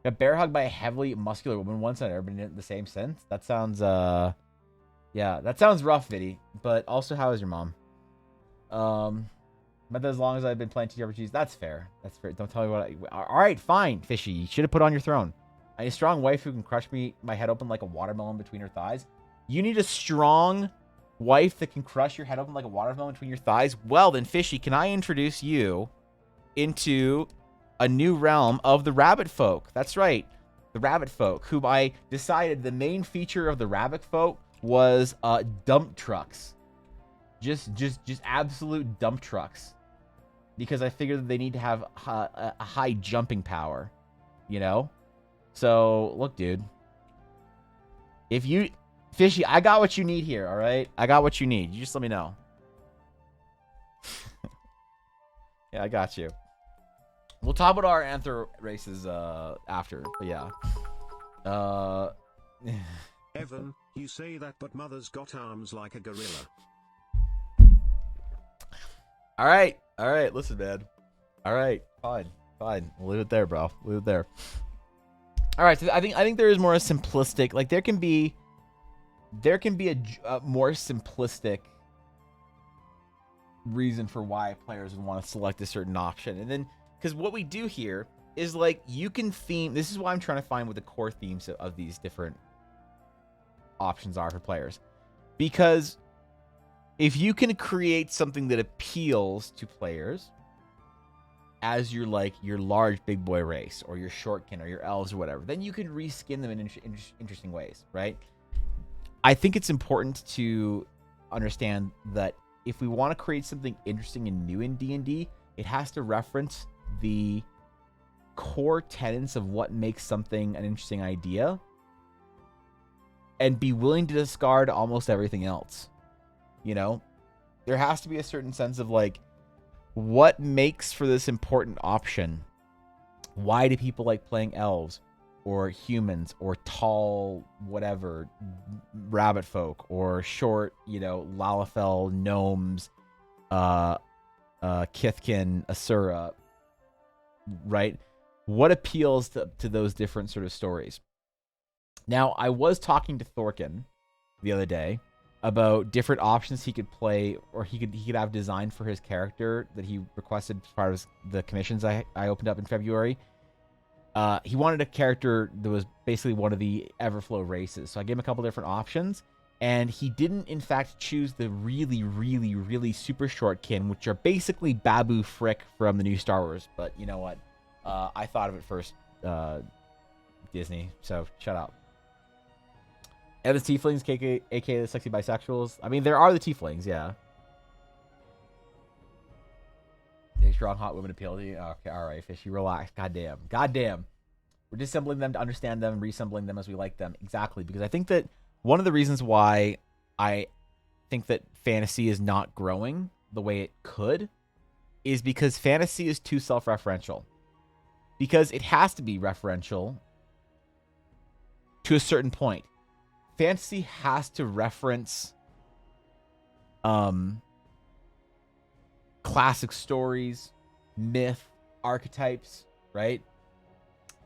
got bear hugged by a heavily muscular woman once. I've never been in the same since. That sounds yeah, that sounds rough, Viddy. But also, how is your mom? But as long as I've been playing TRPGs, that's fair. That's fair. Don't tell me what. All right, fine, Fishy. You should have put on your throne. I need a strong wife who can crush my head open like a watermelon between her thighs. You need a strong wife that can crush your head open like a watermelon between your thighs? Well, then, Fishy, can I introduce you into a new realm of the rabbit folk? That's right. The rabbit folk, whom I decided the main feature of the rabbit folk was dump trucks. Just absolute dump trucks. Because I figured that they need to have a high jumping power. You know? So, look, dude. If you... Fishy, I got what you need here, all right? I got what you need. You just let me know. Yeah, I got you. We'll talk about our anther races after, but yeah. Evan, you say that, but Mother's got arms like a gorilla. All right. Listen, man. All right. Fine. We'll leave it there, bro. Leave it there. All right. So I think there is more a simplistic. Like there can be a more simplistic reason for why players would want to select a certain option, and then because what we do here is like you can theme. This is why I'm trying to find what the core themes of these different options are for players. Because if you can create something that appeals to players as your large big boy race or your shortkin or your elves or whatever, then you can reskin them in interesting ways, right? I think it's important to understand that if we want to create something interesting and new in D&D, it has to reference the core tenets of what makes something an interesting idea and be willing to discard almost everything else. You know, there has to be a certain sense of like, what makes for this important option? Why do people like playing elves or humans or tall, whatever, rabbit folk or short, Lalafell, gnomes, Kithkin, Asura, right? What appeals to those different sort of stories? Now, I was talking to Thorkin the other day about different options he could play or he could have designed for his character that he requested as part of the commissions I opened up in February. He wanted a character that was basically one of the Everflow races. So I gave him a couple different options, and he didn't, in fact, choose the really, really, really super short kin, which are basically Babu Frick from the new Star Wars. But you know what? I thought of it first, Disney, so shut up. And the tieflings, aka the sexy bisexuals. I mean, there are the tieflings, yeah. They strong hot women appeal to you. Okay, all right, Fishy, relax. Goddamn. We're disassembling them to understand them, reassembling them as we like them. Exactly, because I think that one of the reasons why I think that fantasy is not growing the way it could is because fantasy is too self-referential. Because it has to be referential to a certain point. Fantasy has to reference classic stories, myth, archetypes, right?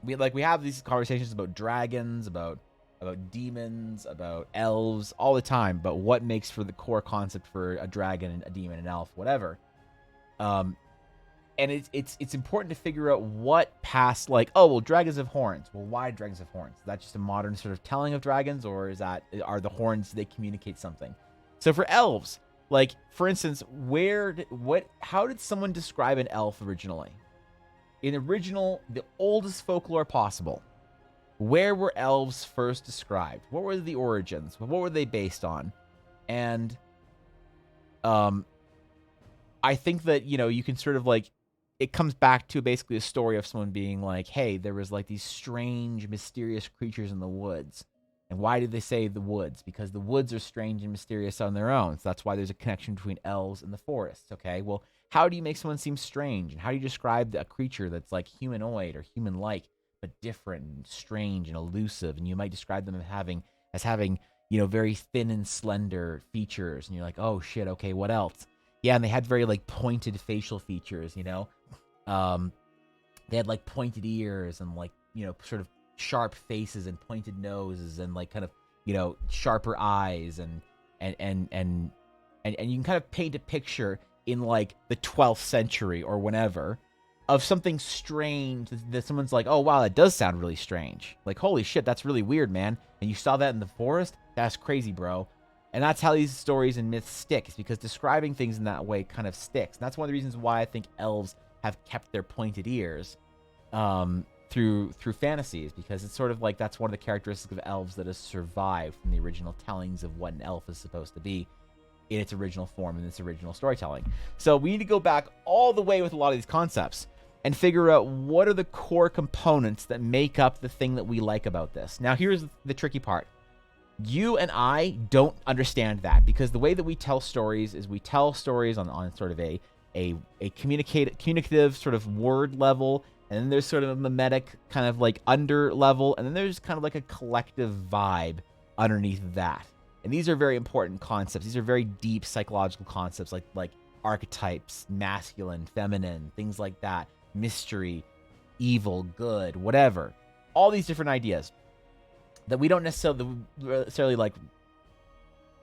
We have these conversations about dragons, about demons, about elves all the time, but what makes for the core concept for a dragon, a demon, an elf, whatever. And it's important to figure out what past, like, oh, well, dragons have horns. Well, why dragons have horns? Is that just a modern sort of telling of dragons, or are the horns, they communicate something? So for elves, like, for instance, how did someone describe an elf originally? In the oldest folklore possible, where were elves first described? What were the origins? What were they based on? And I think that, you can sort of like, it comes back to basically a story of someone being like, hey, there was like these strange, mysterious creatures in the woods. And why did they say the woods? Because the woods are strange and mysterious on their own. So that's why there's a connection between elves and the forests. Okay, well, how do you make someone seem strange? And how do you describe a creature that's like humanoid or human-like, but different and strange and elusive? And you might describe them as having, very thin and slender features. And you're like, oh shit, okay, what else? Yeah, and they had very like pointed facial features, They had like pointed ears and like, sort of sharp faces and pointed noses and like kind of, sharper eyes and you can kind of paint a picture in like the 12th century or whenever of something strange that someone's like, oh wow, that does sound really strange. Like, holy shit, that's really weird, man. And you saw that in the forest? That's crazy, bro. And that's how these stories and myths stick. It's because describing things in that way kind of sticks. And that's one of the reasons why I think elves have kept their pointed ears through fantasies, because it's sort of like that's one of the characteristics of elves that has survived from the original tellings of what an elf is supposed to be in its original form, in its original storytelling. So we need to go back all the way with a lot of these concepts and figure out what are the core components that make up the thing that we like about this. Now, here's the tricky part. You and I don't understand that, because the way that we tell stories is we tell stories on sort of a communicative sort of word level, and then there's sort of a mimetic kind of like under level, and then there's kind of like a collective vibe underneath that. And these are very important concepts. These are very deep psychological concepts like archetypes, masculine, feminine, things like that, mystery, evil, good, whatever. All these different ideas that we don't necessarily like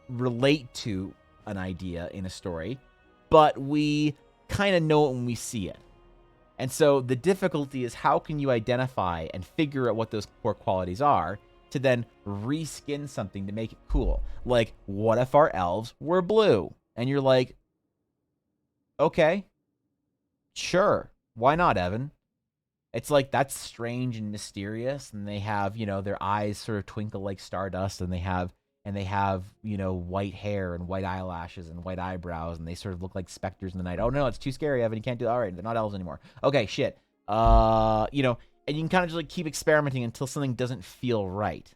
relate to an idea in a story, but we kind of know it when we see it. And so the difficulty is, how can you identify and figure out what those core qualities are to then reskin something to make it cool. Like, what if our elves were blue? And you're like, okay, sure. Why not, Evan? It's like, that's strange and mysterious. And they have, their eyes sort of twinkle like stardust, and they have, white hair and white eyelashes and white eyebrows, and they sort of look like specters in the night. Oh no, it's too scary, Evan. You can't do that. All right, they're not elves anymore. Okay, shit. And you can kind of just like keep experimenting until something doesn't feel right.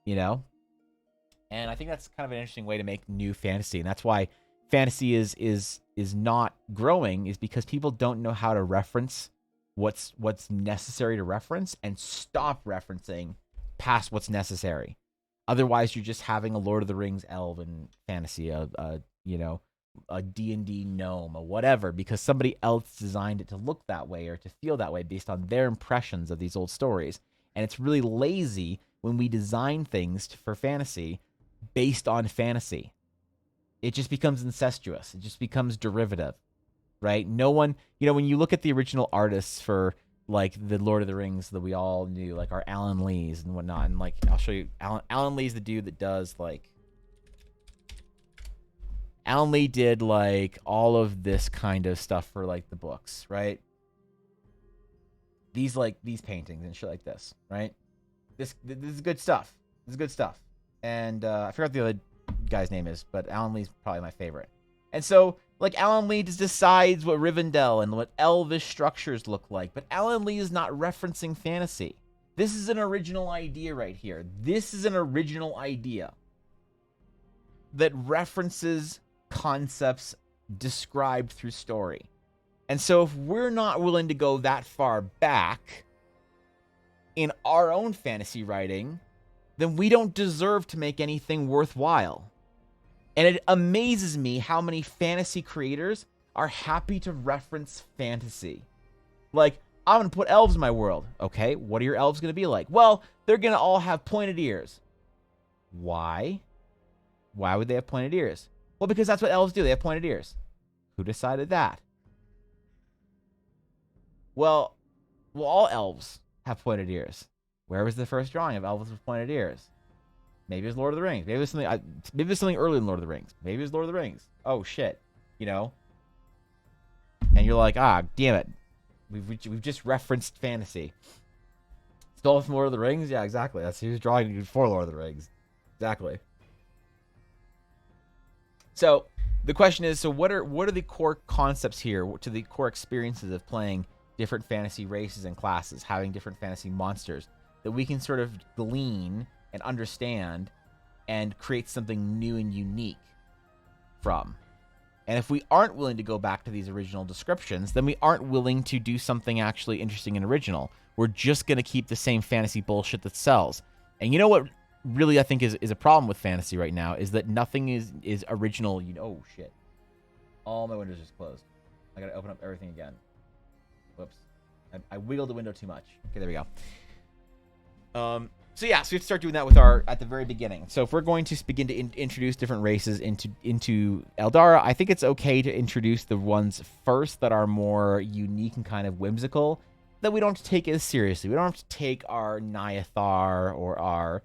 And I think that's kind of an interesting way to make new fantasy, and that's why fantasy is not growing, is because people don't know how to reference what's necessary to reference and stop referencing past what's necessary. Otherwise, you're just having a Lord of the Rings elven fantasy, a D&D gnome, or whatever, because somebody else designed it to look that way or to feel that way based on their impressions of these old stories. And it's really lazy when we design things for fantasy based on fantasy. It just becomes incestuous. It just becomes derivative, right? No one, when you look at the original artists for like the Lord of the Rings that we all knew, like our Alan Lees and whatnot, and like I'll show you, Alan Lee's the dude that does like, Alan Lee did like all of this kind of stuff for like the books, right? These paintings and shit like this, right? This is good stuff. This is good stuff. And I forgot what the other guy's name is, but Alan Lee's probably my favorite. And so, like, Alan Lee just decides what Rivendell and what elvish structures look like, but Alan Lee is not referencing fantasy. This is an original idea right here. This is an original idea that references concepts described through story. And so if we're not willing to go that far back in our own fantasy writing, then we don't deserve to make anything worthwhile. And it amazes me how many fantasy creators are happy to reference fantasy. Like, I'm going to put elves in my world. Okay, what are your elves going to be like? Well, they're going to all have pointed ears. Why? Why would they have pointed ears? Well, because that's what elves do. They have pointed ears. Who decided that? Well, all elves have pointed ears. Where was the first drawing of elves with pointed ears? Maybe it was Lord of the Rings. Maybe it was something earlier than Lord of the Rings. Maybe it was Lord of the Rings. Oh shit, And you're like, damn it, we've just referenced fantasy. Stole it from Lord of the Rings. Yeah, exactly. That's who's drawing before Lord of the Rings. Exactly. So the question is, so what are the core concepts here? To the core experiences of playing different fantasy races and classes, having different fantasy monsters that we can sort of glean and understand and create something new and unique from. And if we aren't willing to go back to these original descriptions, then we aren't willing to do something actually interesting and original. We're just going to keep the same fantasy bullshit that sells. And you know what really I think is a problem with fantasy right now is that nothing is original. Oh shit. All my windows just closed. I got to open up everything again. Whoops. I wiggled the window too much. Okay, there we go. So yeah, so we have to start doing that with at the very beginning. So if we're going to begin to introduce different races into Eldara, I think it's okay to introduce the ones first that are more unique and kind of whimsical, that we don't have to take as seriously. We don't have to take our Nyathar or our,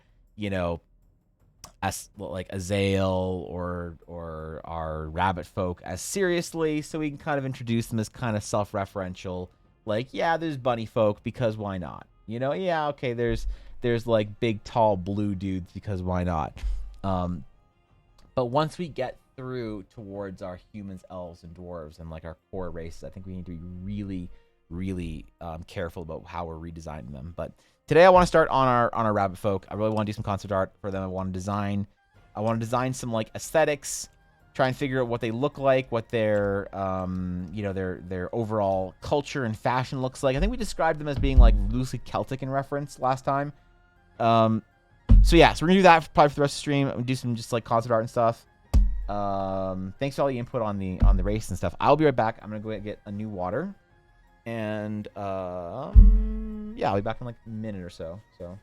as like Azael or our rabbit folk as seriously, so we can kind of introduce them as kind of self-referential. Like, yeah, there's bunny folk because why not? Yeah, okay, there's like big tall blue dudes because why not? But once we get through towards our humans, elves, and dwarves and like our core races, I think we need to be really, really careful about how we're redesigning them. But today I want to start on our rabbit folk. I really want to do some concept art for them. I want to design some like aesthetics, try and figure out what they look like, what their their overall culture and fashion looks like. I think we described them as being like loosely Celtic in reference last time. So we're gonna do that probably for the rest of the stream. I'm gonna do some just like concept art and stuff. Thanks for all the input on the race and stuff. I'll be right back. I'm gonna go get a new water, and I'll be back in like a minute or so. So.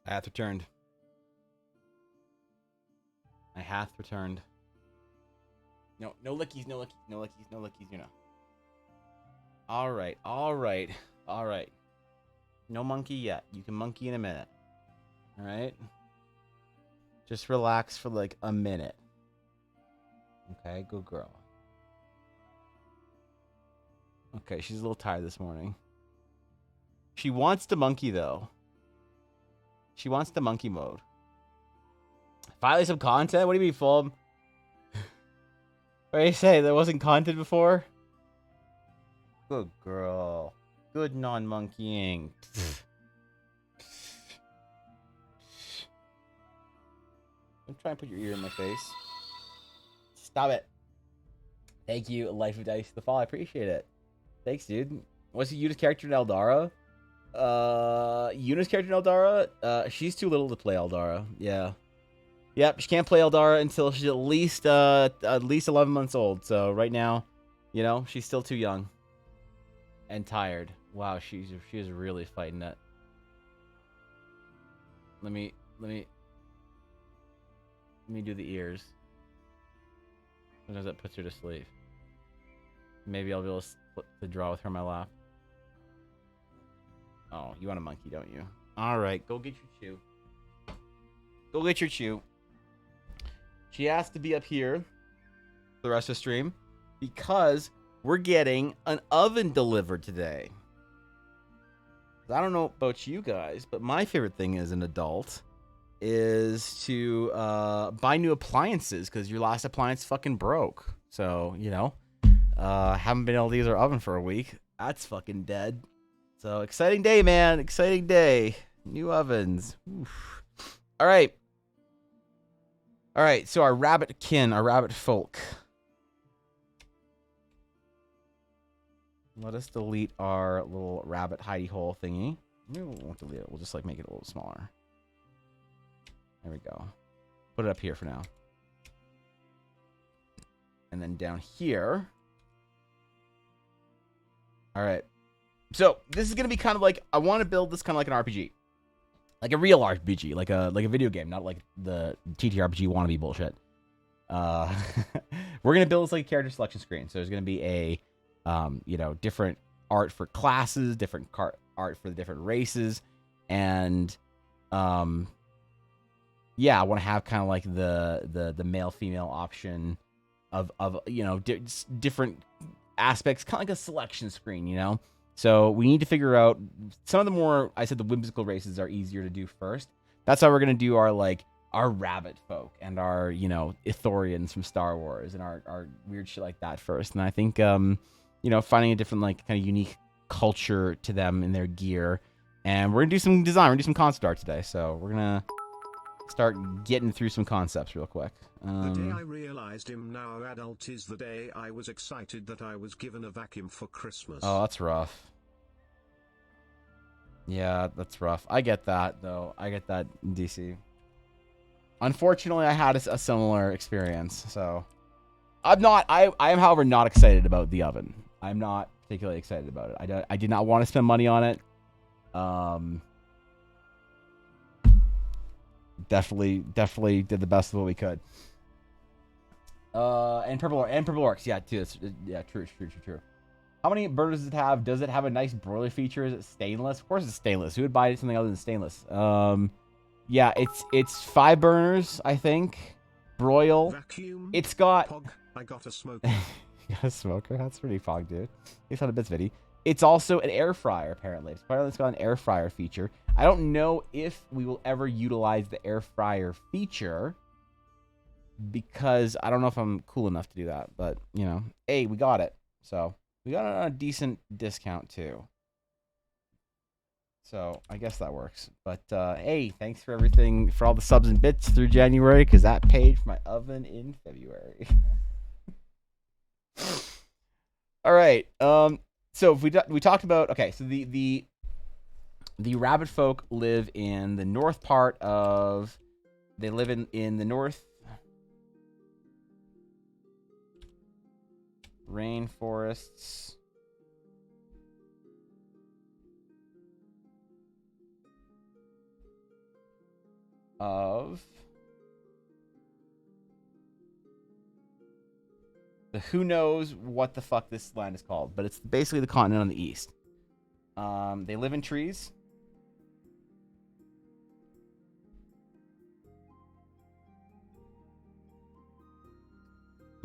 I hath returned. I hath returned. No, no lickies, no lickies, no lickies, no lickies, you know. Alright, alright, alright. No monkey yet. You can monkey in a minute. Alright? Just relax for like a minute. Okay, good girl. Okay, she's a little tired this morning. She wants to monkey though. She wants the monkey mode. Finally some content? What do you mean, Fulham? What do you say? There wasn't content before? Good girl. Good non-monkeying. I'm trying to put your ear in my face. Stop it. Thank you, Life of Dice the Fall. I appreciate it. Thanks, dude. What's the Yuna's character in Eldara? Yuna's character in Eldara? She's too little to play Eldara. Yeah. Yep, she can't play Eldara until she's at least 11 months old. So right now, you know, she's still too young. And tired. Wow, she is really fighting it. Let me do the ears. Sometimes that puts her to sleep. Maybe I'll be able to split the draw with her in my lap. Oh, you want a monkey, don't you? Alright, go get your chew. Go get your chew. She has to be up here for the rest of the stream because we're getting an oven delivered today. I don't know about you guys, but my favorite thing as an adult is to buy new appliances because your last appliance fucking broke. So, you know, haven't been able to use our oven for a week. That's fucking dead. So, exciting day, man. Exciting day. New ovens. Oof. All right. All right, so our rabbit kin, our rabbit folk. Let us delete our little rabbit hidey hole thingy. Maybe we won't delete it. We'll just like make it a little smaller. There we go. Put it up here for now. And then down here. All right. So this is going to be kind of like, I want to build this kind of like an RPG. Like a real RPG, like a video game, not like the TTRPG wannabe bullshit. We're gonna build this like a character selection screen. So there's gonna be a, you know, different art for classes, different art for the different races, and yeah, I want to have kind of like the male female option of you know different aspects, kind of like a selection screen, you know. So we need to figure out some of the more, I said the whimsical races are easier to do first. That's how we're going to do our rabbit folk and our, you know, Ithorians from Star Wars and our weird shit like that first. And I think, you know, finding a different, like, kind of unique culture to them in their gear. And we're going to do some design. We're going to do some concept art today. So we're going to start getting through some concepts real quick. The day I realized I'm now adult is the day I was excited that I was given a vacuum for Christmas. Oh, that's rough. Yeah, that's rough. I get that, though. I get that, DC. Unfortunately, I had a similar experience, so... I am, however, not excited about the oven. I'm not particularly excited about it. I did not want to spend money on it. Definitely did the best of what we could. And purple orcs, yeah, too. Yeah, true. How many burners does it have? Does it have a nice broiler feature? Is it stainless? Of course it's stainless. Who would buy something other than stainless? Yeah, it's 5 burners, I think. Broil. Vacuum. It's got. Pog, I got a smoker. You got a smoker? That's pretty fog, dude. It's on a bits viddy. It's also an air fryer, apparently. Apparently it's got an air fryer feature. I don't know if we will ever utilize the air fryer feature because I don't know if I'm cool enough to do that. But, you know, hey, we got it. So we got it on a decent discount, too. So I guess that works. But, hey, thanks for everything, for all the subs and bits through January, because that paid for my oven in February. All right. So if we talked about, okay, so the rabbit folk live in the north part of, they live in the north rainforests. of the who knows what the fuck this land is called, but it's basically the continent on the east. They live in trees.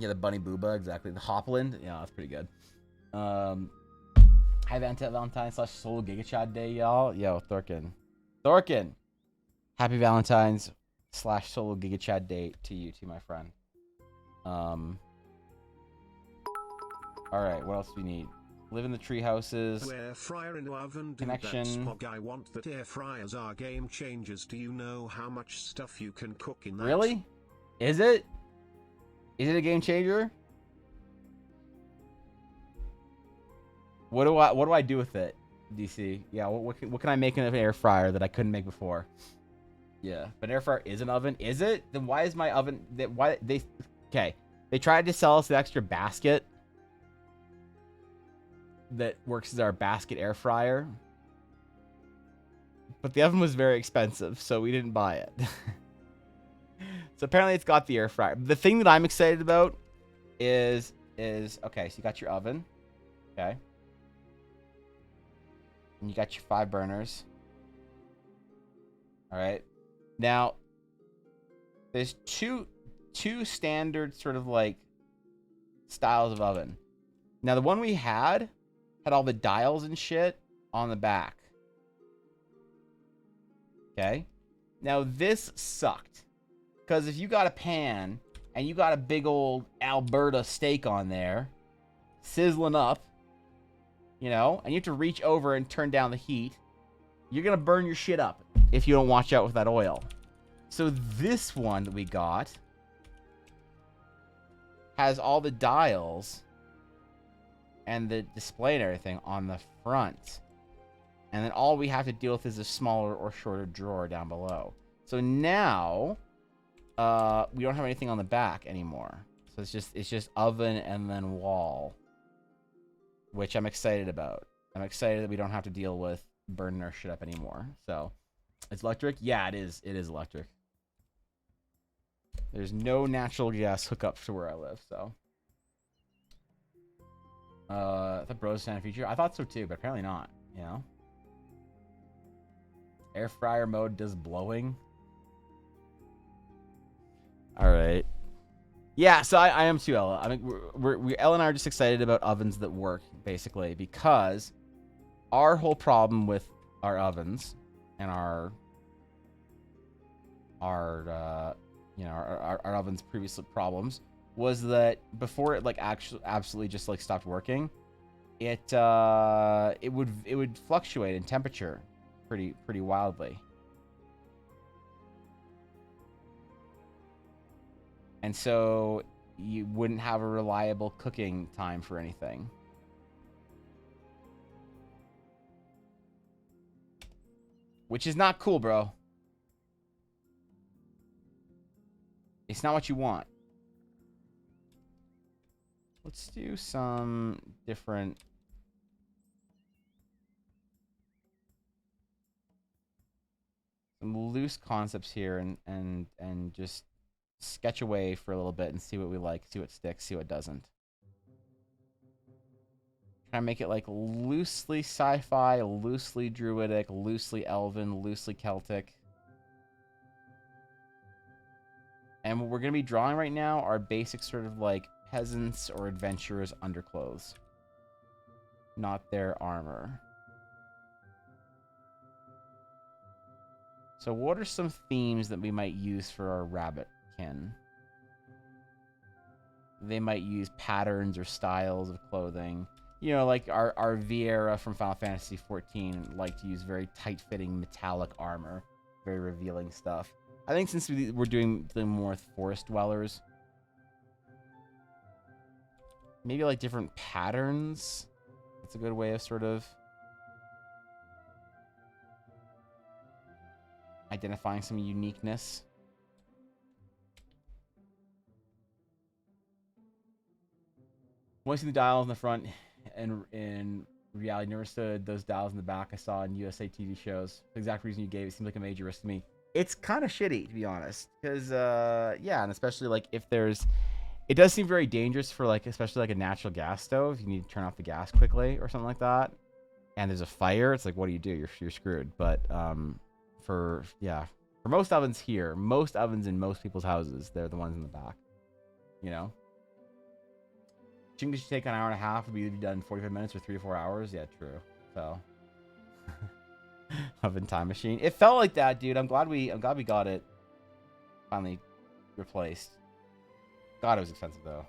Yeah, the bunny booba, exactly. The hopland, yeah, that's pretty good. Happy Valentine's / Solo Giga Chad Day, y'all. Yo, Thorkin. Happy Valentine's / Solo Giga Chad Day to you too, my friend. All right, what else do we need? Live in the tree houses. Air fryer in oven. Connection. Spog, I want that air fryers are game changers. Do you know how much stuff you can cook in that? Really? Is it? Is it a game changer? What do I do with it, DC? Yeah, what can I make in an air fryer that I couldn't make before? Yeah, but an air fryer is an oven. Is it? Then why is my oven? Okay, they tried to sell us an extra basket that works as our basket air fryer, but the oven was very expensive, so we didn't buy it. So apparently it's got the air fryer. The thing that I'm excited about is okay, so you got your oven, okay? And you got your 5 burners. All right. Now, there's two standard sort of like styles of oven. Now, the one we had all the dials and shit on the back. Okay. Now, this sucked. Because if you got a pan and you got a big old Alberta steak on there, sizzling up, you know, and you have to reach over and turn down the heat, you're going to burn your shit up if you don't watch out with that oil. So this one that we got has all the dials and the display and everything on the front. And then all we have to deal with is a smaller or shorter drawer down below. So now we don't have anything on the back anymore. So it's just oven and then wall, which I'm excited about. I'm excited that we don't have to deal with burning our shit up anymore. So, it's electric? Yeah, it is. It is electric. There's no natural gas hookup to where I live, so. The Bros standard feature? I thought so too, but apparently not, you know? Air fryer mode does blowing. Alright. Yeah, so I am too, Ella. I mean, Ella and I are just excited about ovens that work, basically, because our whole problem with our ovens and our ovens' previous problems was that before it like actually absolutely just like stopped working, it would fluctuate in temperature pretty wildly. And so you wouldn't have a reliable cooking time for anything. Which is not cool, bro. It's not what you want. Let's do some different... some loose concepts here and just sketch away for a little bit and see what we like, see what sticks, see what doesn't. Try and make it like loosely sci-fi, loosely druidic, loosely elven, loosely Celtic. And what we're going to be drawing right now are basic sort of like peasants or adventurers' underclothes, not their armor. So what are some themes that we might use for our rabbitkin? They might use patterns or styles of clothing. You know, like our Viera from Final Fantasy XIV liked to use very tight-fitting metallic armor, very revealing stuff. I think since we're doing more with forest dwellers, maybe like different patterns. That's a good way of sort of identifying some uniqueness. Once you see the dials in the front, and in reality, never stood those dials in the back I saw in USA TV shows. The exact reason you gave it seemed like a major risk to me. it's kind of shitty, to be honest. Because, yeah, and especially, like, if there's... It does seem very dangerous for, like, especially, like, a natural gas stove. You need to turn off the gas quickly or something like that. And there's a fire. It's like, what do you do? You're screwed. But, for most ovens here, most ovens in most people's houses, they're the ones in the back. You know? Chicken should take an hour and a half. Would be done in 45 minutes or 3 to 4 hours. Yeah, true. So... Oven time machine. It felt like that, dude. I'm glad we got it finally replaced. God, it was expensive though.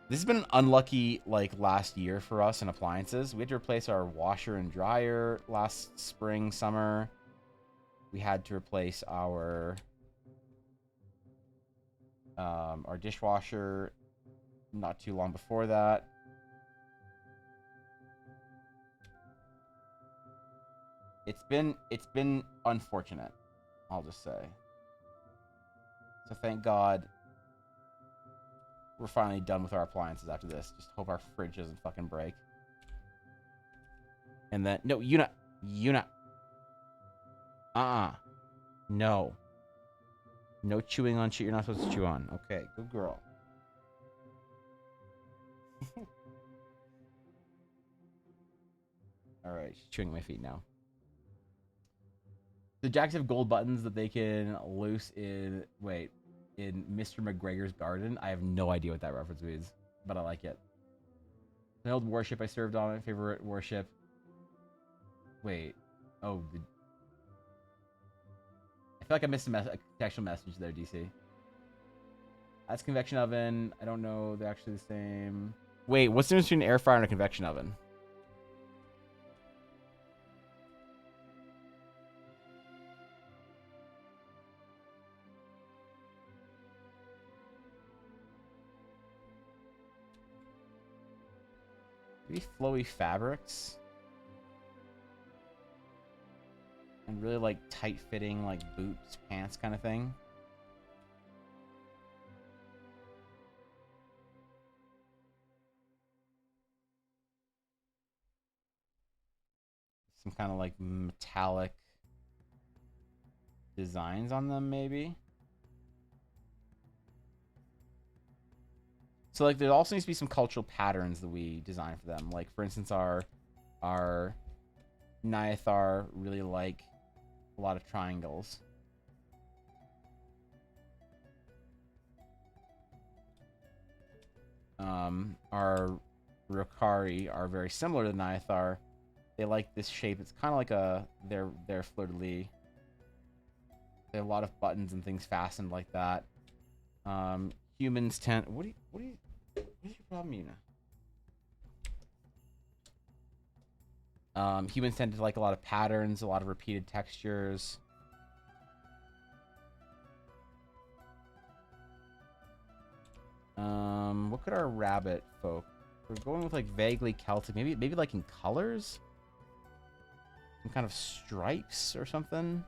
This has been an unlucky like last year for us in appliances. We had to replace our washer and dryer last spring, summer. We had to replace our dishwasher not too long before that. It's been unfortunate, I'll just say. So thank God we're finally done with our appliances after this. Just hope our fridge doesn't fucking break. And then no, Yuna. No. No chewing on shit you're not supposed to chew on. Okay, good girl. Alright, she's chewing my feet now. The Jacks have gold buttons that they can loose in Mr. McGregor's garden. I have no idea what that reference means, but I like it. An old warship I served on, my favorite warship. Wait. Oh, I feel like I missed a contextual message there, DC. That's convection oven. I don't know. They're actually the same. Wait, what's the difference between an air fryer and a convection oven? Maybe flowy fabrics. And really like tight fitting like boots, pants kind of thing. Some kind of like metallic designs on them maybe. So like there also needs to be some cultural patterns that we design for them. Like for instance our Nyathar really like a lot of triangles. Our Rokari are very similar to Nyathar. They like this shape. It's kind of like their fleur-de-lis. They have a lot of buttons and things fastened like that. Humans tend. What's your problem, Yuna? Humans tend to like a lot of patterns, a lot of repeated textures. What could our rabbit folk? We're going with like vaguely Celtic, maybe like in colors, some kind of stripes or something.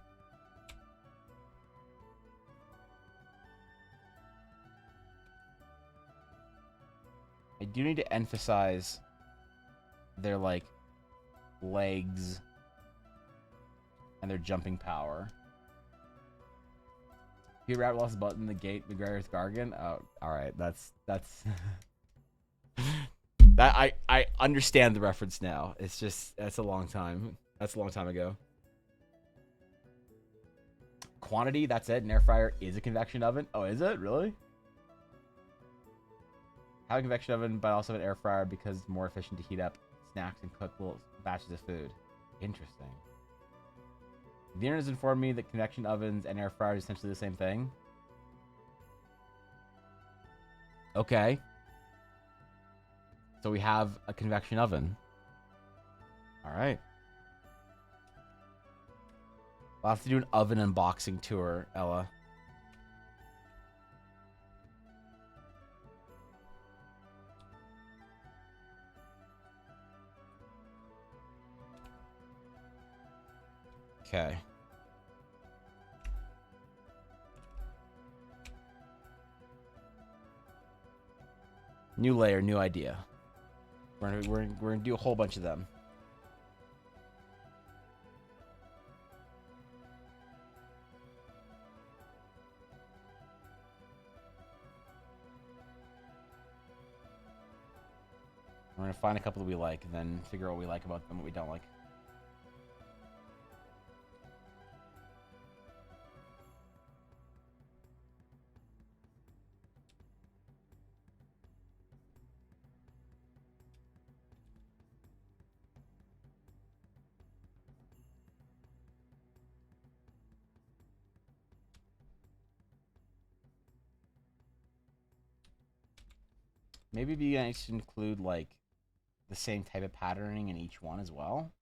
I do need to emphasize their like legs and their jumping power. He rabbit lost a button the gate McGregor's garden. Oh, all right, that's that I understand the reference now. It's just that's a long time. That's a long time ago. Quantity, that's it. An air fryer is a convection oven. Oh, is it really? Have a convection oven, but also an air fryer because it's more efficient to heat up snacks and cook little batches of food. Interesting. The internet has informed me that convection ovens and air fryers are essentially the same thing. Okay. So we have a convection oven. Alright. We'll have to do an oven unboxing tour, Ella. Okay. New layer, new idea. We're gonna do a whole bunch of them. We're gonna find a couple that we like, and then figure out what we like about them, what we don't like. Maybe it'd be nice to include like the same type of patterning in each one as well.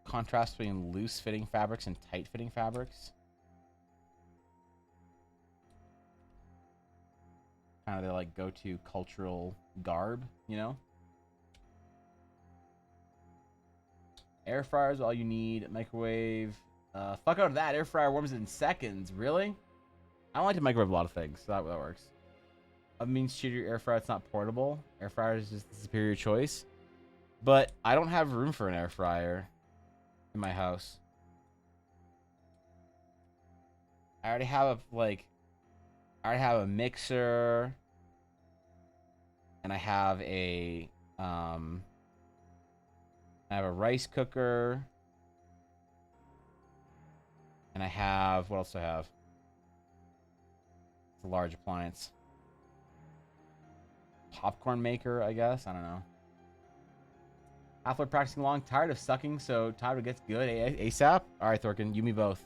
Contrast between loose fitting fabrics and tight fitting fabrics. Kind of their like go-to cultural garb, you know? Air fryer is all you need. Microwave. Fuck out of that. Air fryer warms it in seconds. Really? I don't like to microwave a lot of things, so that works. Oven means cheater air fryer. It's not portable. Air fryer is just the superior choice. But I don't have room for an air fryer in my house. I already have a mixer, and I have a rice cooker, and I have, what else do I have? It's a large appliance. Popcorn maker, I guess. I don't know. Half-Lord practicing long. Tired of sucking, so tired gets good ASAP. All right, Thorkin, you me both.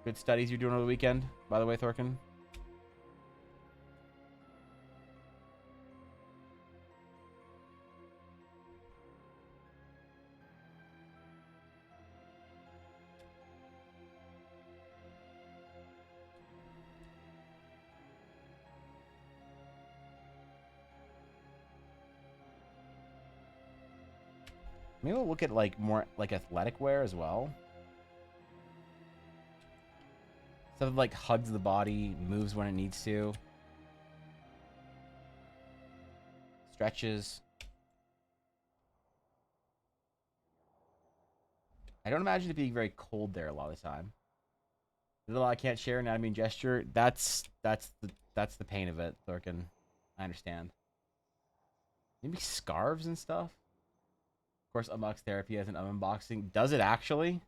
Good studies you're doing over the weekend, by the way, Thorkin. Maybe we'll look at like more like athletic wear as well. Stuff that like hugs the body, moves when it needs to. Stretches. I don't imagine it being very cold there a lot of the time. Little I can't share anatomy and gesture. That's the pain of it, Thorkin. I understand. Maybe scarves and stuff. Of course, Unbox Therapy has an unboxing. Does it actually?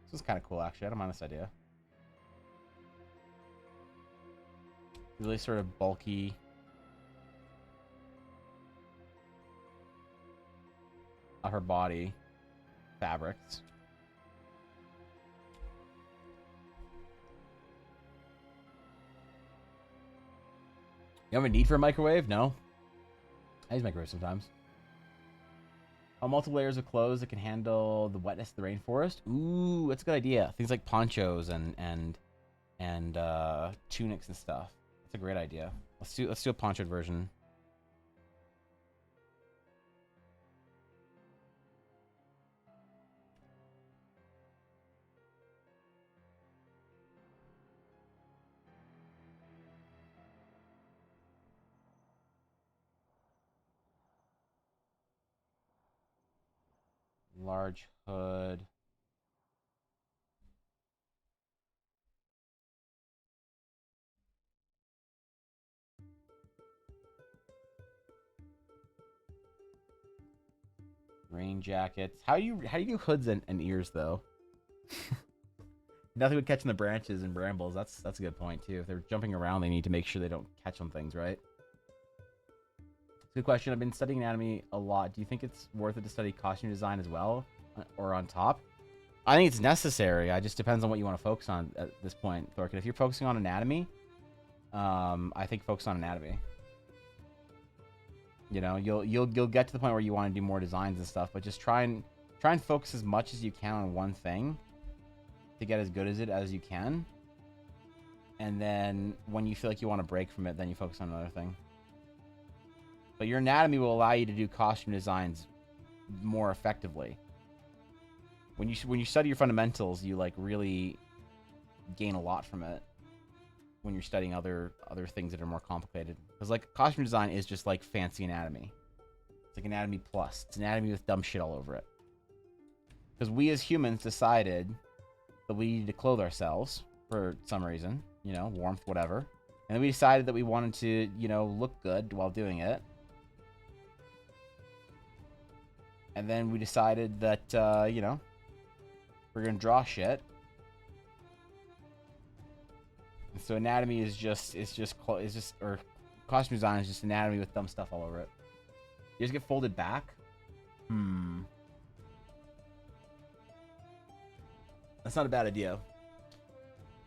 This is kind of cool, actually. I don't mind this idea. Really sort of bulky. Upper body fabrics. You have a need for a microwave? No. I use microwave sometimes. Multiple layers of clothes that can handle the wetness of the rainforest. Ooh, that's a good idea. Things like ponchos and tunics and stuff. That's a great idea. Let's do a ponchoed version. Large hood. Rain jackets. How do you do hoods and ears though? Nothing would catch in the branches and brambles. That's a good point too. If they're jumping around, they need to make sure they don't catch on things, right? Good question. I've been studying anatomy a lot. Do you think it's worth it to study costume design as well, or on top? I think it's necessary. It just depends on what you want to focus on at this point, Thorkin. If you're focusing on anatomy, I think focus on anatomy. You know, you'll get to the point where you want to do more designs and stuff, but just try and focus as much as you can on one thing to get as good as you can. And then when you feel like you want to break from it, then you focus on another thing. But your anatomy will allow you to do costume designs more effectively. When you study your fundamentals, you like really gain a lot from it. When you're studying other things that are more complicated, because like costume design is just like fancy anatomy. It's like anatomy plus. It's anatomy with dumb shit all over it. Because we as humans decided that we needed to clothe ourselves for some reason, you know, warmth, whatever. And then we decided that we wanted to, you know, look good while doing it. And then we decided that, you know, we're gonna draw shit. And so anatomy is just, or costume design is just anatomy with dumb stuff all over it. You just get folded back? That's not a bad idea.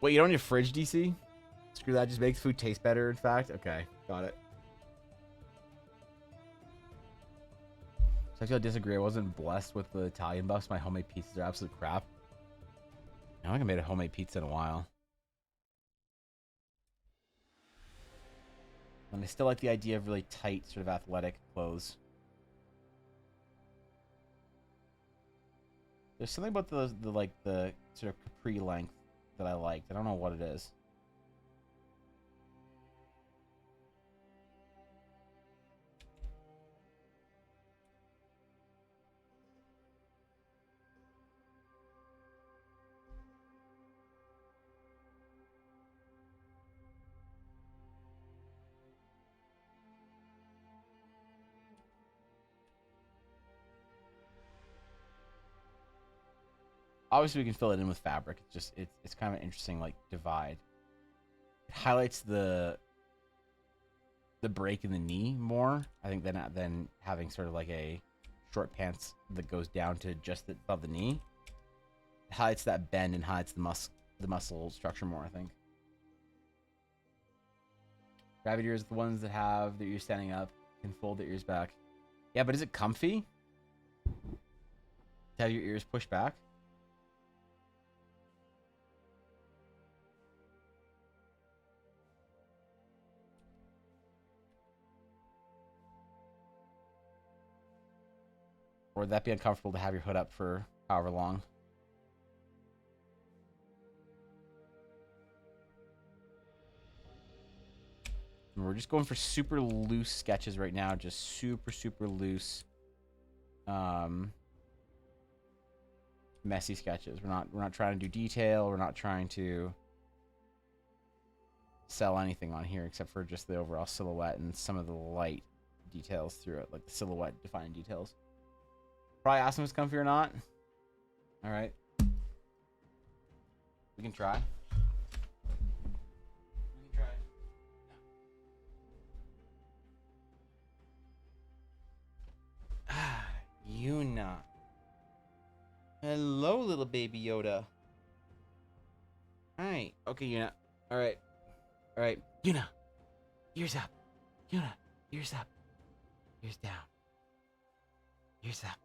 Wait, you don't need a fridge, DC? Screw that, just makes food taste better, in fact? Okay, got it. So I feel I disagree. I wasn't blessed with the Italian buffs. My homemade pizzas are absolute crap. I haven't made a homemade pizza in a while. And I still like the idea of really tight, sort of athletic clothes. There's something about the sort of capri length that I liked. I don't know what it is. Obviously, we can fill it in with fabric. It's just it's kind of an interesting like divide. It highlights the break in the knee more, I think, than having sort of like a short pants that goes down to just above the knee. It highlights that bend and highlights the muscle structure more, I think. Rabbit ears are the ones that have their ears standing up, can fold their ears back. Yeah, but is it comfy to have your ears pushed back? Or would that be uncomfortable to have your hood up for however long? And we're just going for super loose sketches right now. Just super, super loose. Messy sketches. We're not trying to do detail. We're not trying to sell anything on here except for just the overall silhouette and some of the light details through it, like the silhouette defining details. Probably ask them if it's comfy or not. All right. We can try. Ah, Yuna. Hello, little baby Yoda. Hi. Okay, Yuna. All right. All right. Yuna. Ears up. Yuna. Ears up. Ears down. Ears up.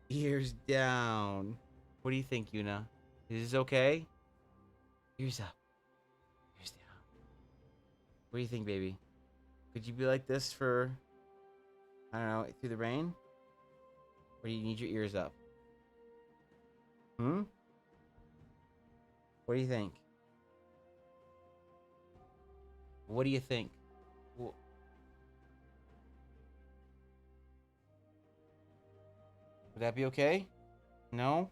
Ears down. What do you think, Yuna? Is this okay? Ears up. Ears down. What do you think, baby? Could you be like this for, I don't know, through the rain? Or do you need your ears up? What do you think? What do you think? Would that be okay? No?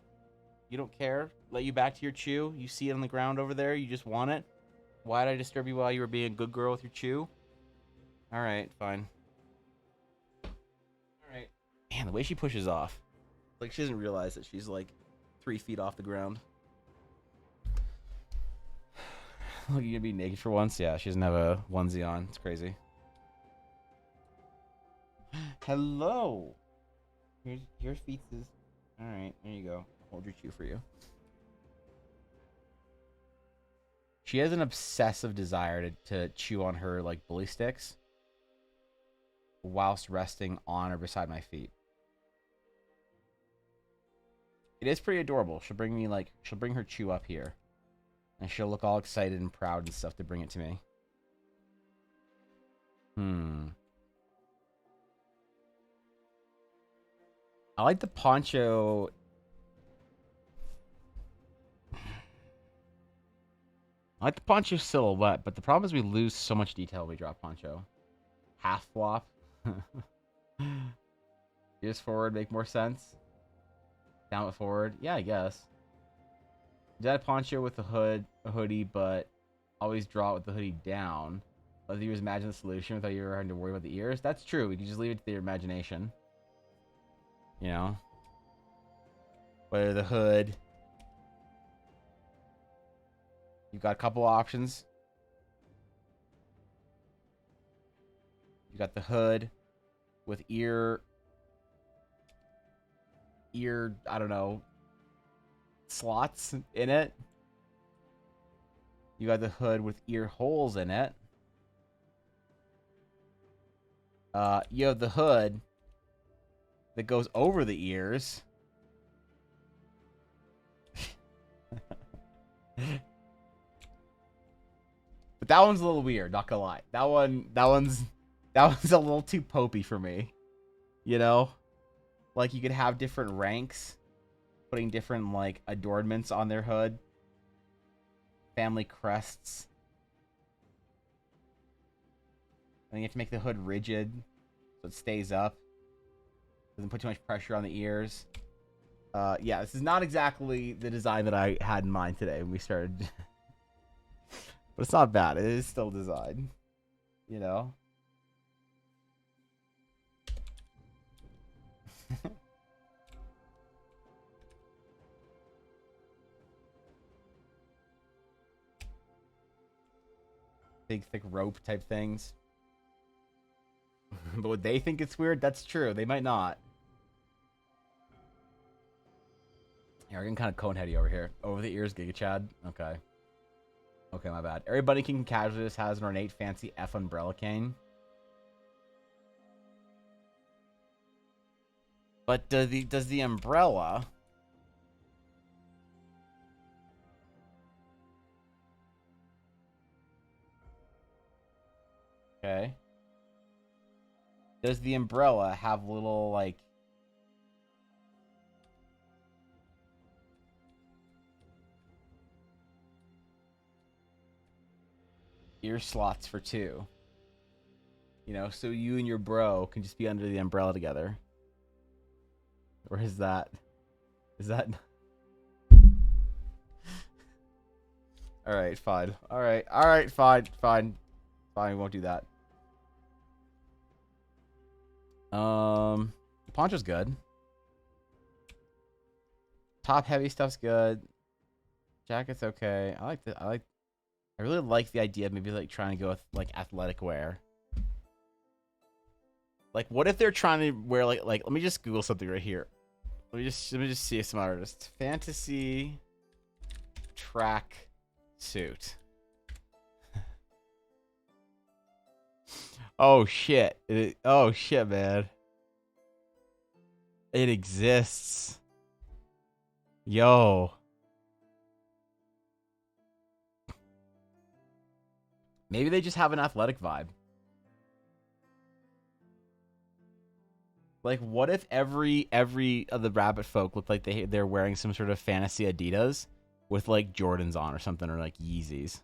You don't care? Let you back to your chew? You see it on the ground over there? You just want it? Why did I disturb you while you were being a good girl with your chew? Alright, fine. Alright. Man, the way she pushes off. Like, she doesn't realize that she's, like, 3 feet off the ground. Look, you gonna be naked for once? Yeah, she doesn't have a onesie on. It's crazy. Hello! Here's your feetses. Alright, there you go. Hold your chew for you. She has an obsessive desire to chew on her, like, bully sticks whilst resting on or beside my feet. It is pretty adorable. She'll bring her chew up here. And she'll look all excited and proud and stuff to bring it to me. I like the poncho. I like the poncho silhouette, but the problem is we lose so much detail when we drop poncho. Half flop. Ears forward make more sense. Down it forward. Yeah, I guess. That poncho with the hood, a hoodie, but always draw it with the hoodie down. Let the viewers imagine the solution without you having to worry about the ears. That's true. We can just leave it to their imagination. You know? Whether the hood. You've got a couple options. You got the hood with ear, I don't know, slots in it. You got the hood with ear holes in it. You have the hood that goes over the ears. But that one's a little weird, not gonna lie. That one's a little too popey for me. You know? Like, you could have different ranks, putting different, like, adornments on their hood. Family crests. And you have to make the hood rigid, so it stays up. Doesn't put too much pressure on the ears. Yeah, this is not exactly the design that I had in mind today when we started. But it's not bad. It is still design. You know? Big, thick rope type things. But would they think it's weird? That's true. They might not. Yeah, we're getting kind of coneheady over here. Over the ears, Giga Chad. Okay. Okay, my bad. Everybody King Casualist has an ornate fancy F umbrella cane. But does the umbrella... Okay. Does the umbrella have little, like... ear slots for two? You know, so you and your bro can just be under the umbrella together. Or is that... Is that... Alright, fine. Alright, fine. Fine, we won't do that. The poncho's good. Top heavy stuff's good. Jacket's okay. I really like the idea of maybe like trying to go with like athletic wear. Like, what if they're trying to wear like let me just Google something right here. Let me just see some artists. Fantasy track suit. Oh shit. Oh shit, man. It exists. Yo. Maybe they just have an athletic vibe. Like, what if every of the rabbit folk looked like they're wearing some sort of fantasy Adidas with like Jordans on or something, or like Yeezys?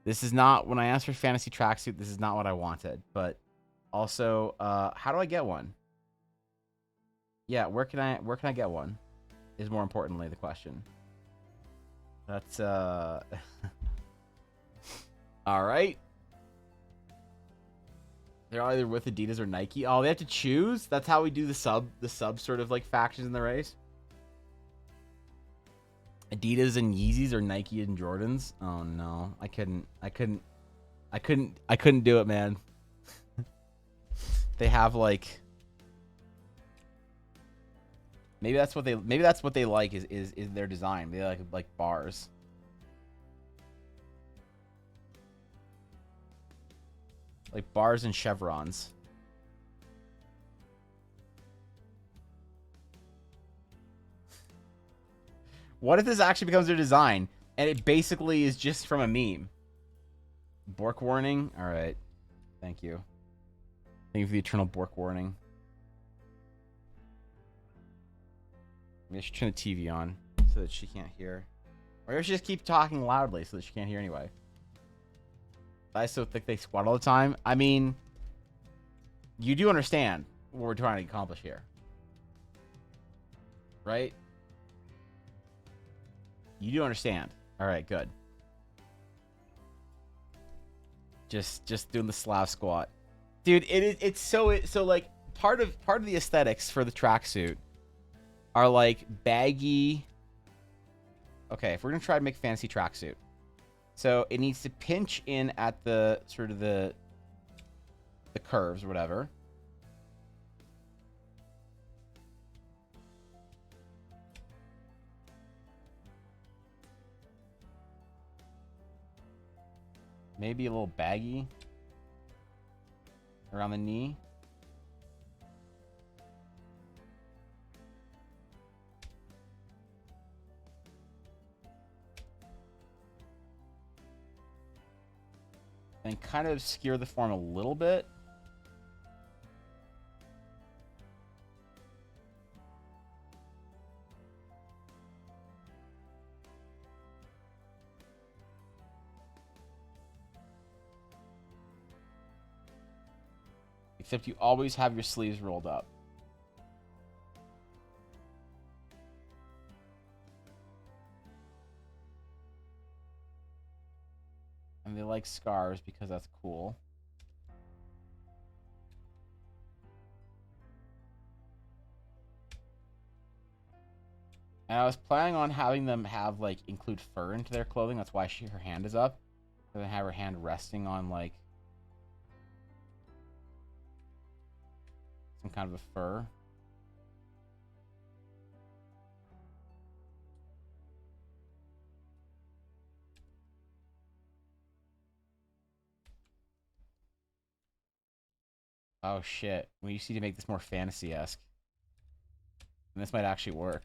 This is not, when I asked for fantasy tracksuit, this is not what I wanted. But also, how do I get one? Yeah, where can I get one? Is more importantly the question. That's all right. They're either with Adidas or Nike. Oh, they have to choose? That's how we do the sub sort of like factions in the race. Adidas and Yeezys or Nike and Jordans? Oh no. I couldn't do it, man. They have like, maybe that's what they like is their design. They like bars. Like bars and chevrons. What if this actually becomes their design? And it basically is just from a meme. Bork warning? Alright. Thank you. Thank you for the eternal Bork warning. Maybe I should turn the TV on so that she can't hear. Or maybe I should just keep talking loudly so that she can't hear anyway. I so think they squat all the time. I mean, you do understand what we're trying to accomplish here. Right? You do understand. Alright, good. Just doing the Slav squat. Dude, it's so like part of the aesthetics for the tracksuit are like baggy. Okay, if we're gonna try to make a fantasy tracksuit, so it needs to pinch in at the sort of the curves or whatever. Maybe a little baggy around the knee. And kind of obscure the form a little bit. Except you always have your sleeves rolled up. And they like scarves because that's cool. And I was planning on having them have, like, include fur into their clothing. That's why her hand is up. And then have her hand resting on, like, some kind of a fur. Oh shit. We just need to make this more fantasy-esque. And this might actually work.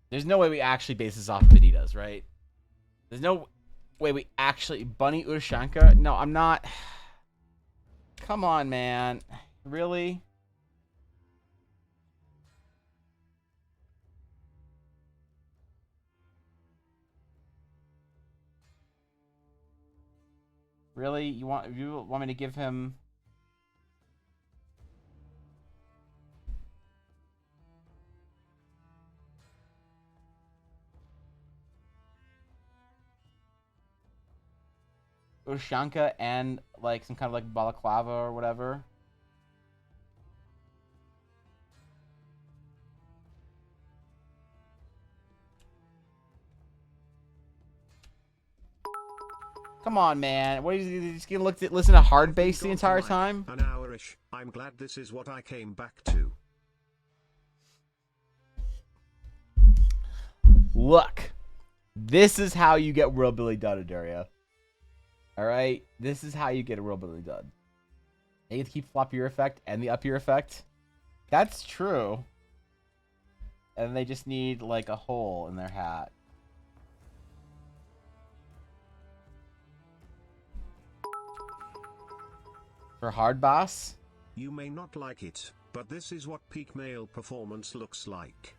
There's no way we actually base this off of Adidas, right? There's no way we actually... Bunny Ushanka? No, I'm not... Come on, man. Really? Really? You want me to give him... Ushanka and, like, some kind of, like, balaclava or whatever? Come on, man. What is he just gonna listen to hard bass the entire time? An hour-ish. I'm glad this is what I came back to. Look. This is how you get Real Billy Dud, Adaria. Alright? This is how you get a Real Billy Dud. They get to keep flop ear effect and the up ear effect. That's true. And they just need, like, a hole in their hat. For hard boss? You may not like it, but this is what peak male performance looks like.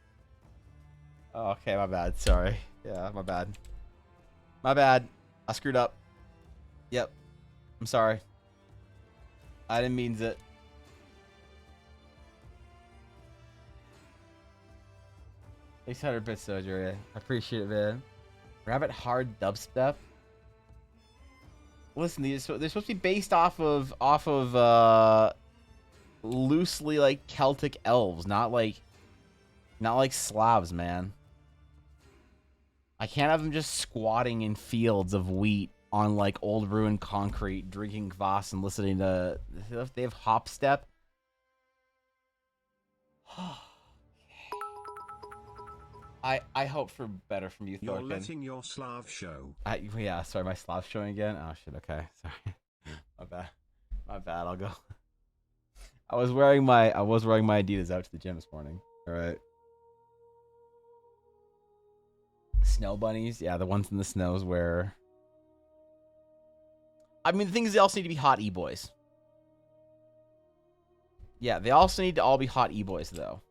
Oh, okay, my bad. Sorry. Yeah, my bad. My bad. I screwed up. Yep. I'm sorry. I didn't mean it. Thanks 100 bits, Sojourner. I appreciate it, man. Rabbit hard dubstep. Listen, they're supposed to be based off of loosely like Celtic elves, not like Slavs, man. I can't have them just squatting in fields of wheat on like old ruined concrete, drinking kvass and listening to. They have hop step. I hope for better from you, You're Thorkin. letting your Slav show. Yeah, sorry, my Slav showing again. Oh shit. Okay, sorry. My bad. I'll go. I was wearing my Adidas out to the gym this morning. All right. Snow bunnies, yeah, the ones in the snows where. I mean, the thing is, they also need to be hot e-boys. Yeah, they also need to all be hot e-boys, though.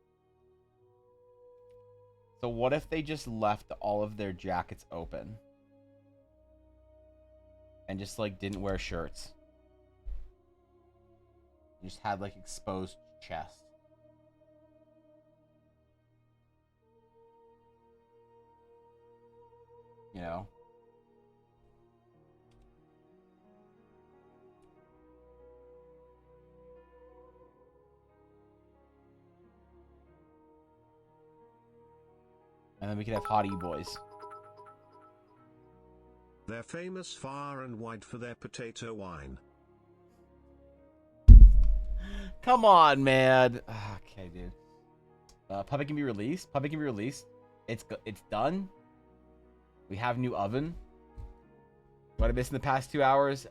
So what if they just left all of their jackets open? And just, like, didn't wear shirts? And just had, like, exposed chest. You know? And then we could have hot e-boys. They're famous far and wide for their potato wine. Come on, man. Okay, dude. Puppet can be released. Puppet can be released. It's done. We have new oven. What I missed in the past 2 hours?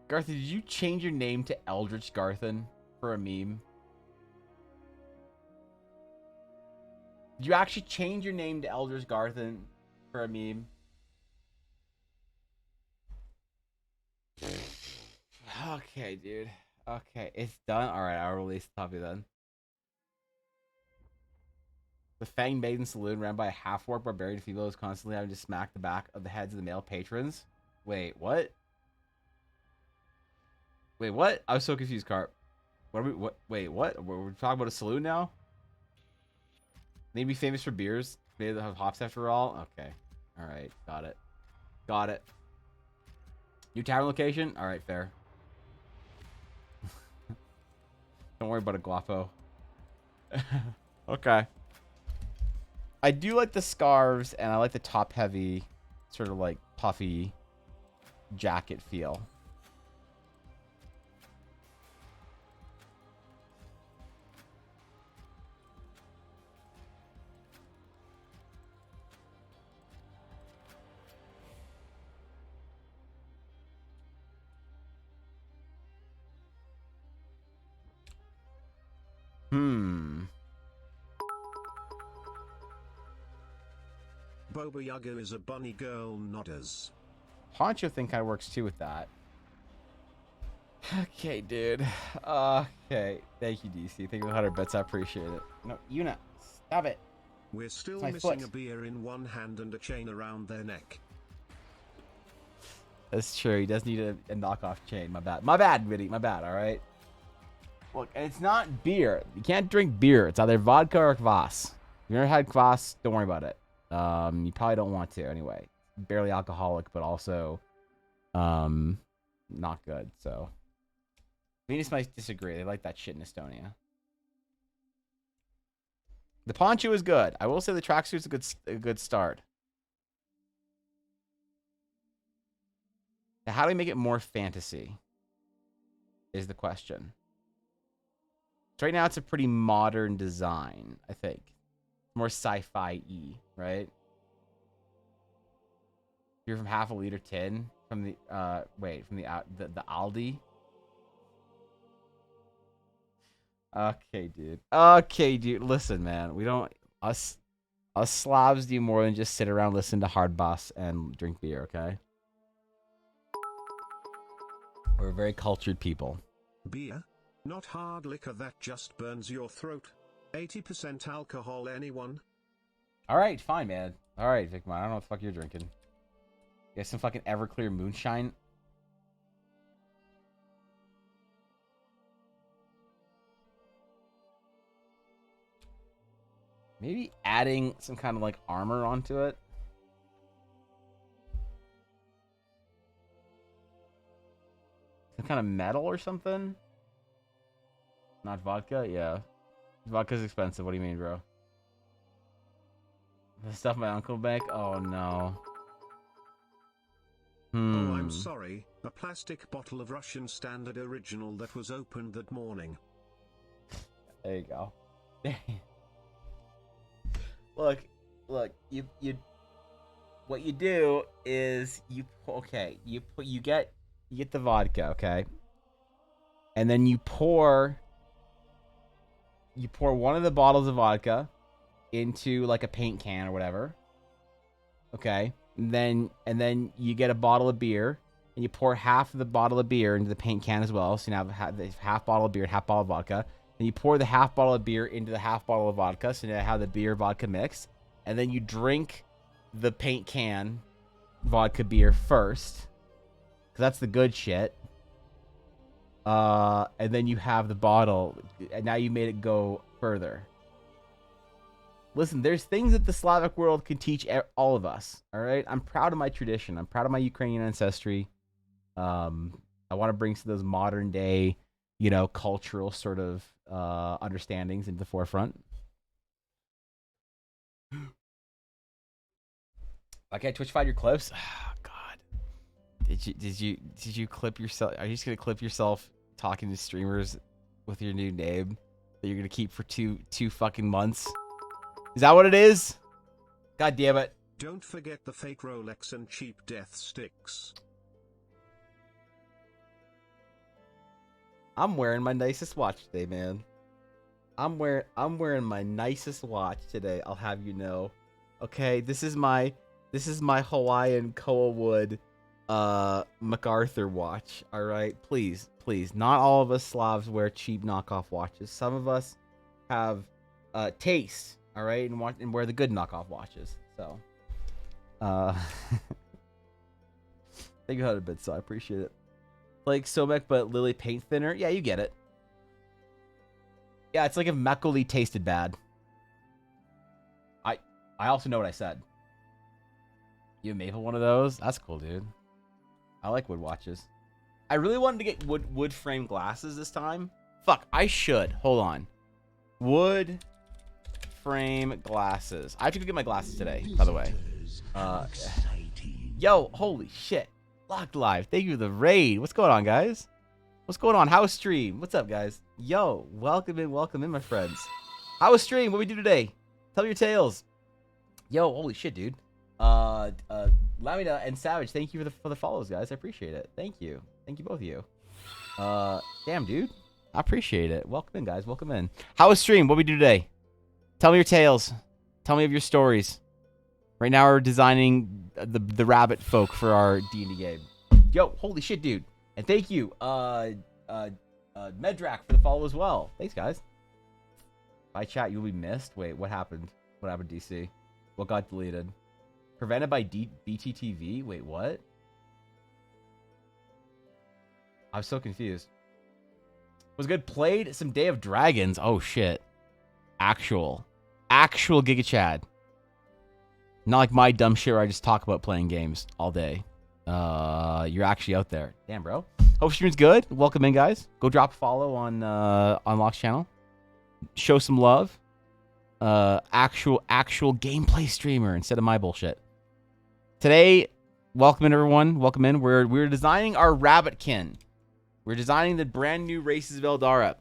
Garth, did you change your name to Eldritch Garthen for a meme? Did you actually change your name to Eldritch Garthen for a meme? Okay, dude. Okay, it's done. Alright, I'll release the puppy then. The Fang Maiden Saloon, ran by a half-orc barbarian female, is constantly having to smack the back of the heads of the male patrons. Wait, what? Wait, what? I was so confused, Carp. What are we? What? Wait, what? We're talking about a saloon now? They be famous for beers. Maybe they'll have hops after all. Okay. All right. Got it. Got it. New tavern location. All right. Fair. Don't worry about a guapo. Okay. I do like the scarves, and I like the top-heavy, sort of like puffy jacket feel. Boba Yaga is a bunny girl nodders. Poncho thing kind of works too with that. Okay, dude. Okay. Thank you, DC. Thank you for 100 bits. I appreciate it. No, Yuna. Stop it. We're still My missing foot. a beer in one hand and a chain around their neck. That's true. He does need a knockoff chain. My bad. My bad, Viddy. My bad, alright? Look, and it's not beer. You can't drink beer. It's either vodka or kvass. If you never had kvass, don't worry about it. You probably don't want to anyway. Barely alcoholic, but also not good, so. Venus might disagree. They like that shit in Estonia. The poncho is good. I will say the tracksuit's a good start. Now, how do we make it more fantasy? Is the question. So right now, it's a pretty modern design, I think. More sci-fi-y, right? You're from half a liter tin from the from the Aldi. Okay, dude. Okay, dude. Listen, man. We don't us Slavs do more than just sit around, listen to hard bass, and drink beer. Okay. We're very cultured people. Beer? Not hard liquor that just burns your throat. 80% alcohol, anyone? Alright, fine, man. Alright, Vicmon. I don't know what the fuck you're drinking. You got some fucking Everclear moonshine? Maybe adding some kind of like armor onto it. Some kind of metal or something? Not vodka? Yeah. Vodka's expensive. What do you mean, bro? The stuff my uncle make? Oh, no. Oh, I'm sorry. A plastic bottle of Russian Standard Original that was opened that morning. There you go. Look, you what you do is you get the vodka, okay? And then you pour one of the bottles of vodka into like a paint can or whatever. Okay? And then you get a bottle of beer and you pour half of the bottle of beer into the paint can as well. So you now have half bottle of beer, half bottle of vodka. And you pour the half bottle of beer into the half bottle of vodka. So you have the beer vodka mix. And then you drink the paint can vodka beer first. Because that's the good shit. And then you have the bottle. And now you made it go further. Listen, there's things that the Slavic world can teach all of us. All right? I'm proud of my tradition. I'm proud of my Ukrainian ancestry. I want to bring some of those modern day, cultural sort of understandings into the forefront. Okay, Twitchified your clips. Oh, God, did you clip yourself? Are you just gonna clip yourself talking to streamers with your new name that you're gonna keep for two fucking months? Is that what it is? God damn it! Don't forget the fake Rolex and cheap death sticks. I'm wearing my nicest watch today, man. I'm wearing my nicest watch today. I'll have you know. Okay, this is my Hawaiian Koa Wood MacArthur watch. All right, please. Not all of us Slavs wear cheap knockoff watches. Some of us have taste. All right, and wear the good knockoff watches. So, think about it a bit. So I appreciate it. Like Sobek, but Lily paint thinner. Yeah, you get it. Yeah, it's like if Makgeolli tasted bad. I also know what I said. You maple one of those? That's cool, dude. I like wood watches. I really wanted to get wood frame glasses this time. Fuck, I should. Hold on. Wood frame glasses. I have to go get my glasses today, by the way. Yo, holy shit. Locked live. Thank you for the raid. What's going on, guys? What's going on? House stream. What's up, guys? Yo, welcome in, my friends. House stream. What we do today? Tell me your tales. Yo, holy shit, dude. Lamina and Savage, thank you for the follows, guys. I appreciate it. Thank you, both of you. Damn, dude. I appreciate it. Welcome in, guys. Welcome in. House stream. What we do today? Tell me your tales. Tell me of your stories. Right now, we're designing the rabbit folk for our D&D game. Yo, holy shit, dude. And thank you, Medrak, for the follow as well. Thanks, guys. By chat, you'll be missed. Wait, what happened? What happened, DC? What got deleted? Prevented by BTTV? Wait, what? I'm so confused. Was good. Played some Day of Dragons. Oh, shit. Actual Giga Chad. Not like my dumb shit where I just talk about playing games all day. You're actually out there. Damn, bro. Hope stream's good. Welcome in, guys. Go drop a follow on Locke's channel. Show some love. Actual gameplay streamer instead of my bullshit. Today, welcome in, everyone. Welcome in. We're designing our rabbitkin. We're designing the brand new races of Eldara.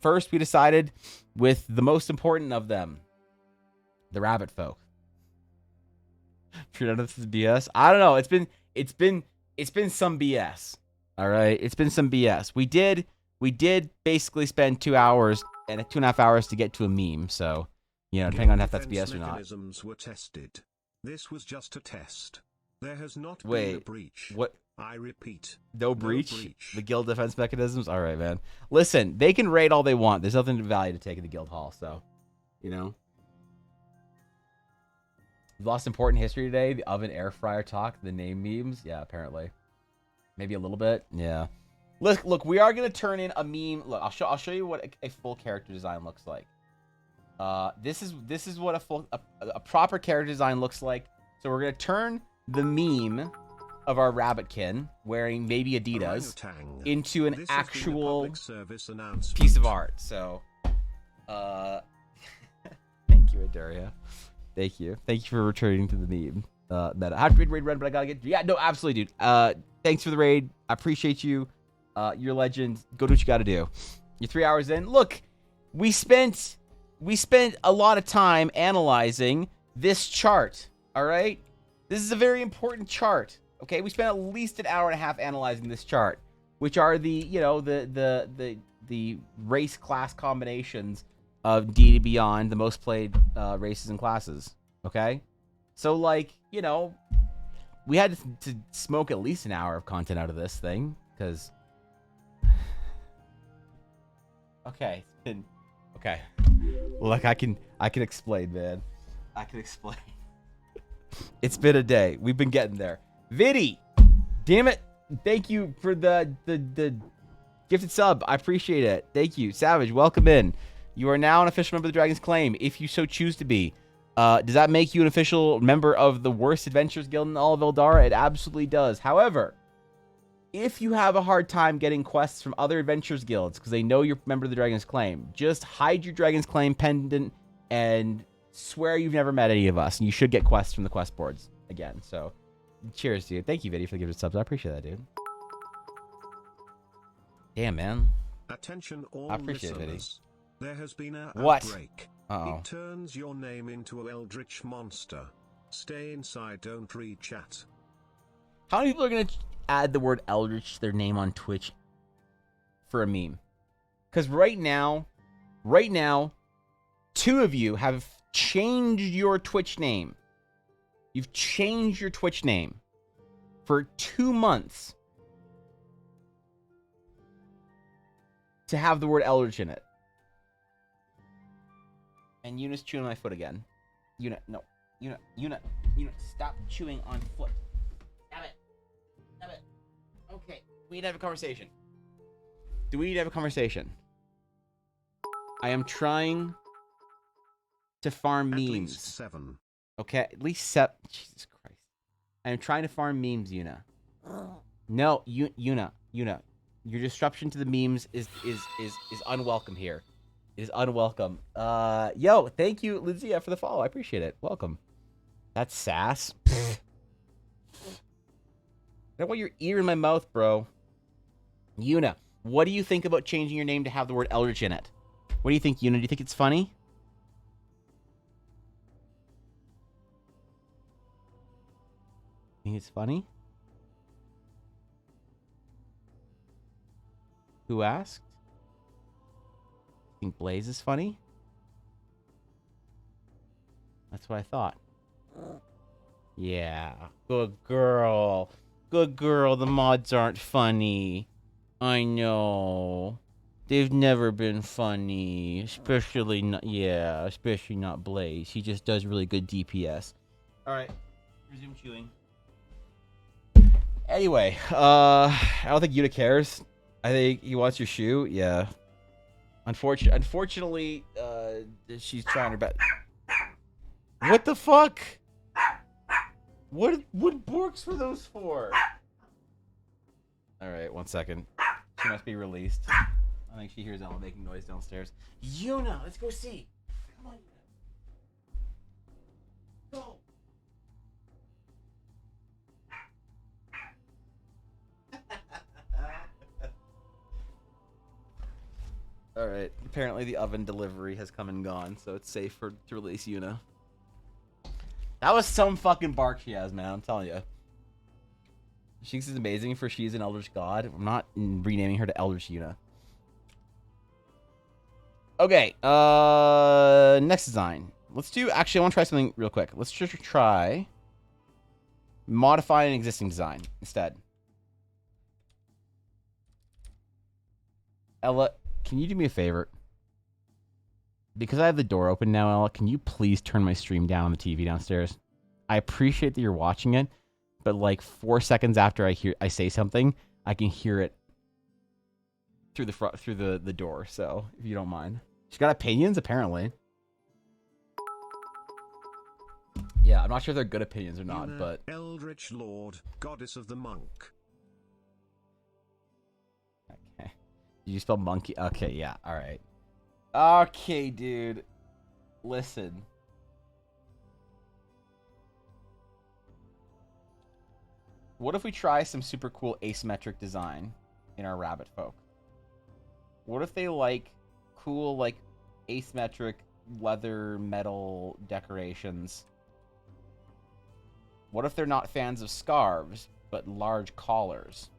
First, we decided with the most important of them, the rabbit folk. Sure, none of this is BS. I don't know. It's been some BS. All right, it's been some BS. We did basically spend 2 hours and 2.5 hours to get to a meme. So, depending on if that's BS or not. Mechanisms were tested. This was just a test. There has not been a breach. What? I repeat. No breach? The guild defense mechanisms? All right, man. Listen, they can raid all they want. There's nothing of value to take in the guild hall. So, We've lost important history today. The oven air fryer talk, the name memes. Yeah, apparently. Maybe a little bit. Yeah. Look, we are going to turn in a meme. Look, I'll show you what a full character design looks like. This is what a proper character design looks like. So we're going to turn the meme of our rabbitkin wearing maybe Adidas into an actual piece of art. So, thank you, Adaria. Thank you for returning to the meme. Meta. I have to raid run, but I gotta get. Yeah, no, absolutely, dude. Thanks for the raid. I appreciate you. You're a legend. Go do what you gotta do. You're 3 hours in. Look, we spent a lot of time analyzing this chart. All right, this is a very important chart. Okay, we spent at least an hour and a half analyzing this chart, which are the the race class combinations of D Beyond, the most played races and classes. Okay, so like we had to smoke at least an hour of content out of this thing because. Okay, okay. Look, I can explain, man. I can explain. It's been a day. We've been getting there. Viddy, damn it! Thank you for the gifted sub. I appreciate it. Thank you, Savage. Welcome in. You are now an official member of the Dragon's Claim, if you so choose to be. Does that make you an official member of the worst adventurers guild in all of Eldara? It absolutely does. However, if you have a hard time getting quests from other adventurers guilds because they know you're a member of the Dragon's Claim, just hide your Dragon's Claim pendant and swear you've never met any of us, and you should get quests from the quest boards again. So, cheers, dude. Thank you, Viddy, for the gifted subs. I appreciate that, dude. Damn, man. Attention all I appreciate it, listeners. There has been a What? outbreak. Uh-oh. It turns your name into an eldritch monster. Stay inside, don't read chat. How many people are going to add the word Eldritch to their name on Twitch for a meme? Because right now, two of you have changed your Twitch name. You've changed your Twitch name for 2 months to have the word Eldritch in it. And Eunice chewing my foot again. Una, no. Una, stop chewing on foot. Stop it. Okay, we need to have a conversation. Do we need to have a conversation? I am trying to farm At memes. least 7. Okay, at least 7. Jesus Christ. I am trying to farm memes, Una. No, Una. Your disruption to the memes is unwelcome here. It is unwelcome. Yo, thank you, Lizia, for the follow. I appreciate it. Welcome. That's sass. I don't want your ear in my mouth, bro. Una, what do you think about changing your name to have the word Eldritch in it? What do you think, Una? Do you think it's funny? Think it's funny? Who asked? Think Blaze is funny? That's what I thought. Yeah, good girl. Good girl, the mods aren't funny. I know. They've never been funny. Especially not, especially not Blaze. He just does really good DPS. Alright, resume chewing. Anyway, I don't think Yuta cares. I think he wants your shoe. Yeah. Unfortunately, she's trying her best. What the fuck? What borks were those for? All right, 1 second. She must be released. I think she hears Ella making noise downstairs. Yuna, let's go see. Come on, Yuna. Go. All right. Apparently, the oven delivery has come and gone, so it's safe to release Yuna. That was some fucking bark she has, man. I'm telling you. Shinx is amazing for she's an Eldritch God. I'm not renaming her to Eldritch Yuna. Okay. Next design. Let's do. Actually, I want to try something real quick. Let's just try modify an existing design instead. Ella, can you do me a favor? Because I have the door open now, Ella, can you please turn my stream down on the TV downstairs? I appreciate that you're watching it, but like 4 seconds after I say something, I can hear it through the door. So if you don't mind, she's got opinions apparently. Yeah, I'm not sure if they're good opinions or not, Yuna, but Eldritch Lord, goddess of the monk. okay. Did you spell monkey? Okay, yeah, all right. Okay, dude. Listen. What if we try some super cool asymmetric design in our rabbit folk? What if they like cool, like asymmetric leather metal decorations. What if they're not fans of scarves, but large collars?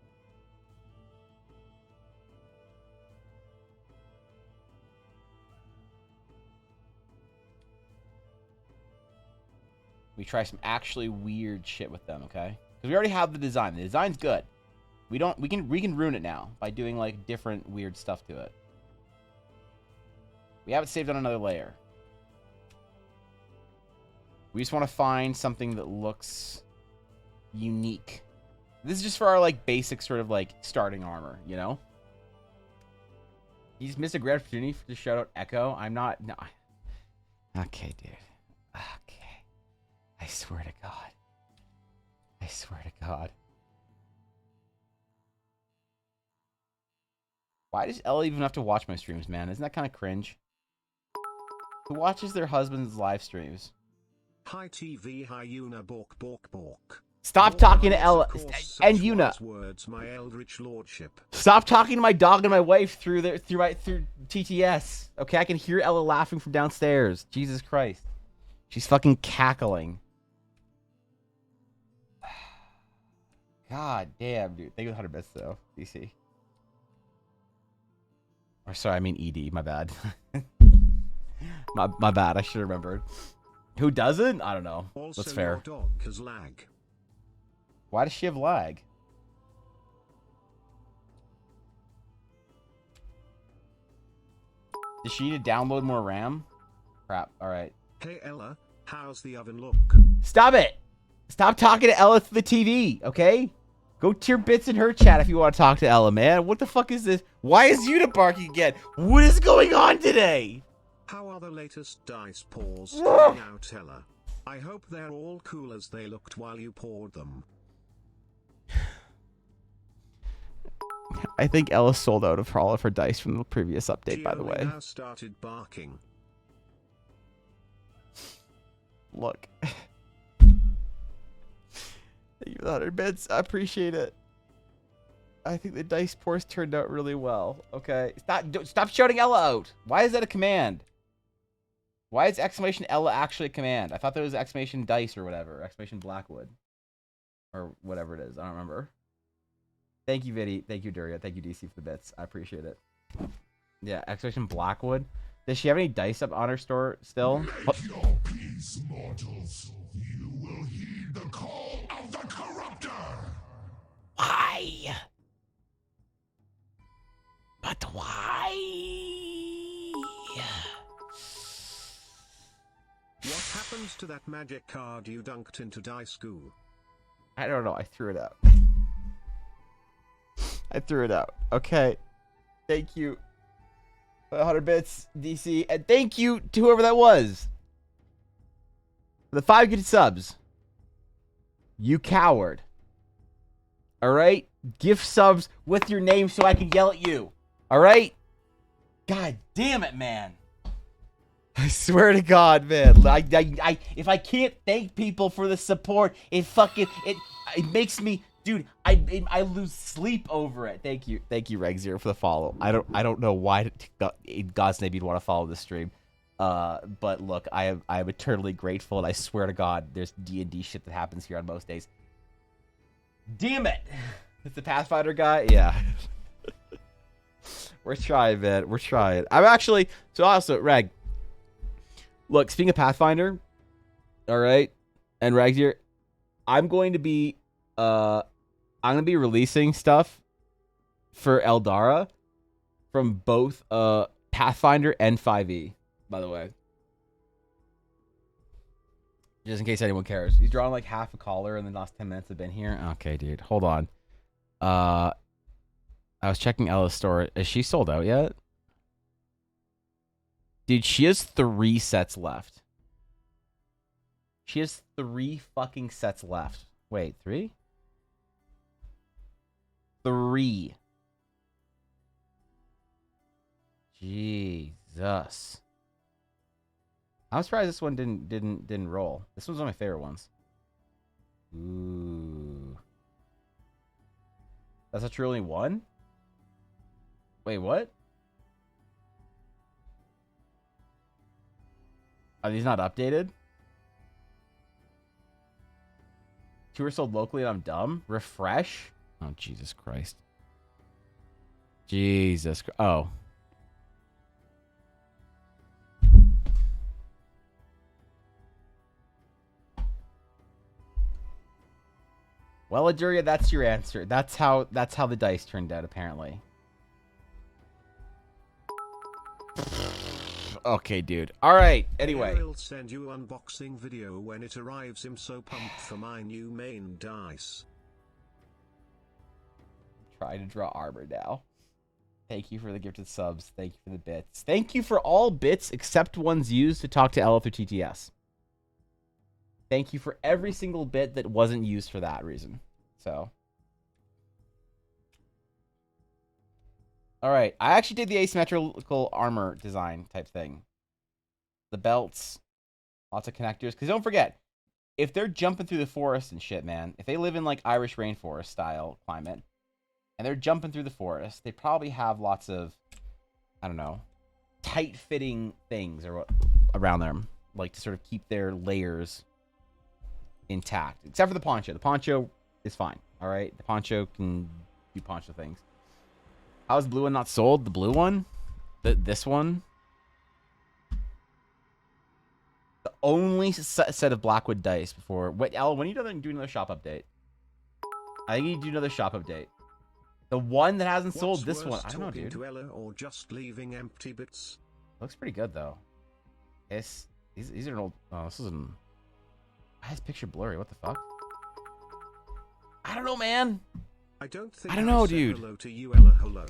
We try some actually weird shit with them, okay? Because we already have the design. The design's good. We can ruin it now by doing like different weird stuff to it. We have it saved on another layer. We just want to find something that looks unique. This is just for our like basic sort of like starting armor, you know? You just missed a great opportunity to shout out Echo. I'm not. No. Okay, dude. Okay. I swear to God. I swear to God. Why does Ella even have to watch my streams, man? Isn't that kind of cringe? Who watches their husband's live streams? Hi TV, hi Yuna, bork, bork, bork. Stop talking to Ella and Yuna. Words, my eldritch lordship. Stop talking to my dog and my wife through TTS. Okay, I can hear Ella laughing from downstairs. Jesus Christ, she's fucking cackling. God damn, dude. Thank you 100 bits though, DC. Or sorry, I mean ED. My bad. my bad. I should have remembered. Who doesn't? I don't know. Also, that's fair. Your dog has lag. Why does she have lag? Does she need to download more RAM? Crap. All right. Hey Ella, how's the oven look? Stop it. Stop talking to Ella through the TV, okay? Go tier bits in her chat if you want to talk to Ella, man. What the fuck is this? Why is Yuna barking again? What is going on today? How are the latest dice pours coming out, Ella? I hope they're all cool as they looked while you poured them. I think Ella sold out of all of her dice from the previous update, by the way. Now started barking. Look. Thank you for the 100 bits. I appreciate it. I think the dice pours turned out really well. Okay. Stop shouting Ella out. Why is that a command? Why is exclamation Ella actually a command? I thought there was exclamation dice or whatever. Exclamation Blackwood. Or whatever it is. I don't remember. Thank you, Viddy. Thank you, Duria. Thank you, DC, for the bits. I appreciate it. Yeah, exclamation Blackwood. Does she have any dice up on her store still? Make your peace, mortals. You will heed the call of the corruptor. Why? But why? What happens to that magic card you dunked into dice goo? I don't know. I threw it out. I threw it out. Okay. Thank you. 100 bits, DC. And thank you to whoever that was. For the 5 good subs. You coward. Alright? Gift subs with your name so I can yell at you. Alright? God damn it, man. I swear to God, man. If I can't thank people for the support, it makes me, dude. I lose sleep over it. Thank you, Reg Zero, for the follow. I don't know why in God's name you'd want to follow this stream, but look, I am eternally grateful, and I swear to God, there's D&D shit that happens here on most days. Damn it! It's the Pathfinder guy, yeah. We're trying, man. We're trying. I'm actually so also Reg. Look, speaking of Pathfinder, all right, and Reg here, I'm going to be releasing stuff for Eldara from both Pathfinder and 5e, by the way. Just in case anyone cares. He's drawn like half a collar in the last 10 minutes I've been here. Okay, dude. Hold on. I was checking Ella's store. Is she sold out yet? Dude, she has 3 sets left. She has 3 fucking sets left. Wait, 3? 3. Jesus. I'm surprised this one didn't roll. This one's one of my favorite ones. Ooh. That's a true only one? Wait, what? Are these not updated? 2 are sold locally and I'm dumb? Refresh? Oh, Jesus Christ. Jesus Christ. Oh. Well, Aduria, that's your answer. That's how the dice turned out, apparently. Okay, dude. All right. Anyway. I'll send you unboxing video when it arrives. I'm so pumped for my new main dice. Try to draw armor now. Thank you for the gifted subs. Thank you for the bits. Thank you for all bits except ones used to talk to Ella through TTS. Thank you for every single bit that wasn't used for that reason. So. All right. I actually did the asymmetrical armor design type thing. The belts. Lots of connectors. Because don't forget, if they're jumping through the forest and shit, man. If they live in like Irish rainforest style climate. And they're jumping through the forest. They probably have lots of, I don't know, tight-fitting things or around them. Like to sort of keep their layers intact. Except for the poncho. The poncho is fine. All right? The poncho can do poncho things. How is the blue one not sold? The blue one? This one? The only set of Blackwood dice before... Wait, Al, when are you done doing another shop update? I think you need to do another shop update. The one that hasn't sold, this one. I don't know, dude. To Ella or just leaving empty bits? Looks pretty good, though. These are an old... Oh, this is an... Why is picture blurry? What the fuck? I don't know, man. I don't know, said dude. Hello to you, Ella. Hello.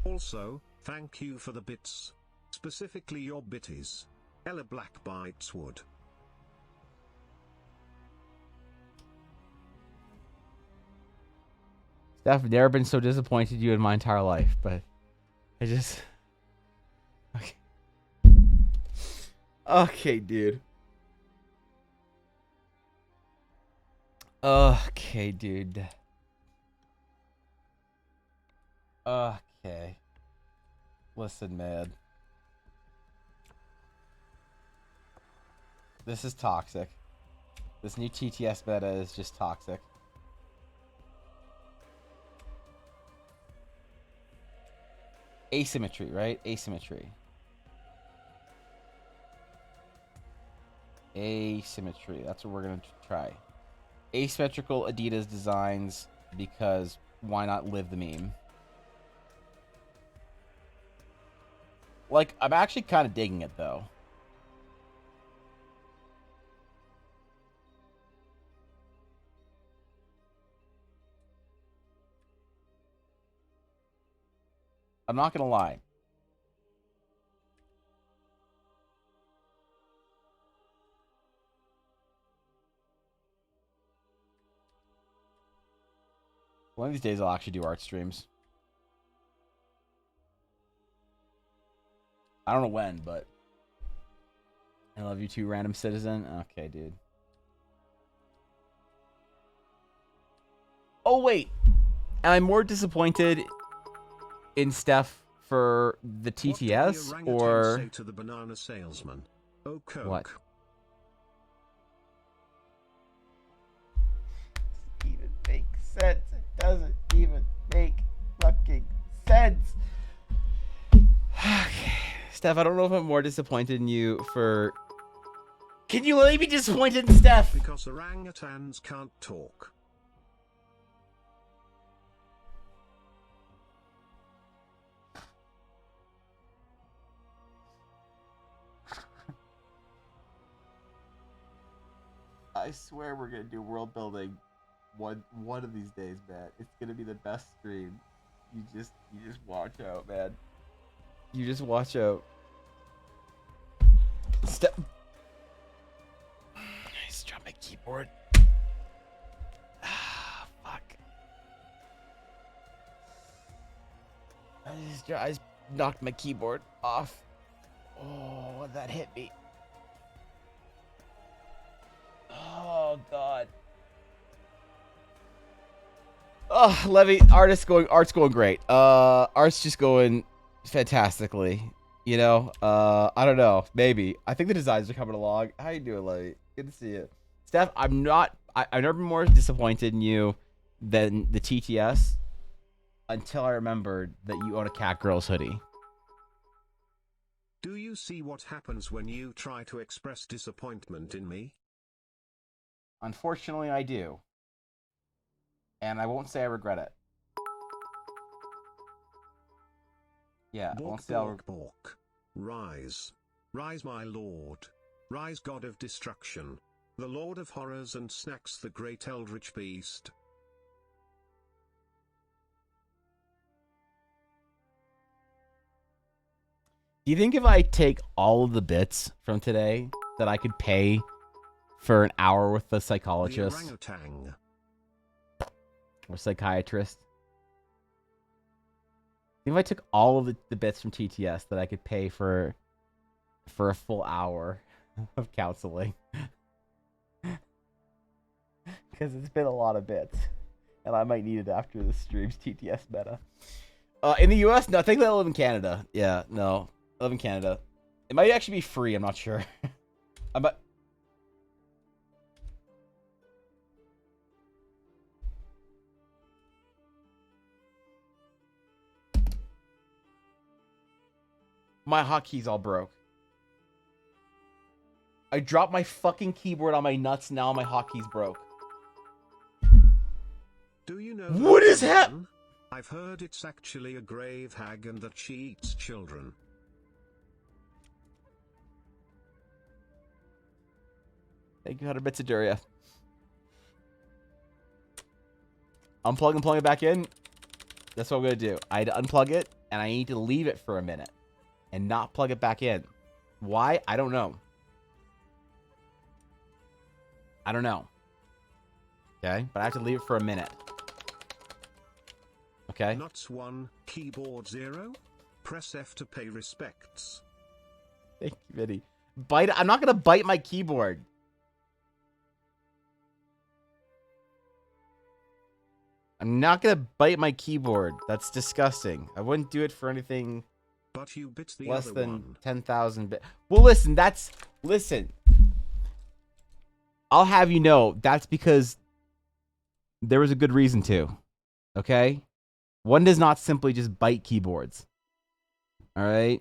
Also, thank you for the bits. Specifically your bitties. Ella Black Bites Wood. Steph, I've never been so disappointed in you in my entire life, but I just... Okay. Okay, dude. Okay, dude. Okay. Listen, man. This is toxic. This new TTS meta is just toxic. Asymmetry, right? Asymmetry. Asymmetry. That's what we're going to try. Asymmetrical Adidas designs, because why not live the meme? Like, I'm actually kind of digging it, though. I'm not going to lie. One of these days I'll actually do art streams. I don't know when, but... I love you too, random citizen. Okay, dude. Oh, wait. Am I more disappointed in Steph for the TTS, what did the or... orangutan say to the banana salesman? Oh, Coke. What? Doesn't even make sense. It doesn't even make fucking sense. Okay. Steph, I don't know if I'm more disappointed in you for... Can you let me be disappointed in Steph? Because orangutans can't talk. I swear we're gonna do world building one of these days, man. It's gonna be the best stream. You just watch out, man. You just watch out. Step. Nice, drop my keyboard. Ah, fuck. I just knocked my keyboard off. Oh, that hit me. Oh god. Oh, Levy, art's going great. Art's just going fantastically. You know, I don't know. Maybe. I think the designs are coming along. How you doing, Lady? Good to see you. Steph, I've never been more disappointed in you than the TTS until I remembered that you own a Cat Girls hoodie. Do you see what happens when you try to express disappointment in me? Unfortunately, I do. And I won't say I regret it. Yeah, I won't Bork, say I'll bork, bork. Rise. Rise, my lord. Rise, god of destruction. The lord of horrors and snacks, the great eldritch beast. Do you think if I take all of the bits from today that I could pay for an hour with the The psychologist orangutan. or psychiatrist? If I took all of the bits from TTS that I could pay for a full hour of counseling. Because it's been a lot of bits. And I might need it after the stream's TTS meta. In the US, no, I think I live in Canada. Yeah, no. I live in Canada. It might actually be free, I'm not sure. My hotkeys all broke. I dropped my fucking keyboard on my nuts, now my hotkeys broke. Do you know What is happening? I've heard it's actually a grave hag and that she eats children. Thank you, 100 bits of Duria. Unplug and plug it back in. That's what I'm going to do. I had to unplug it, and I need to leave it for a minute and not plug it back in. Why? I don't know. I don't know. Okay? But I have to leave it for a minute. Okay? Nuts 1, keyboard 0. Press F to pay respects. Thank you, Vinny. I'm not going to bite my keyboard. I'm not going to bite my keyboard. That's disgusting. I wouldn't do it for anything But you bit the less other than one. 10,000 bits. Well, listen, listen. I'll have you know, that's because there was a good reason to. Okay? One does not simply just bite keyboards. All right?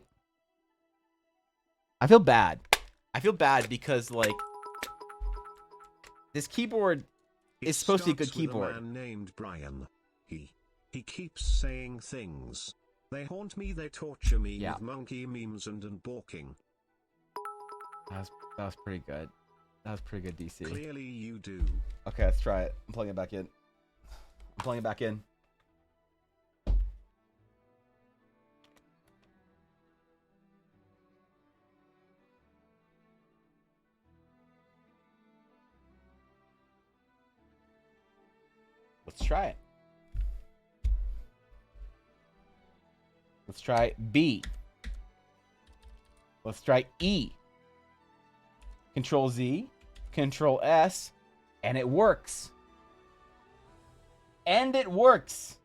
I feel bad. I feel bad because, like, this keyboard is supposed to be a good keyboard. A man named Brian. He keeps saying things. They haunt me, they torture me with monkey memes and balking. That was pretty good. That was pretty good, DC. Clearly you do. Okay, let's try it. I'm plugging it back in. I'm plugging it back in. Let's try it. Let's try B. Let's try E. Control Z. Control S. And it works. And it works.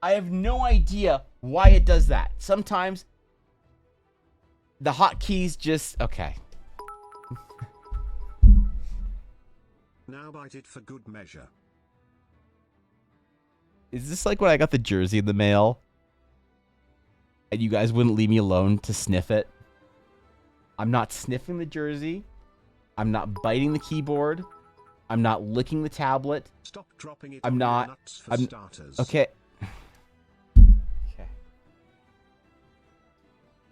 I have no idea why it does that. Sometimes the hotkeys just... Okay. Now bite it for good measure. Is this like when I got the jersey in the mail? And you guys wouldn't leave me alone to sniff it? I'm not sniffing the jersey. I'm not biting the keyboard. I'm not licking the tablet. Stop dropping it. I'm on not. your nuts for starters. Okay. Okay.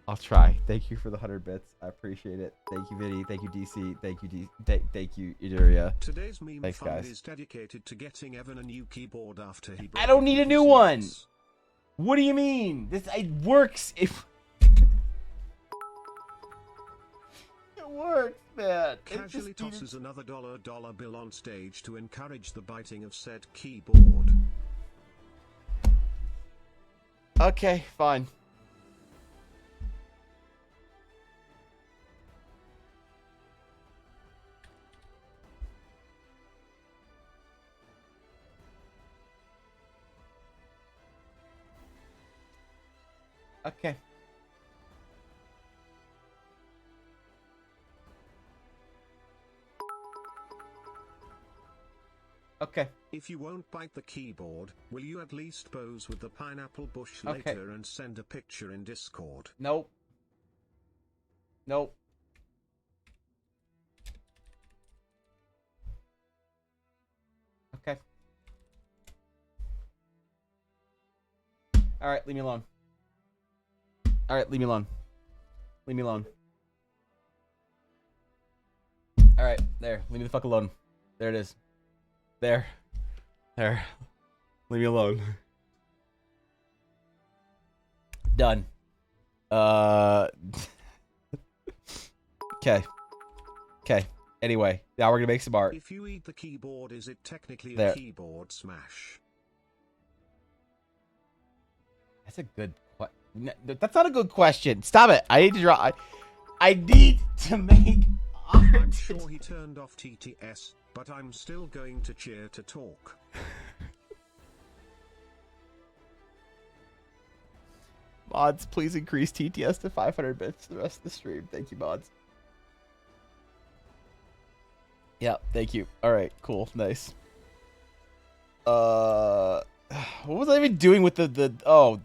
I'll try. Thank you for the 100 bits. I appreciate it. Thank you, Vinny. Thank you, DC. Thank you, thank you, Iduria. Today's meme Thanks, fund guys. is dedicated to getting Evan a new keyboard after he. I don't need a new one. What do you mean? It works if. It works, man. Casually tosses another dollar bill on stage to encourage the biting of said keyboard. Okay, fine. Okay. Okay. If you won't bite the keyboard, will you at least pose with the pineapple bush Okay. later and send a picture in Discord? Nope. Nope. Okay. Alright, leave me alone. Alright, leave me alone. Leave me alone. Alright, there. Leave me the fuck alone. There it is. There. There. Leave me alone. Done. Okay. Okay. Anyway, now we're gonna make some art. If you eat the keyboard, is it technically There. a keyboard smash? That's a good question. That's not a good question. Stop it. I need to draw. I need to make art. I'm sure he turned off TTS, but I'm still going to cheer to talk. Mods, please increase TTS to 500 bits for the rest of the stream. Thank you, mods. Yeah, thank you. All right, cool, nice. What was I even doing with the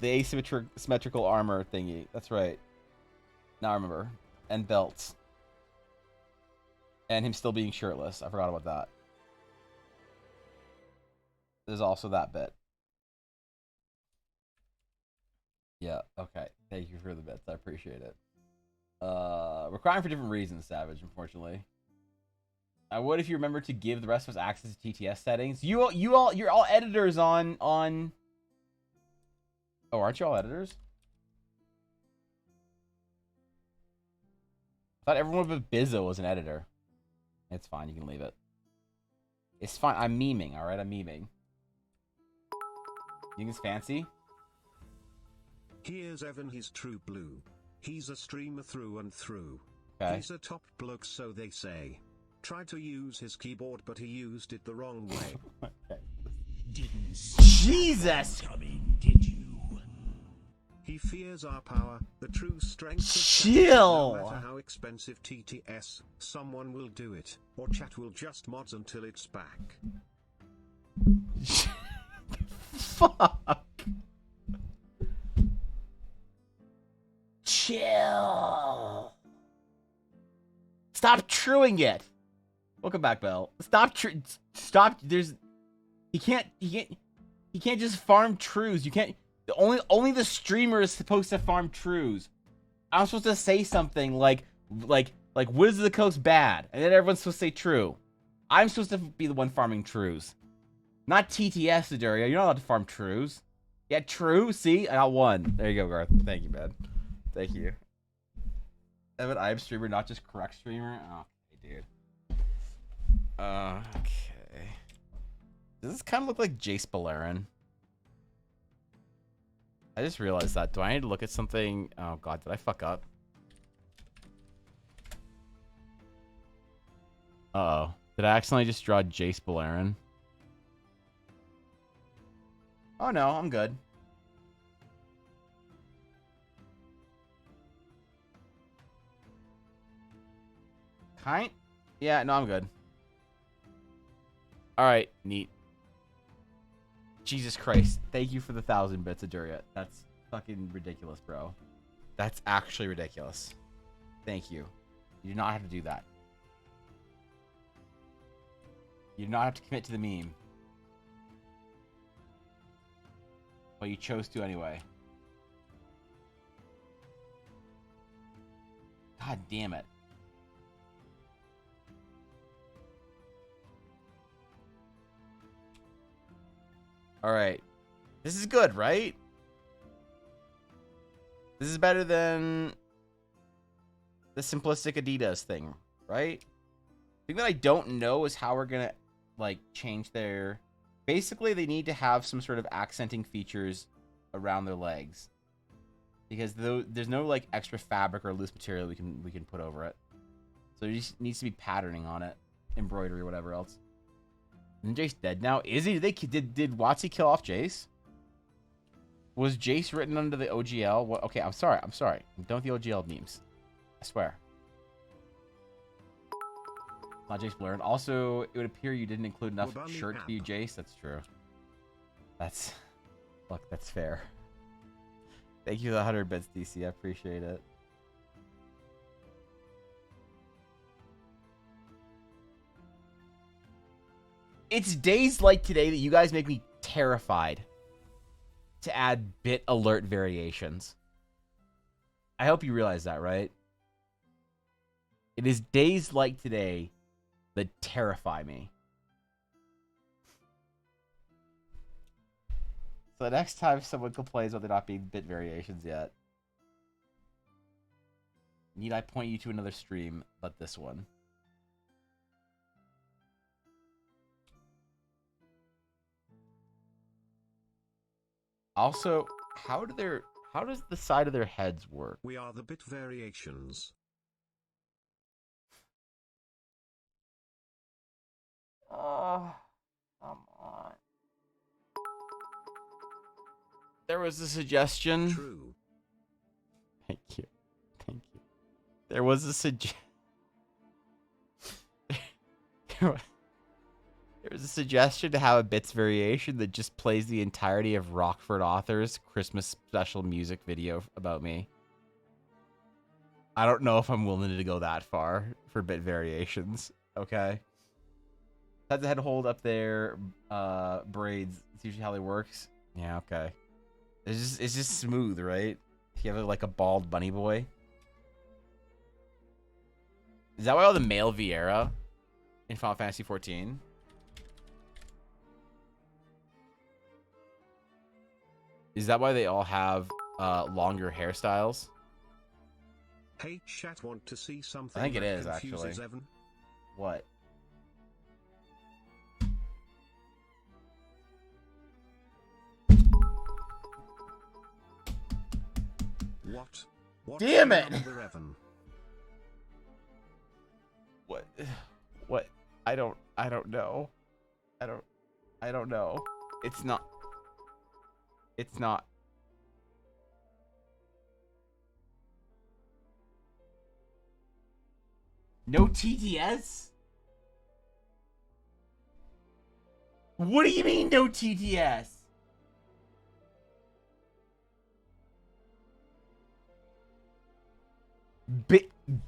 asymmetrical armor thingy? That's right. Now I remember. And belts. And him still being shirtless. I forgot about that. There's also that bit. Yeah, okay. Thank you for the bits. I appreciate it. We're crying for different reasons, Savage, unfortunately. I would if you remember to give the rest of us access to TTS settings. You're all editors on... Oh, aren't you all editors? I thought everyone but Bizzo was an editor. It's fine, you can leave it. It's fine, I'm memeing, alright? I'm memeing. You think it's fancy? Here's Evan, he's true blue. He's a streamer through and through. Okay. He's a top bloke, so they say. Tried to use his keyboard, but he used it the wrong way. Okay. Didn't Jesus! coming, did you? He fears our power, the true strength of Chill! No matter how expensive TTS, someone will do it, or chat will just mods until it's back. Fuck! Chill! Stop truing it! Welcome back, Bell. Stop, there's... He can't just farm trues. You can't... Only the streamer is supposed to farm trues. I'm supposed to say something like Wizards of the Coast bad, and then everyone's supposed to say true. I'm supposed to be the one farming trues. Not TTS, Aduria. You're not allowed to farm trues. Yeah, true. See? I got one. There you go, Garth. Thank you, man. Thank you. Evan, I'm streamer, not just correct streamer. Oh, okay, dude. Okay. Does this kind of look like Jace Beleren? I just realized that. Do I need to look at something? Oh, God. Did I fuck up? Uh-oh. Did I accidentally just draw Jace Beleren? Oh, no. I'm good. Yeah, no, I'm good. Alright, neat. Jesus Christ. Thank you for the 1,000 bits, Aduria. That's fucking ridiculous, bro. That's actually ridiculous. Thank you. You do not have to do that. You do not have to commit to the meme. But you chose to anyway. God damn it. Alright. This is good, right? This is better than the simplistic Adidas thing, right? The thing that I don't know is how we're gonna, like, change their... Basically, they need to have some sort of accenting features around their legs. Because there's no, like, extra fabric or loose material we can put over it. So there just needs to be patterning on it. Embroidery or whatever else. Isn't Jace dead now? Is he? Did WotC kill off Jace? Was Jace written under the OGL? What? Okay, I'm sorry. I'm done with the OGL memes. I swear. Not Jace Blurred. Also, it would appear you didn't include enough Wabani shirt to be app. Jace. That's true. That's... Look, that's fair. Thank you for the 100 bits, DC. I appreciate it. It's days like today that you guys make me terrified to add bit alert variations. I hope you realize that, right? It is days like today that terrify me. So the next time someone complains about there not being bit variations yet, need I point you to another stream but this one? Also, how does the side of their heads work? We are the bit variations. Oh, come on. There was a suggestion. True. Thank you. Thank you. There was a There was a suggestion to have a bits variation that just plays the entirety of Rockford Author's Christmas special music video about me. I don't know if I'm willing to go that far for bit variations. Okay. Has the head hold up there, braids. It's usually how they works. Yeah, okay. It's just smooth, right? If you have like a bald bunny boy. Is that why all the male Vieira in Final Fantasy 14? Is that why they all have longer hairstyles? Hey, chat, want to see something? I think it that is, confuses actually. Evan? What? What? What's Damn the it! number, Evan? What? What? I don't know. I don't know. It's not. It's not. No TTS? What do you mean no TTS?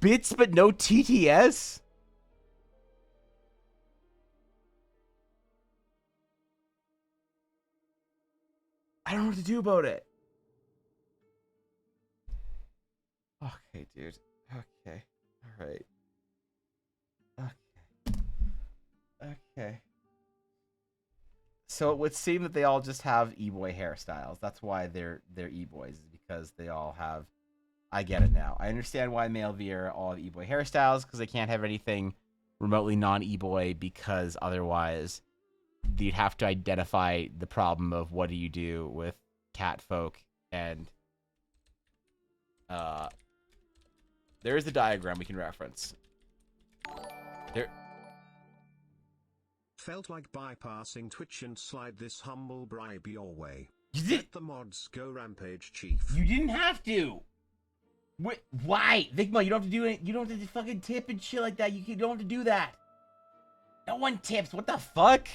Bits but no TTS? I don't know what to do about it. Okay, dude. Okay. All right. Okay. Okay. So it would seem that they all just have e-boy hairstyles. That's why they're e-boys, is because they all have... I get it now. I understand why male Vieira all have e-boy hairstyles, because they can't have anything remotely non-e-boy, because otherwise you'd have to identify the problem of what do you do with cat folk, and there is the diagram we can reference. There... Felt like bypassing Twitch and slide this humble bribe your way. You Let the mods go, Rampage Chief. You didn't have to. Why? Vigma, you don't have to do it. You don't have to fucking tip and shit like that. You don't have to do that. No one tips. What the fuck?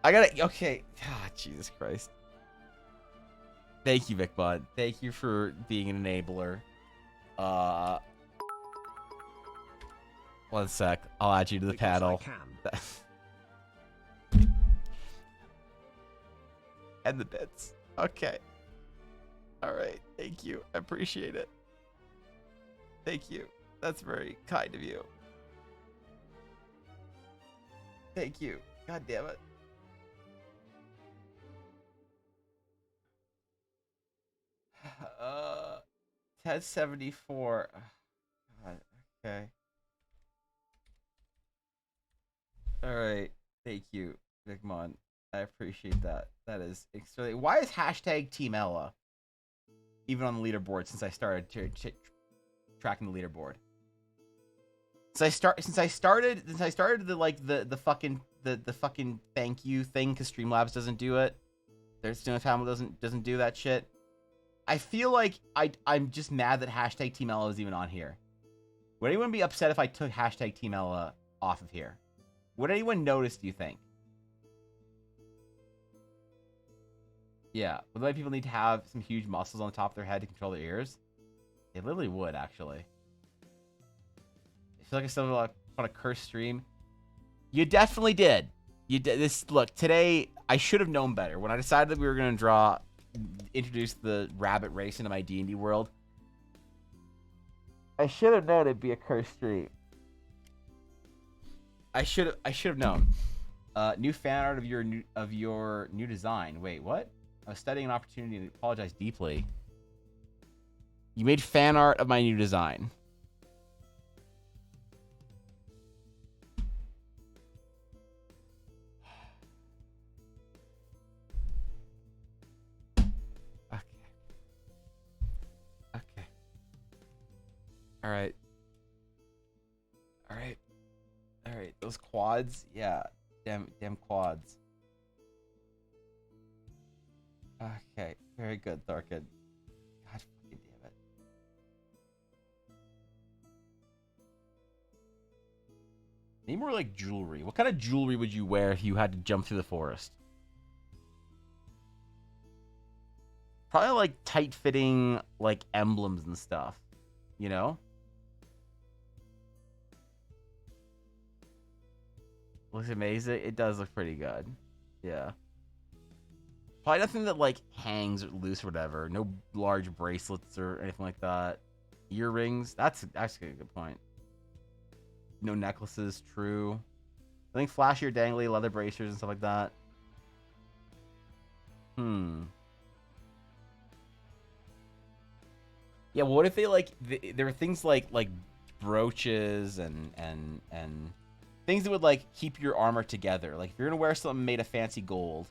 I gotta... Okay. Ah, Jesus Christ. Thank you, Vicbot. Thank you for being an enabler. One sec. I'll add you to the Because panel. I can. And the bits. Okay. Alright. Thank you. I appreciate it. Thank you. That's very kind of you. Thank you. God damn it. Uh, 1074. God, okay. Alright. Thank you, Vigmon. I appreciate that. That is extremely... Why is hashtag Team Ella even on the leaderboard since I started tracking the leaderboard? Since I started the fucking thank you thing, because Streamlabs doesn't do it. There's no time doesn't do that shit. I feel like I'm just mad that hashtag Team Ella is even on here. Would anyone be upset if I took hashtag Team Ella off of here? Would anyone notice, do you think? Yeah. Would like people need to have some huge muscles on the top of their head to control their ears? They literally would, actually. I feel like I still on a cursed stream. You definitely did. You did this. Look, today I should have known better. When I decided that we were going to introduce the rabbit race into my D&D world, I should have known it'd be a cursed stream. I should have known. New fan art of your new design. Wait, what? I was studying an opportunity to apologize deeply. You made fan art of my new design. Okay. All right. Those quads, yeah. Damn quads. Okay, very good, Tharkin. God fucking damn it. Need more like jewelry. What kind of jewelry would you wear if you had to jump through the forest? Probably like tight-fitting like emblems and stuff. You know? Looks amazing. It does look pretty good. Yeah. Probably nothing that like hangs or loose or whatever. No large bracelets or anything like that. Earrings. That's actually a good point. No necklaces. True. I think flashy or dangly leather bracers and stuff like that. Yeah. What if they like? There are things like brooches and things that would like keep your armor together. Like if you're gonna wear something made of fancy gold.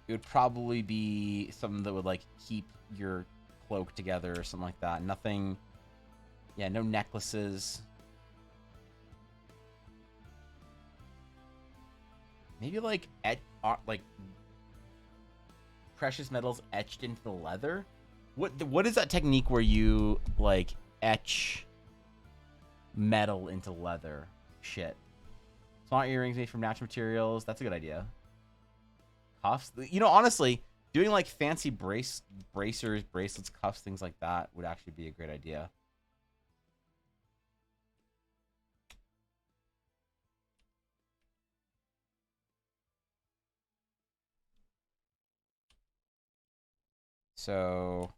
It would probably be something that would like keep your cloak together or something like that. Nothing. Yeah, no necklaces. Maybe like precious metals etched into the leather. What is that technique where you like etch metal into leather? Shit. Smart earrings made from natural materials. That's a good idea. Cuffs. You know, honestly, doing like fancy bracers, bracelets, cuffs, things like that would actually be a great idea. So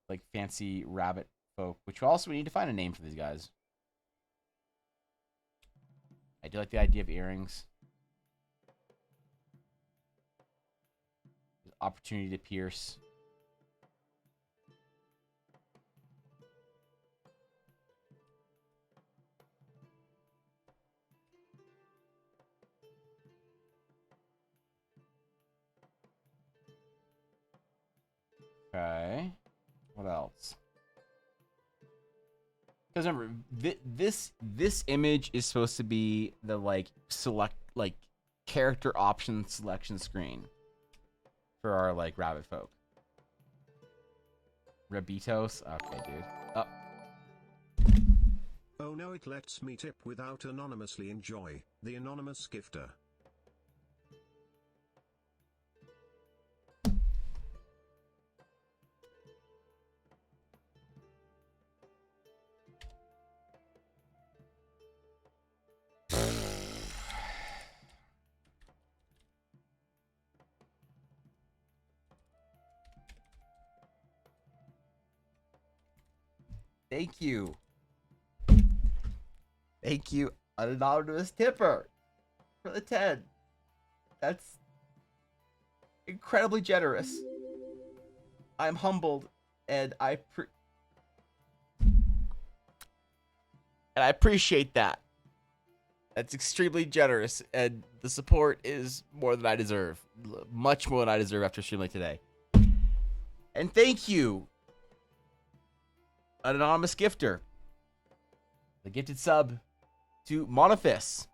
like fancy rabbit folk, which also we need to find a name for these guys. I do like the idea of earrings. Opportunity to pierce. Okay. What else? Because remember, this image is supposed to be the like character option selection screen for our like rabbit folk. Rabitos? Okay, dude. Oh no, it lets me tip without anonymously enjoy. The anonymous gifter. Thank you. Thank you, anonymous tipper, for the 10. That's incredibly generous. I'm humbled, and I appreciate that. That's extremely generous, and the support is more than I deserve. Much more than I deserve after a stream like today. And thank you, an anonymous gifter. The gifted sub to Monophis.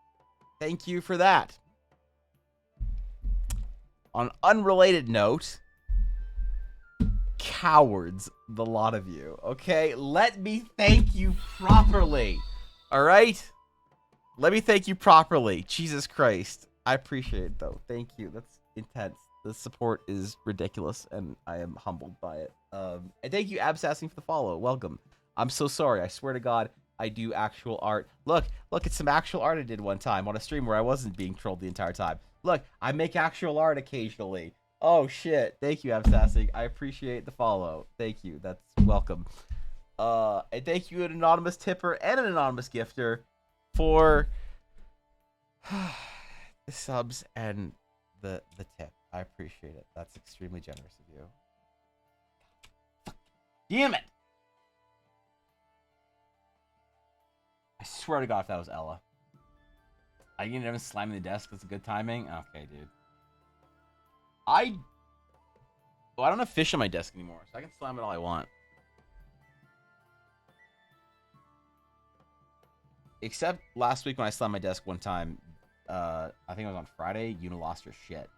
Thank you for that. On an unrelated note, cowards, the lot of you. Okay, let me thank you properly. All right, let me thank you properly. Jesus Christ, I appreciate it though. Thank you. That's intense. The support is ridiculous, and I am humbled by it. And thank you, Absassing, for the follow. Welcome. I'm so sorry. I swear to God, I do actual art. Look, it's some actual art I did one time on a stream where I wasn't being trolled the entire time. Look, I make actual art occasionally. Oh, shit. Thank you, Absassing. I appreciate the follow. Thank you. That's welcome. And thank you, an anonymous tipper and an anonymous gifter, for the subs and the tip. I appreciate it. That's extremely generous of you. Fuck. Damn it! I swear to God, if that was Ella. I can never slam the desk. That's a good timing. Okay, dude. I don't have fish on my desk anymore, so I can slam it all I want. Except last week when I slammed my desk one time, I think it was on Friday, Una lost her shit.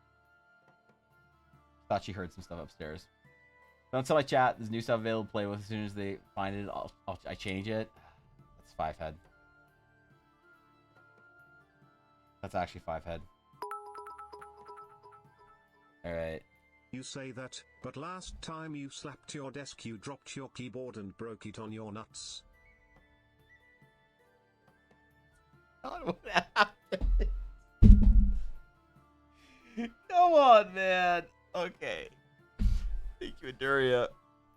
Thought she heard some stuff upstairs. Don't tell my chat. There's new stuff available to play with. As soon as they find it, I change it. That's 5 head. That's actually 5 head. Alright. You say that, but last time you slapped your desk you dropped your keyboard and broke it on your nuts. God, what happened? Come on, man. Okay. Thank you, Aduria.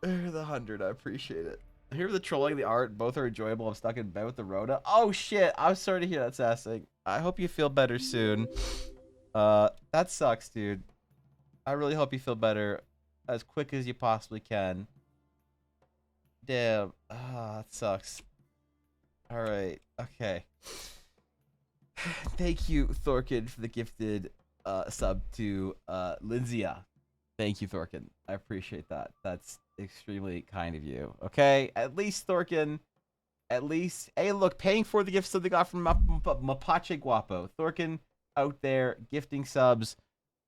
The 100, I appreciate it. Here the trolling, the art, both are enjoyable. I'm stuck in bed with the Rhoda. Oh shit, I'm sorry to hear that, Sassing. I hope you feel better soon. That sucks, dude. I really hope you feel better as quick as you possibly can. Damn. That sucks. Alright, okay. Thank you, Thorkin, for the gifted sub to Lindsaya. Thank you, Thorkin. I appreciate that. That's extremely kind of you. Okay, at least Thorkin, at least, hey, look, paying for the gifts that they got from Mapache Guapo. Thorkin out there gifting subs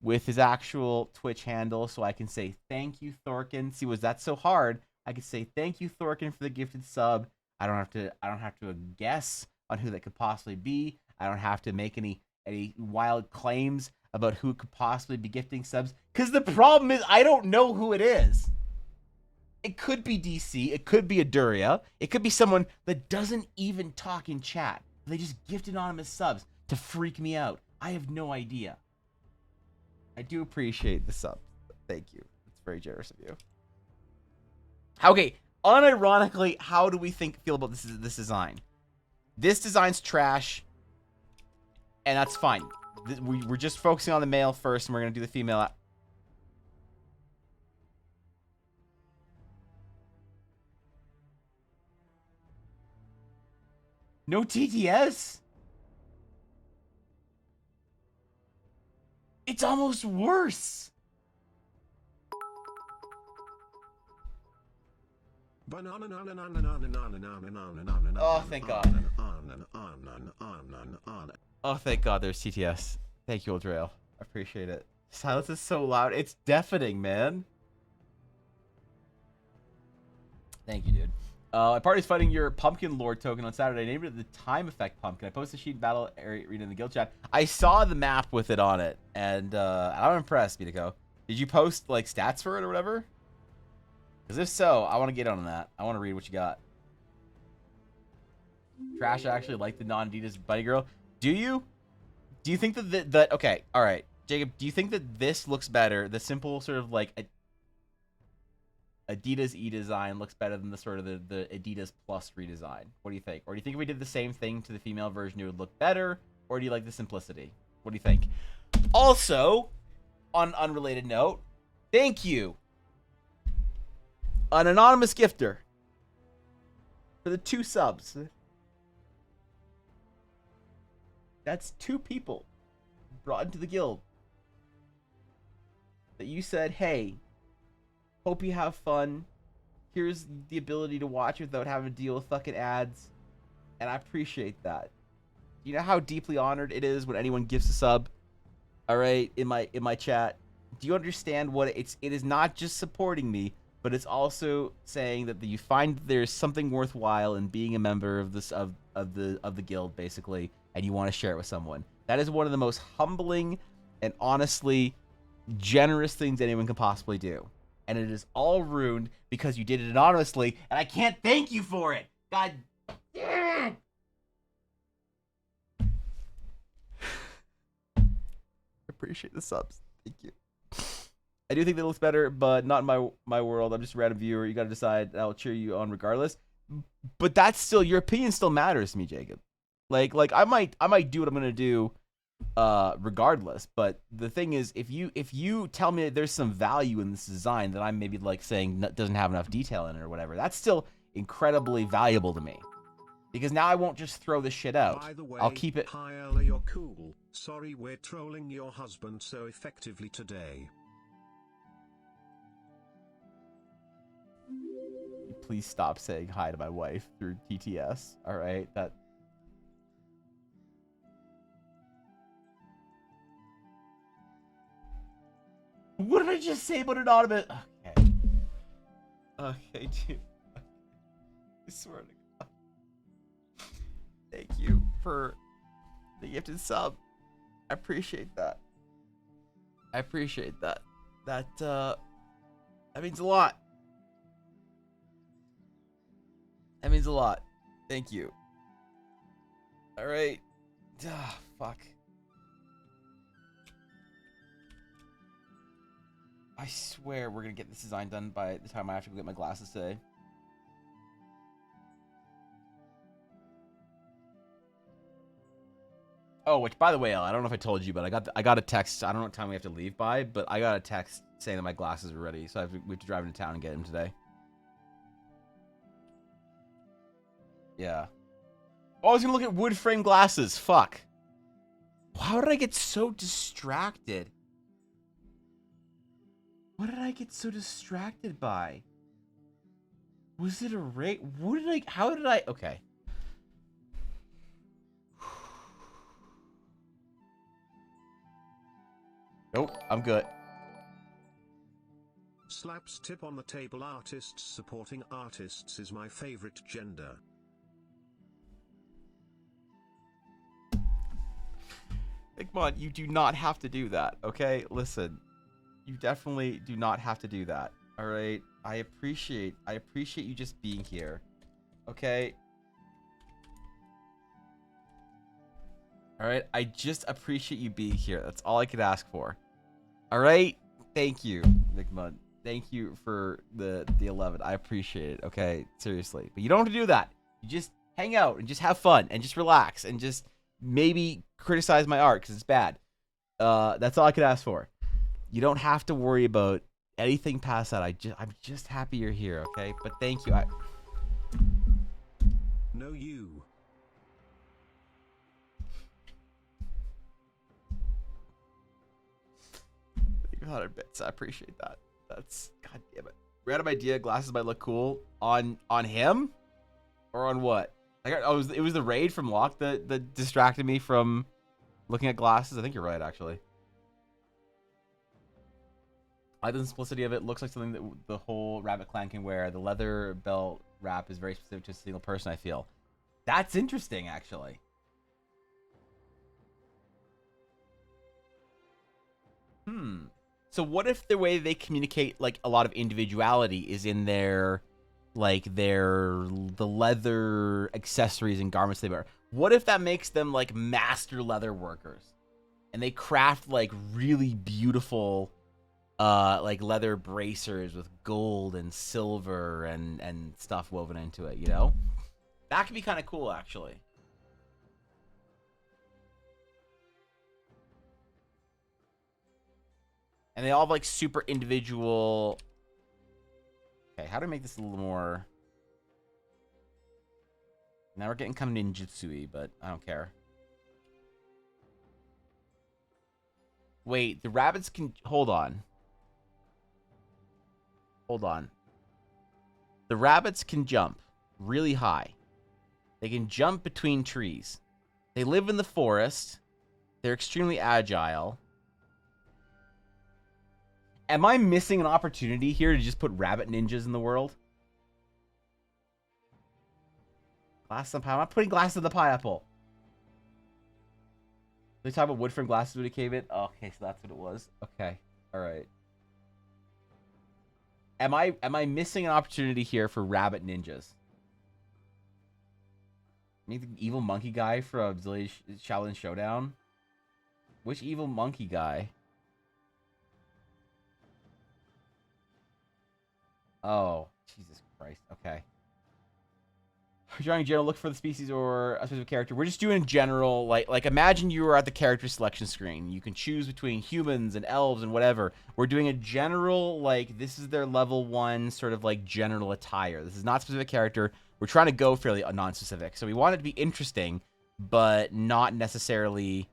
with his actual Twitch handle, so I can say thank you, Thorkin. See, was that so hard? I could say thank you, Thorkin, for the gifted sub. I don't have to guess on who that could possibly be. I don't have to make any wild claims about who could possibly be gifting subs, because the problem is I don't know who it is. It could be DC, it could be Aduria, it could be someone that doesn't even talk in chat. They just gift anonymous subs to freak me out. I have no idea. I do appreciate the sub. Thank you. It's very generous of you. Okay, unironically, how do we feel about this design? This design's trash, and that's fine. We're just focusing on the male first, and we're going to do the female. No TTS? It's almost worse. Oh, thank God. Oh, thank God there's TTS. Thank you, Eldrail. I appreciate it. Silence is so loud. It's deafening, man. Thank you, dude. My party's fighting your Pumpkin Lord token on Saturday. I named it the Time Effect Pumpkin. I posted a sheet battle arena in the guild chat. I saw the map with it on it, and I'm impressed, Mitico. Did you post, like, stats for it or whatever? Because if so, I want to get on that. I want to read what you got. Trash actually like the non-Adidas Bunny Girl. Do you? Do you think that okay, all right, Jacob, do you think that this looks better? The simple sort of like Adidas E-design looks better than the sort of the Adidas Plus redesign? What do you think? Or do you think if we did the same thing to the female version, it would look better? Or do you like the simplicity? What do you think? Also, on an unrelated note, thank you, an anonymous gifter, for the 2 subs. That's 2 people brought into the guild that you said, hey, hope you have fun. Here's the ability to watch without having to deal with fucking ads. And I appreciate that. You know how deeply honored it is when anyone gives a sub? Alright, in my chat. Do you understand what it is not just supporting me, but it's also saying that you find that there's something worthwhile in being a member of this of the guild, basically, and you want to share it with someone. That is one of the most humbling and honestly generous things anyone can possibly do. And it is all ruined because you did it anonymously, and I can't thank you for it. God damn it. Appreciate the subs. Thank you. I do think that looks better, but not in my world. I'm just a random viewer. You got to decide. I'll cheer you on regardless. But that's still, your opinion still matters to me, Jacob. Like I might do what I'm gonna do, regardless. But the thing is, if you tell me that there's some value in this design that I'm maybe like saying doesn't have enough detail in it or whatever, that's still incredibly valuable to me. Because now I won't just throw this shit out. By the way, I'll keep it. hi Early, you're cool. Sorry we're trolling your husband so effectively today. Please stop saying hi to my wife through TTS. All right, that. What did I just say about anonymous? Okay. Okay, dude. I swear to God. Thank you for the gifted sub. I appreciate that. I appreciate that. That means a lot. That means a lot. Thank you. All right. Fuck. I swear we're gonna get this design done by the time I have to go get my glasses today. Oh, which, by the way, I don't know if I told you, but I got a text. I don't know what time we have to leave by, but I got a text saying that my glasses are ready, so we have to drive into town and get them today. Yeah. Oh, I was gonna look at wood frame glasses. Fuck. How did I get so distracted? What did I get so distracted by? Was it a rate? What did I? How did I? Okay. Nope, I'm good. Slaps tip on the table. Artists supporting artists is my favorite gender. Igmon, you do not have to do that, okay? Listen, you definitely do not have to do that, all right? I appreciate you just being here, okay? All right, I just appreciate you being here. That's all I could ask for. All right, thank you, Igmon. Thank you for the 11. I appreciate it, okay? Seriously, but you don't have to do that. You just hang out and just have fun and just relax and just maybe criticize my art because it's bad. That's all I could ask for. You don't have to worry about anything past that. I'm just happy you're here, okay? But thank you. No, you. Thank you, 100 bits. I appreciate that. That's, god damn it. Random idea. Glasses might look cool on him, or on what? It was the raid from Locke that distracted me from looking at glasses. I think you're right, actually. I like the simplicity of it. Looks like something that the whole Rabbit Clan can wear. The leather belt wrap is very specific to a single person, I feel. That's interesting, actually. So what if the way they communicate, like, a lot of individuality is in their... like the leather accessories and garments they wear. What if that makes them like master leather workers and they craft like really beautiful like leather bracers with gold and silver and stuff woven into it, you know? That could be kind of cool, actually. And they all have like super individual... Okay, how do I make this a little more... Now we're getting kind of ninjutsu-y, but I don't care. Wait, the rabbits can... Hold on. Hold on. The rabbits can jump really high. They can jump between trees. They live in the forest. They're extremely agile. Am I missing an opportunity here to just put rabbit ninjas in the world? Glass on pineapple. I'm not putting glass in the pineapple. They talk about wood from glasses when it came in. Oh, okay, so that's what it was. Okay, all right. Am I missing an opportunity here for rabbit ninjas? Maybe the evil monkey guy from Shaolin Showdown. Which evil monkey guy? Oh, Jesus Christ. Okay. Drawing general, look for the species or a specific character. We're just doing general, like imagine you were at the character selection screen. You can choose between humans and elves and whatever. We're doing a general, like, this is their level 1 sort of like general attire. This is not specific character. We're trying to go fairly non-specific. So we want it to be interesting, but not necessarily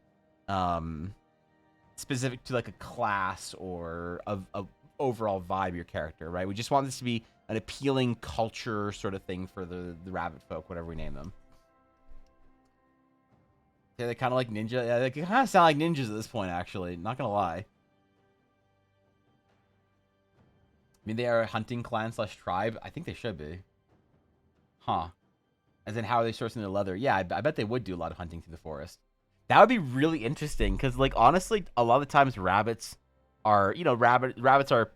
specific to like a class or a overall vibe of your character, right? We just want this to be an appealing culture sort of thing for the rabbit folk, whatever we name them. Yeah, they kind of like ninja. Yeah, they kind of sound like ninjas at this point, actually. Not gonna lie. I mean, they are a hunting clan / tribe. I think they should be. Huh. As in, how are they sourcing their leather? Yeah, I bet they would do a lot of hunting through the forest. That would be really interesting, because, like, honestly, a lot of the times rabbits are, you know, rabbits are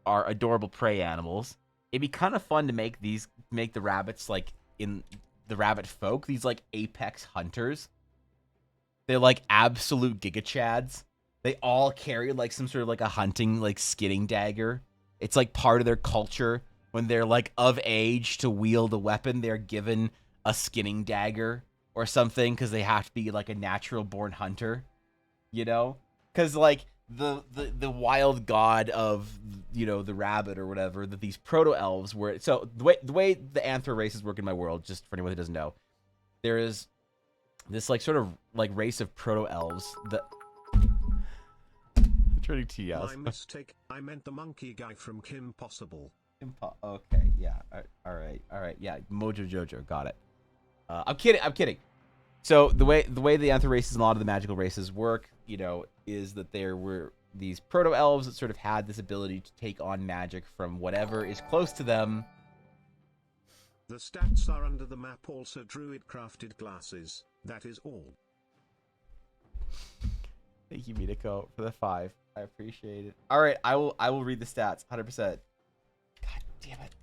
adorable prey animals. It'd be kind of fun to make the rabbits, like, in the rabbit folk, these, like, apex hunters. They're, like, absolute gigachads. They all carry, like, some sort of, like, a hunting, like, skinning dagger. It's, like, part of their culture. When they're, like, of age to wield a weapon, they're given a skinning dagger or something, because they have to be, like, a natural-born hunter, you know? Because, like, the wild god of, you know, the rabbit or whatever, that these proto-elves were... So, the way the anthro races work in my world, just for anyone who doesn't know, there is this, like, sort of, like, race of proto-elves that... Turning to yes. My mistake. I meant the monkey guy from Kim Possible. Okay, yeah. All right. Yeah, Mojo Jojo, got it. I'm kidding. So the way the anthro races and a lot of the magical races work, you know, is that there were these proto-elves that sort of had this ability to take on magic from whatever is close to them. The stats are under the map. Also, druid crafted glasses. That is all. Thank you, Mitako, for the 5. I appreciate it. All right, I will read the stats, 100%. God damn it.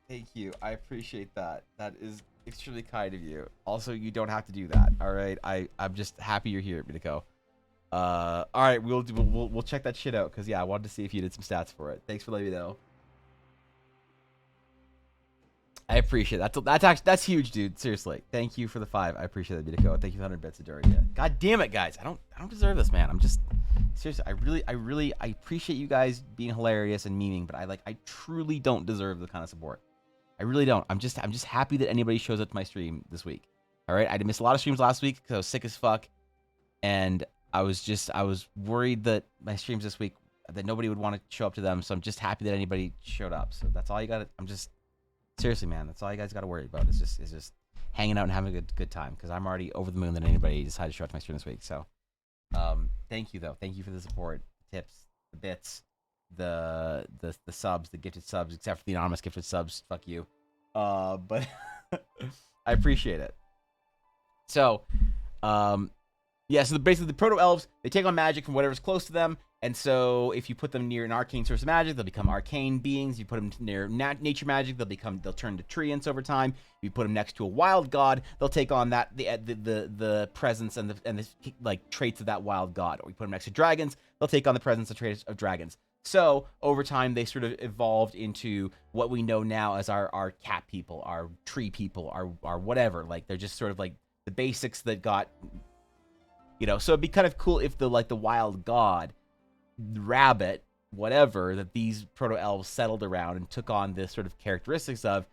Thank you. I appreciate that. That is extremely kind of you. Also, you don't have to do that. All right. I'm just happy you're here, Mitako. All right, we'll check that shit out, because yeah, I wanted to see if you did some stats for it. Thanks for letting me know. I appreciate it. That's huge, dude. Seriously. Thank you for the 5. I appreciate it, Mitako. Thank you for 100 bits of Doria. God damn it, guys. I don't deserve this, man. I'm just seriously. I appreciate you guys being hilarious and memeing, but I truly don't deserve the kind of support. I really don't. I'm just happy that anybody shows up to my stream this week. All right. I missed a lot of streams last week because I was sick as fuck, and I was worried that my streams this week that nobody would want to show up to them. So I'm just happy that anybody showed up. So that's all you got. Seriously, man, that's all you guys got to worry about. Is just hanging out and having a good time, because I'm already over the moon that anybody decided to show up to my stream this week. So, thank you though. Thank you for the support, tips, the bits, the subs, the gifted subs, except for the anonymous gifted subs. Fuck you. But I appreciate it. So, yeah. So basically, the proto elves, they take on magic from whatever's close to them. And so, if you put them near an arcane source of magic, they'll become arcane beings. You put them near nature magic, they'll turn to treants over time. If you put them next to a wild god, they'll take on the presence and the like traits of that wild god. Or you put them next to dragons, they'll take on the presence and traits of dragons. So over time, they sort of evolved into what we know now as our cat people, our tree people, our whatever. Like, they're just sort of like the basics that got, you know. So it'd be kind of cool if the wild god, rabbit, whatever, that these proto-elves settled around and took on this sort of characteristics of,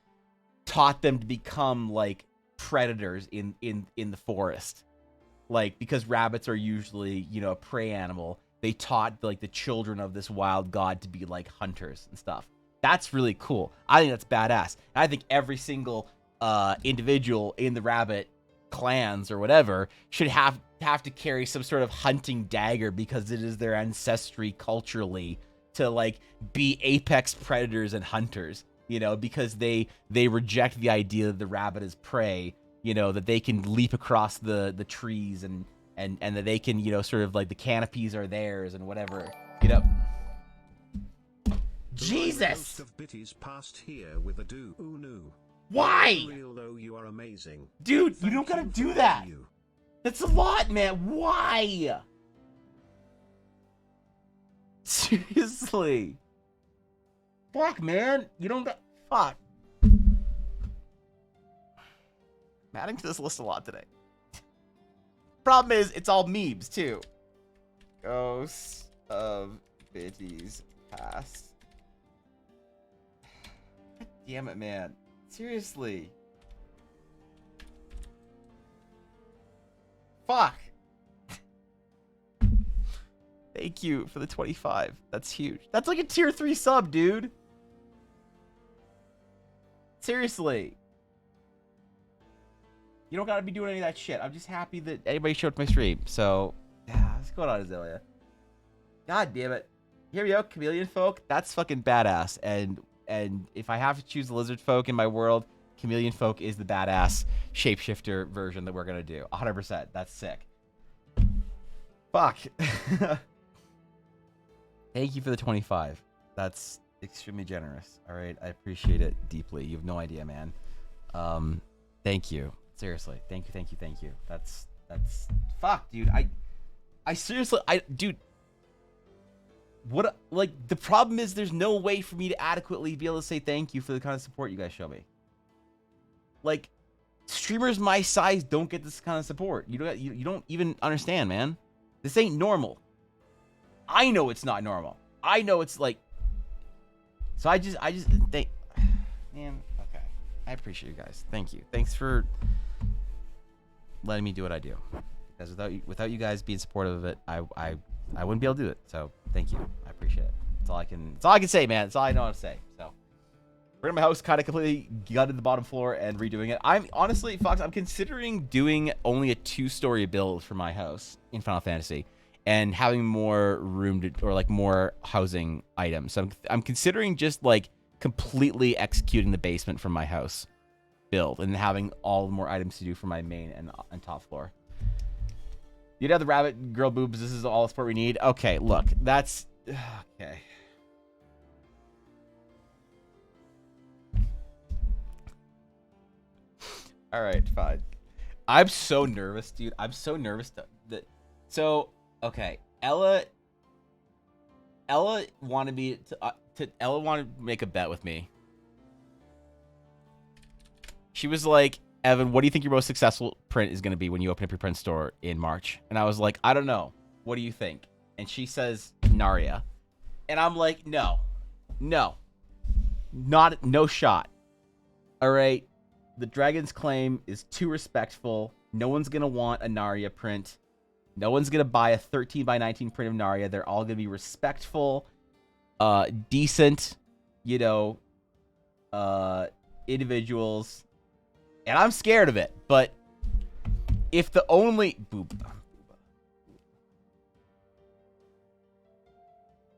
taught them to become like predators in the forest. Like, because rabbits are usually, you know, a prey animal, they taught like the children of this wild god to be like hunters and stuff. That's really cool. I think that's badass. And I think every single individual in the rabbit clans or whatever should have to carry some sort of hunting dagger because it is their ancestry culturally to like be apex predators and hunters, you know, because they reject the idea that the rabbit is prey, you know, that they can leap across the trees and that they can, you know, sort of like the canopies are theirs and whatever, you know. Jesus! Of Bitties passed here with a do-oo-noo. Why? Real though, you are amazing. Dude, you don't gotta do that. That's a lot, man. Why? Seriously. Fuck, man. You don't got... Fuck. I'm adding to this list a lot today. Problem is, it's all memes, too. Ghosts of Bitties past. God damn it, man. Seriously. Fuck. Thank you for the 25. That's huge. That's like a tier 3 sub, dude. Seriously. You don't gotta be doing any of that shit. I'm just happy that anybody showed up my stream. So, yeah, what's going on, Azalea? God damn it. Here we go, chameleon folk. That's fucking badass. And if I have to choose lizard folk in my world, chameleon folk is the badass shapeshifter version that we're gonna do. 100%. That's sick. Fuck. Thank you for the 25. That's extremely generous. All right, I appreciate it deeply. You have no idea, man. Thank you. Seriously, thank you. That's fuck, dude. I seriously, dude. What, like, the problem is there's no way for me to adequately be able to say thank you for the kind of support you guys show me. Like, streamers my size don't get this kind of support. You don't even understand, man. This ain't normal. I know it's not normal. I know it's like. So I just think, man. Okay, I appreciate you guys. Thank you. Thanks for letting me do what I do. Because without you guys being supportive of it, I wouldn't be able to do it. So thank you. I appreciate it. That's all I can say, man. That's all I know how to say. So we're in my house, kind of completely gutted the bottom floor and redoing it. I'm honestly, Fox, I'm considering doing only a 2-story build for my house in Final Fantasy and having more room to, or like more housing items. So I'm considering just like completely executing the basement from my house build and having all the more items to do for my main and top floor. You'd have the rabbit girl boobs. This is all the support we need. Okay, look, that's okay. All right, fine. I'm so nervous, dude. I'm so nervous that. So okay, Ella wanted me Ella wanted to make a bet with me. She was like, Evan, what do you think your most successful print is going to be when you open up your print store in March? And I was like, I don't know. What do you think? And she says, Narya. And I'm like, no, no shot. All right. The Dragon's Claim is too respectful. No one's going to want a Narya print. No one's going to buy a 13 by 19 print of Narya. They're all going to be respectful, decent, you know, individuals. And I'm scared of it, but if the only...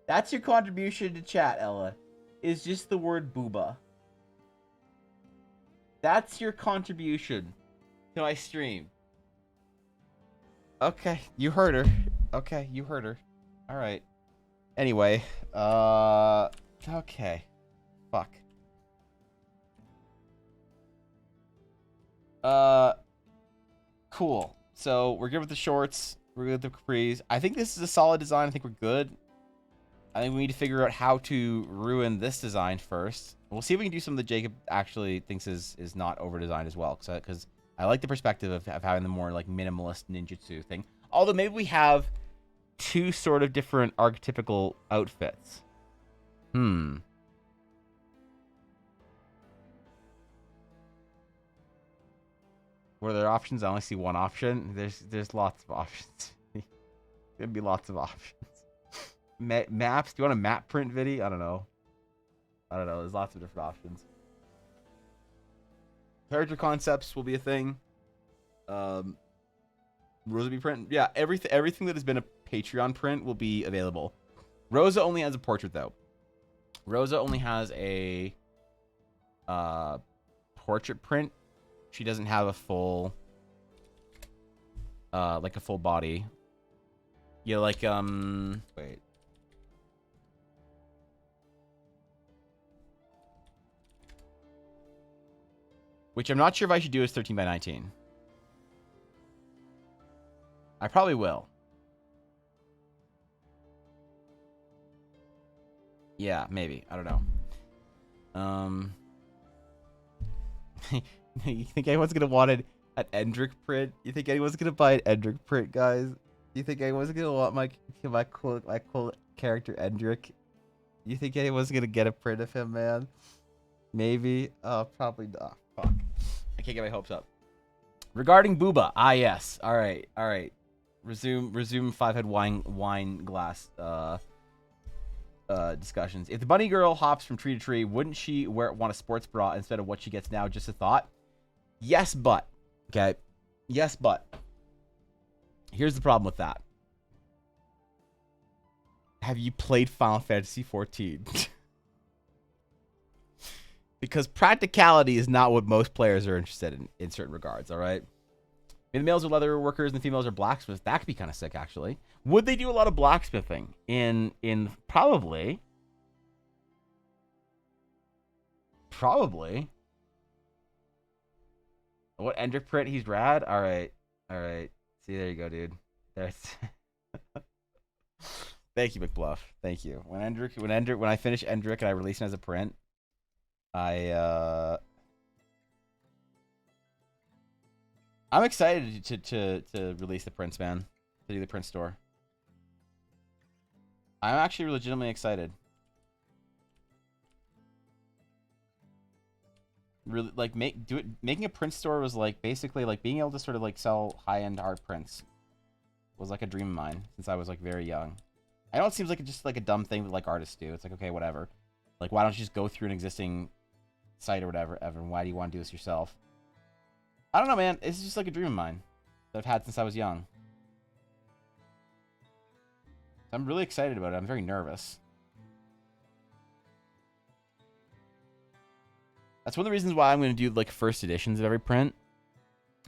That's your contribution to chat, Ella, is just the word booba. That's your contribution to my stream. Okay, you heard her. Okay, you heard her. All right. Anyway, okay. Fuck. Cool. So we're good with the shorts. We're good with the capris. I think this is a solid design. I think we're good. I think we need to figure out how to ruin this design first. We'll see if we can do something that Jacob actually thinks is not over designed as well. Because I like the perspective of having the more like minimalist ninjutsu thing. Although maybe we have two sort of different archetypical outfits. Were there options? I only see one option. There's lots of options. There's gonna be lots of options. Maps? Do you want a map print video? I don't know. There's lots of different options. Character concepts will be a thing. Rosa be print. Yeah, everything that has been a Patreon print will be available. Rosa only has a portrait though. Rosa only has a portrait print. She doesn't have a full like a full body. Yeah, like wait. Which I'm not sure if I should do as 13 by 19. I probably will. Yeah, maybe. I don't know. You think anyone's gonna want an Endrick print? You think anyone's gonna buy an Endrick print, guys? You think anyone's gonna want my cool character Endrick? You think anyone's gonna get a print of him, man? Maybe. Probably not. Fuck. I can't get my hopes up. Regarding Booba, yes. All right. Resume five-head wine glass discussions. If the bunny girl hops from tree to tree, wouldn't she want a sports bra instead of what she gets now? Just a thought. Yes, but okay. Yes, but here's the problem with that. Have you played Final Fantasy 14? Because practicality is not what most players are interested in certain regards, all right? Maybe the males are leather workers and the females are blacksmiths. That could be kind of sick, actually. Would they do a lot of blacksmithing in probably? Probably. What Endrick print? He's rad. All right. See, there you go, dude. There's. Thank you, McBluff. Thank you. When I finish Endrick and I release him as a print, I'm excited to release the prints, man. To do the print store. I'm actually legitimately excited. Really, like making a print store was like basically like being able to sort of like sell high-end art prints was like a dream of mine since I was like very young. I know it seems like just like a dumb thing that like artists do. It's like, okay, whatever. Like, why don't you just go through an existing site or whatever, Evan? Why do you want to do this yourself? I don't know, man. It's just like a dream of mine that I've had since I was young. I'm really excited about it. I'm very nervous. That's one of the reasons why I'm going to do like first editions of every print.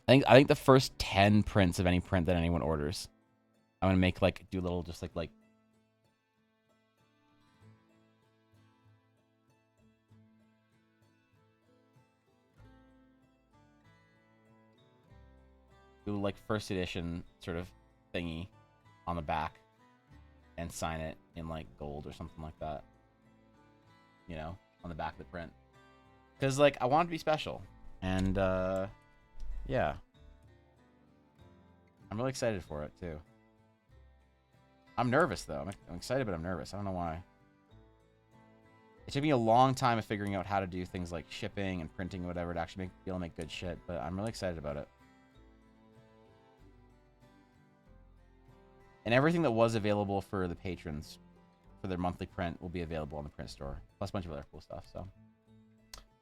I think the first 10 prints of any print that anyone orders, I'm going to make like do a little just like do like first edition sort of thingy on the back and sign it in like gold or something like that. You know, on the back of the print. Because like I want it to be special. And yeah. I'm really excited for it too. I'm nervous though. I'm excited, but I'm nervous. I don't know why. It took me a long time of figuring out how to do things like shipping and printing and whatever to actually be able to make good shit, but I'm really excited about it. And everything that was available for the patrons for their monthly print will be available on the print store, plus a bunch of other cool stuff. So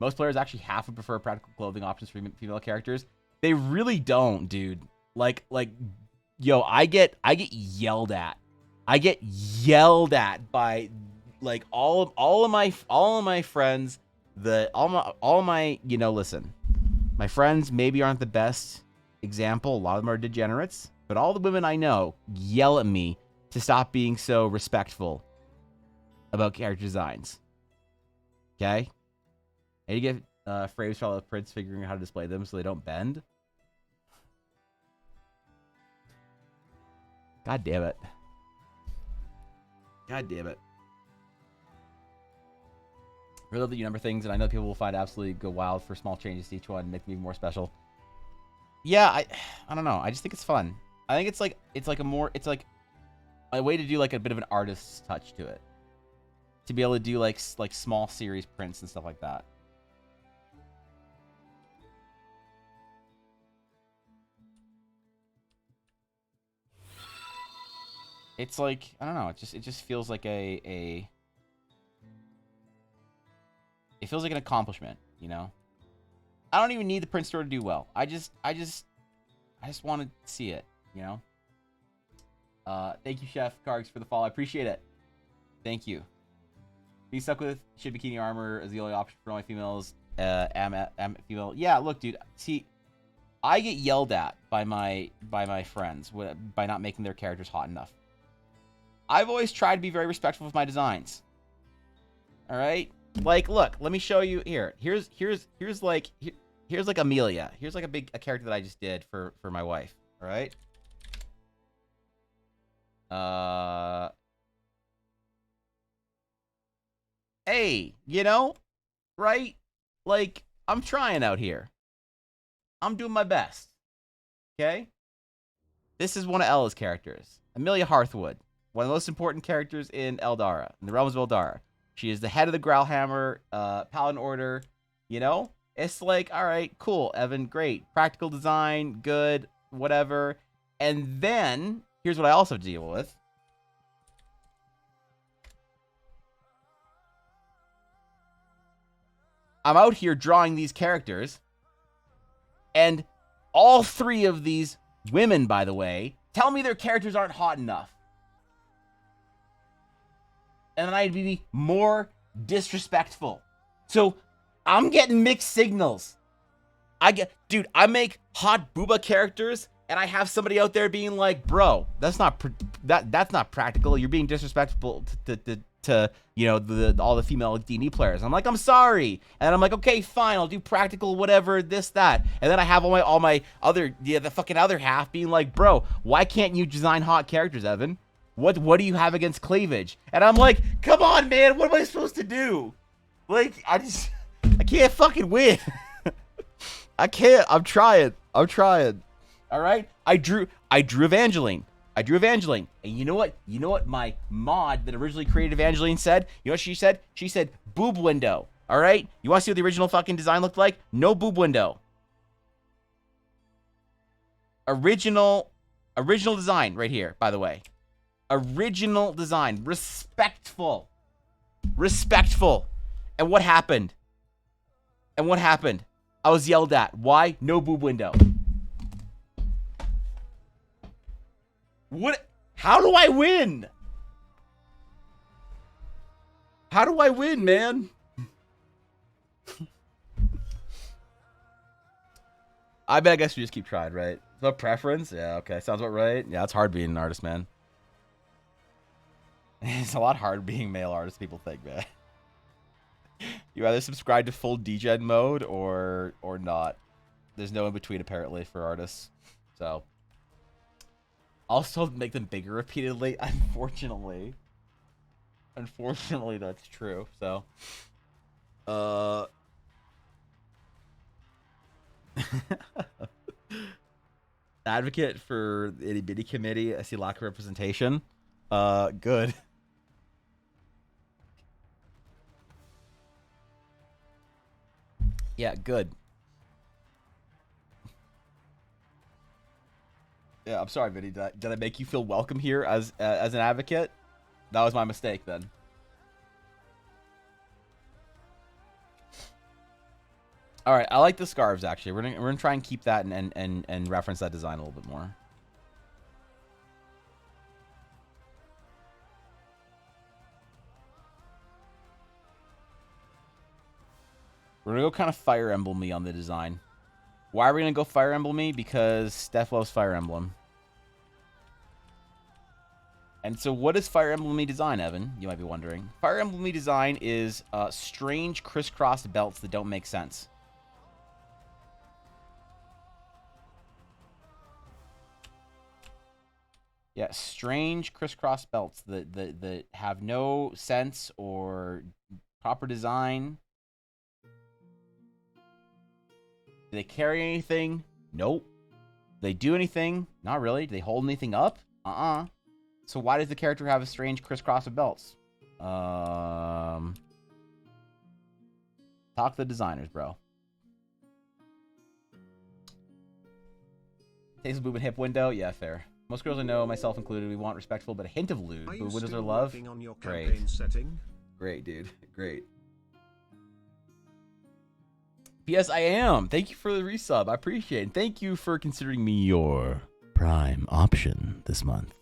most players actually half would prefer practical clothing options for female characters. They really don't, dude. Like yo, I get yelled at. I get yelled at by like all of my friends, all my you know, listen. My friends maybe aren't the best example. A lot of them are degenerates. But all the women I know yell at me to stop being so respectful about character designs. Okay? And you get frames for all the prints, figuring out how to display them so they don't bend. God damn it. God damn it. I love that you number things, and I know people will find absolutely go wild for small changes to each one, make them even more special. Yeah, I don't know. I just think it's fun. I think it's like a way to do like a bit of an artist's touch to it. To be able to do like small series prints and stuff like that. It's like, I don't know, it just feels like it feels like an accomplishment, you know? I don't even need the print store to do well. I just I just want to see it, you know? Thank you, Chef Kargs, for the follow. I appreciate it. Thank you. Be stuck with shit bikini armor as the only option for only females. Am female. Yeah, look, dude. See, I get yelled at by my friends by not making their characters hot enough. I've always tried to be very respectful with my designs. All right, like, look, let me show you here. Here's like Amelia. Here's like a character that I just did for my wife. All right. Hey, you know, right? Like, I'm trying out here. I'm doing my best. Okay? This is one of Ella's characters. Amelia Hearthwood. One of the most important characters in Eldara, in the realms of Eldara. She is the head of the Growlhammer, Paladin Order. You know? It's like, alright, cool, Evan, great. Practical design, good, whatever. And then, here's what I also deal with. I'm out here drawing these characters, and all three of these women, by the way, tell me their characters aren't hot enough. And then I'd be more disrespectful. So I'm getting mixed signals. Dude, I make hot booba characters, and I have somebody out there being like, bro, that's not practical. You're being disrespectful to you know, all the female D&D players. I'm like, I'm sorry. And I'm like, okay, fine, I'll do practical, whatever, this, that. And then I have all my other, the fucking other half being like, bro, why can't you design hot characters, Evan? What do you have against cleavage? And I'm like, come on, man, what am I supposed to do? Like, I can't fucking win. I can't. I'm trying. All right? I drew Evangeline. And you know what my mod that originally created Evangeline said? You know what she said? She said, boob window. All right? You want to see what the original fucking design looked like? No boob window. Original design right here, by the way. Original design. Respectful. And what happened? I was yelled at. Why? No boob window. What? How do I win? How do I win, man? I guess we just keep trying, right? No preference? Yeah, okay. Sounds about right. Yeah, it's hard being an artist, man. It's a lot harder being male artist, people think, man. You either subscribe to full degen mode or not. There's no in between, apparently, for artists. So... also make them bigger repeatedly, unfortunately. Unfortunately, that's true. So, advocate for itty bitty committee. I see lack of representation. Good. Yeah, good. Yeah, I'm sorry, Vinny. Did I make you feel welcome here as an advocate? That was my mistake then. All right, I like the scarves actually. We're gonna try and keep that and reference that design a little bit more. We're gonna go kind of Fire Emblem-y on the design. Why are we going to go Fire Emblem-y? Because Steph loves Fire Emblem. And so what is Fire Emblem-y design, Evan? You might be wondering. Fire Emblem-y design is strange crisscrossed belts that don't make sense. Yeah, strange crisscross belts that have no sense or proper design. Do they carry anything? Nope. Do they do anything? Not really. Do they hold anything up? So why does the character have a strange crisscross of belts? Talk to the designers, bro. Takes a boob and hip window? Yeah, fair. Most girls I know, myself included, we want respectful, but a hint of lewd. Boob windows are love. On your Great. setting? Great, dude. Great. Yes, I am. Thank you for the resub. I appreciate it. Thank you for considering me your Prime option this month.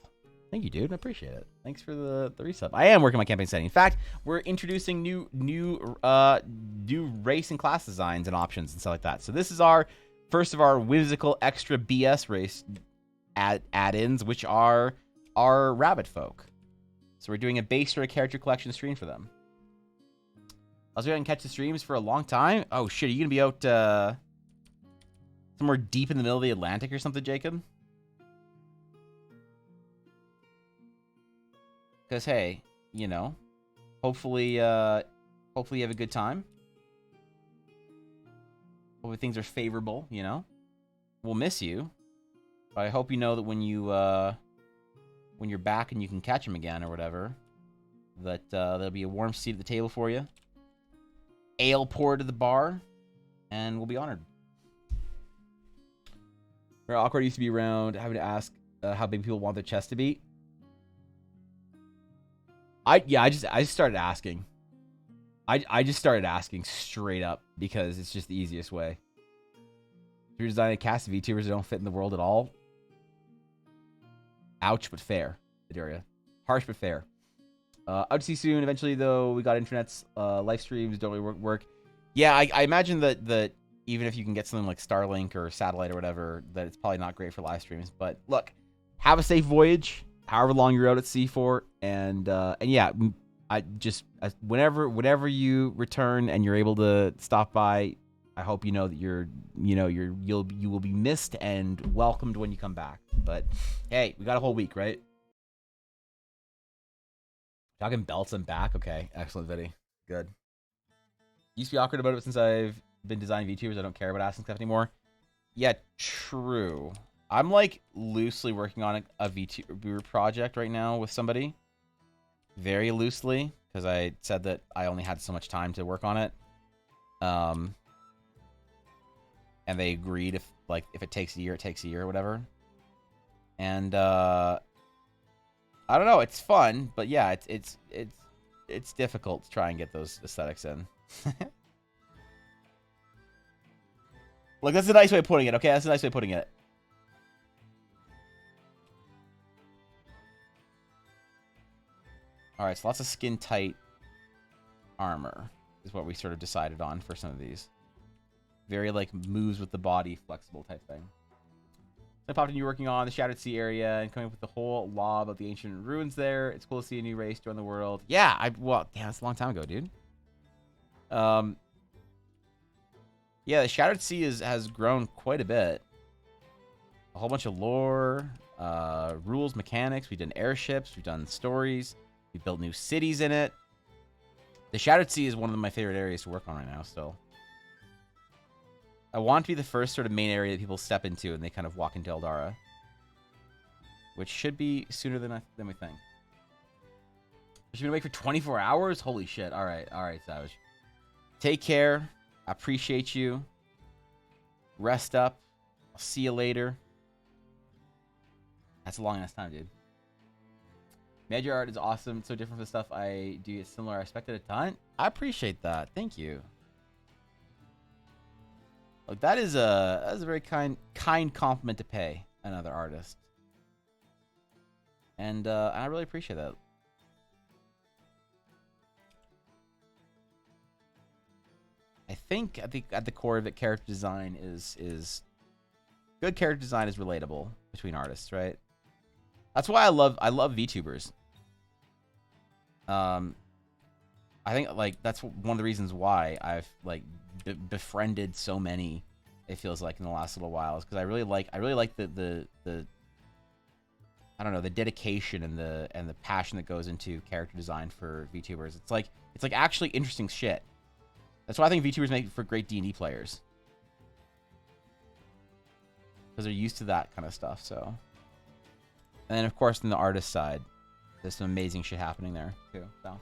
Thank you, dude. I appreciate it. Thanks for the resub. I am working my campaign setting. In fact, we're introducing new race and class designs and options and stuff like that. So this is our first of our whimsical extra BS race add-ins, which are our rabbit folk. So we're doing a base or a character collection stream for them. I was going to catch the streams for a long time. Oh, shit. Are you going to be out somewhere deep in the middle of the Atlantic or something, Jacob? Because, hey, you know, hopefully you have a good time. Hopefully things are favorable, you know. We'll miss you. But I hope you know that when you're back and you can catch him again or whatever, that there'll be a warm seat at the table for you. Ale poured to the bar, and we'll be honored. Very awkward used to be around having to ask how big people want their chest to be. I just started asking. I just started asking straight up because it's just the easiest way. If you're designing a cast of VTubers that don't fit in the world at all, ouch, but fair, Adoria. Harsh but fair. Out to see soon. Eventually, though, we got internets, live streams don't really work. Yeah, I imagine that even if you can get something like Starlink or satellite or whatever, that it's probably not great for live streams. But look, have a safe voyage, however long you're out at sea for, and yeah, whenever you return and you're able to stop by, I hope you know that you will be missed and welcomed when you come back. But hey, we got a whole week, right? Talking belts and back. Okay, excellent, Viddy. Good. Used to be awkward about it since I've been designing VTubers. I don't care about asking stuff anymore. Yeah, true. I'm like loosely working on a VTuber project right now with somebody. Very loosely, because I said that I only had so much time to work on it. And they agreed if it takes a year, it takes a year or whatever. And I don't know. It's fun, but yeah, it's difficult to try and get those aesthetics in. Look, that's a nice way of putting it. Okay, that's a nice way of putting it. All right, so lots of skin tight armor is what we sort of decided on for some of these. Very like moves with the body, flexible type thing. I popped in you working on the Shattered Sea area and coming up with the whole law about the ancient ruins there. It's cool to see a new race join the world. Yeah, that's a long time ago, dude. Yeah, the Shattered Sea has grown quite a bit. A whole bunch of lore, rules, mechanics. We've done airships. We've done stories. We've built new cities in it. The Shattered Sea is one of my favorite areas to work on right now still. I want to be the first sort of main area that people step into and they kind of walk into Eldara. Which should be sooner than we think. Should we wait for 24 hours? Holy shit. Alright, Savage. Take care. I appreciate you. Rest up. I'll see you later. That's a long ass time, dude. Major art is awesome. It's so different from the stuff I do. It's similar. I expected a ton. I appreciate that. Thank you. Look, that is a very kind compliment to pay another artist, and I really appreciate that. I think at the core of it, character design is good. Character design is relatable between artists, right? That's why I love VTubers. I think like that's one of the reasons why I've like befriended so many, it feels like, in the last little while, is because I really like the I don't know, the dedication and the passion that goes into character design for VTubers. It's like actually interesting shit. That's why I think VTubers make for great D&D players, because they're used to that kind of stuff. So, and then of course, on the artist side, there's some amazing shit happening there too. So.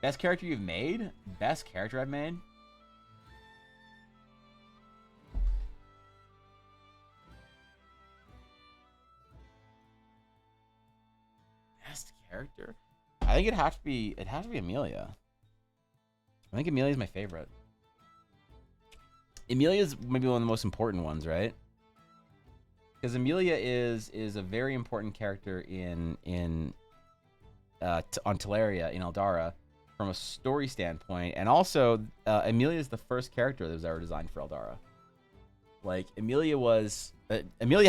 Best character you've made? Best character I've made? Best character? I think it'd have to be Amelia. I think Amelia's my favorite. Amelia's maybe one of the most important ones, right? Because Amelia is a very important character on Teleria in Eldara from a story standpoint, and also Amelia is the first character that was ever designed for Eldara. Like Amelia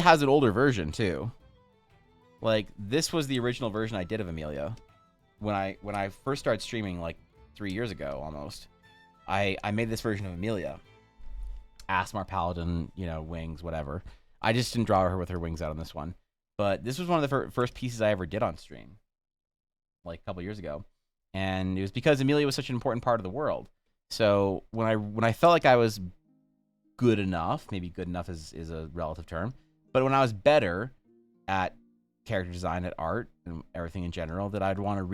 has an older version too. Like this was the original version I did of Amelia when I first started streaming like 3 years ago almost. I made this version of Amelia, Asmar Paladin, you know, wings, whatever. I just didn't draw her with her wings out on this one, but this was one of the first pieces I ever did on stream, like a couple years ago, and it was because Amelia was such an important part of the world. So when I felt like I was good enough, maybe good enough is a relative term, but when I was better at character design, at art, and everything in general, that I'd want to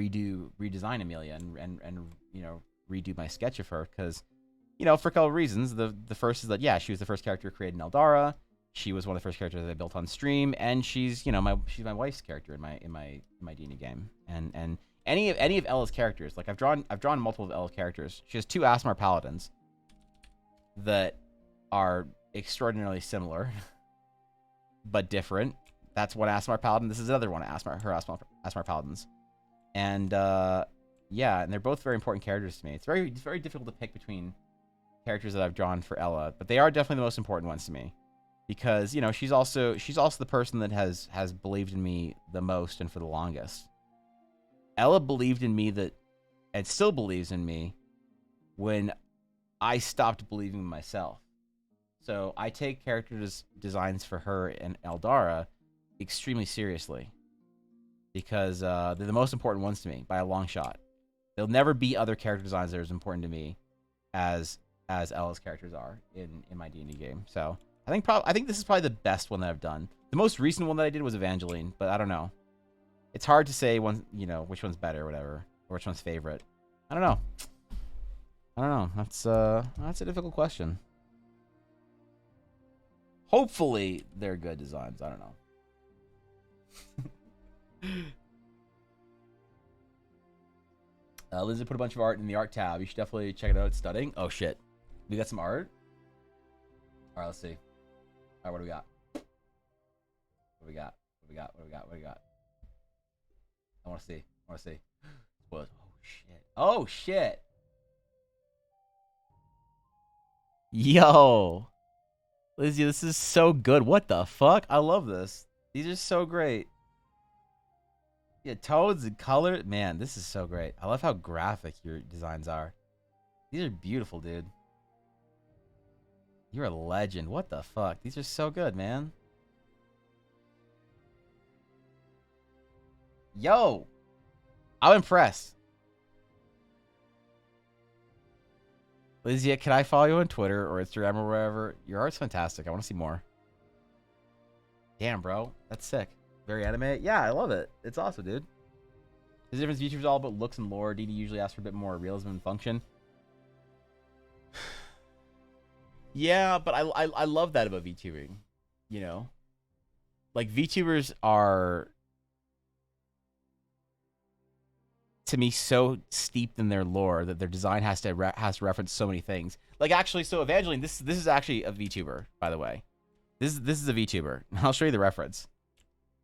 redesign Amelia and you know, redo my sketch of her, because, you know, for a couple of reasons. The first is that, yeah, she was the first character created in Eldara. She was one of the first characters that I built on stream, and she's, you know, she's my wife's character in my D&D game. And any of Ella's characters, like I've drawn multiple of Ella's characters. She has 2 Asmar Paladins that are extraordinarily similar, but different. That's one Asmar Paladin. This is another one of her Asmar Paladins. And yeah, and they're both very important characters to me. It's very difficult to pick between characters that I've drawn for Ella, but they are definitely the most important ones to me. Because, you know, she's also the person that has believed in me the most and for the longest. Ella believed in me and still believes in me when I stopped believing in myself. So I take character designs for her in Eldara extremely seriously, because they're the most important ones to me by a long shot. There'll never be other character designs that are as important to me as Ella's characters are in my D&D game. So I think this is probably the best one that I've done. The most recent one that I did was Evangeline, but I don't know. It's hard to say you know, which one's better or whatever, or which one's favorite. I don't know. That's a difficult question. Hopefully they're good designs. I don't know. Lizzie put a bunch of art in the art tab. You should definitely check it out. It's stunning. Oh shit, we got some art. All right, let's see. All right, what do we got? What do we got? I want to see. What? Oh shit. Yo, Lizzie, this is so good. What the fuck? I love this. These are so great. Yeah, toads and color. Man, this is so great. I love how graphic your designs are. These are beautiful, dude. You're a legend. What the fuck? These are so good, man. Yo, I'm impressed. Lizzie, can I follow you on Twitter or Instagram or wherever? Your art's fantastic. I want to see more. Damn, bro. That's sick. Very anime. Yeah, I love it. It's awesome, dude. The difference VTubers all about looks and lore. DD usually asks for a bit more realism and function. Yeah, but I love that about VTubing. You know? Like, VTubers are, to me, so steeped in their lore that their design has to reference so many things. Like, actually, so Evangeline, this is actually a VTuber, by the way. This is a VTuber. I'll show you the reference.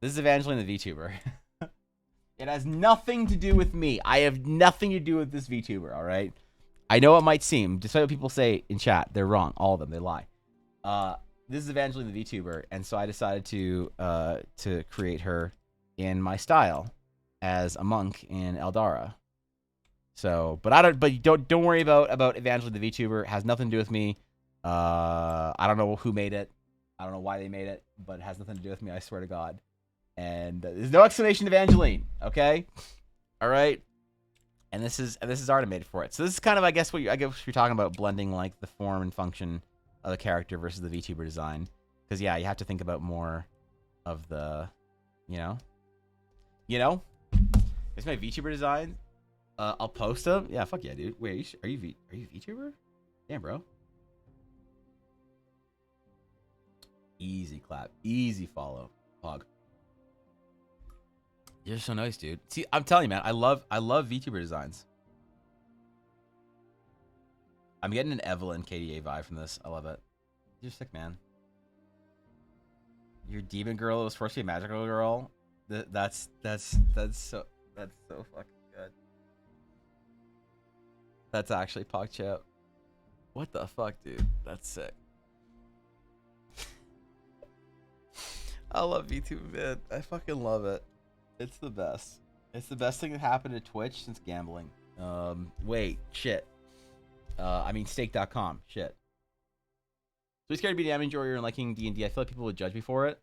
This is Evangeline, the VTuber. It has nothing to do with me. I have nothing to do with this VTuber, all right? I know it might seem, despite what people say in chat, they're wrong. All of them, they lie. This is Evangeline, the VTuber, and so I decided to create her in my style as a monk in Eldara. So, but don't worry about Evangeline, the VTuber. It has nothing to do with me. I don't know who made it. I don't know why they made it, but it has nothing to do with me. I swear to God. And there's no explanation, Evangeline. Okay, all right. And this is art I made for it. So this is kind of, I guess you're talking about, blending like the form and function of the character versus the VTuber design. Because yeah, you have to think about more of the, you know. It's my VTuber design. I'll post them. Yeah, fuck yeah, dude. Wait, are you VTuber? Damn, bro. Easy clap, easy follow, Pog. You're so nice, dude. See, I'm telling you, man, I love VTuber designs. I'm getting an Evelyn KDA vibe from this. I love it. You're sick, man. Your demon girl was supposed to be a magical girl. That's so fucking good. That's actually PogChamp. What the fuck, dude? That's sick. I love VTuber, man. I fucking love it. It's the best. It's the best thing that happened to Twitch since gambling. Wait, shit. I mean, stake.com. Shit. So he's scared to be a damage enjoyer and liking D&D. I feel like people would judge me for it.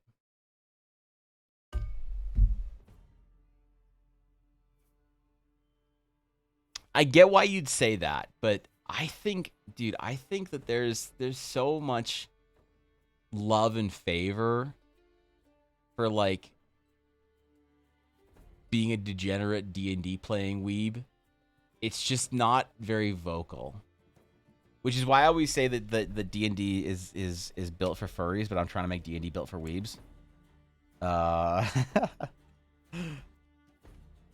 I get why you'd say that, but I think, dude, I think that there's so much love and favor for like being a degenerate D&D playing weeb. It's just not very vocal. Which is why I always say that the D&D is built for furries, but I'm trying to make D&D built for weebs.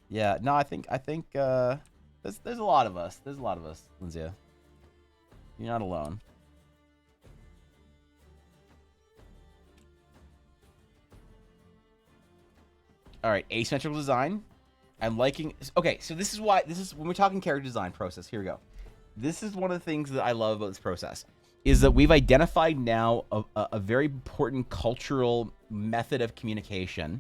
Yeah, no, I think there's a lot of us. There's a lot of us, Lindsay. You're not alone. All right, asymmetrical design. I'm liking. Okay, so this is when we're talking character design process. Here we go. This is one of the things that I love about this process is that we've identified now a very important cultural method of communication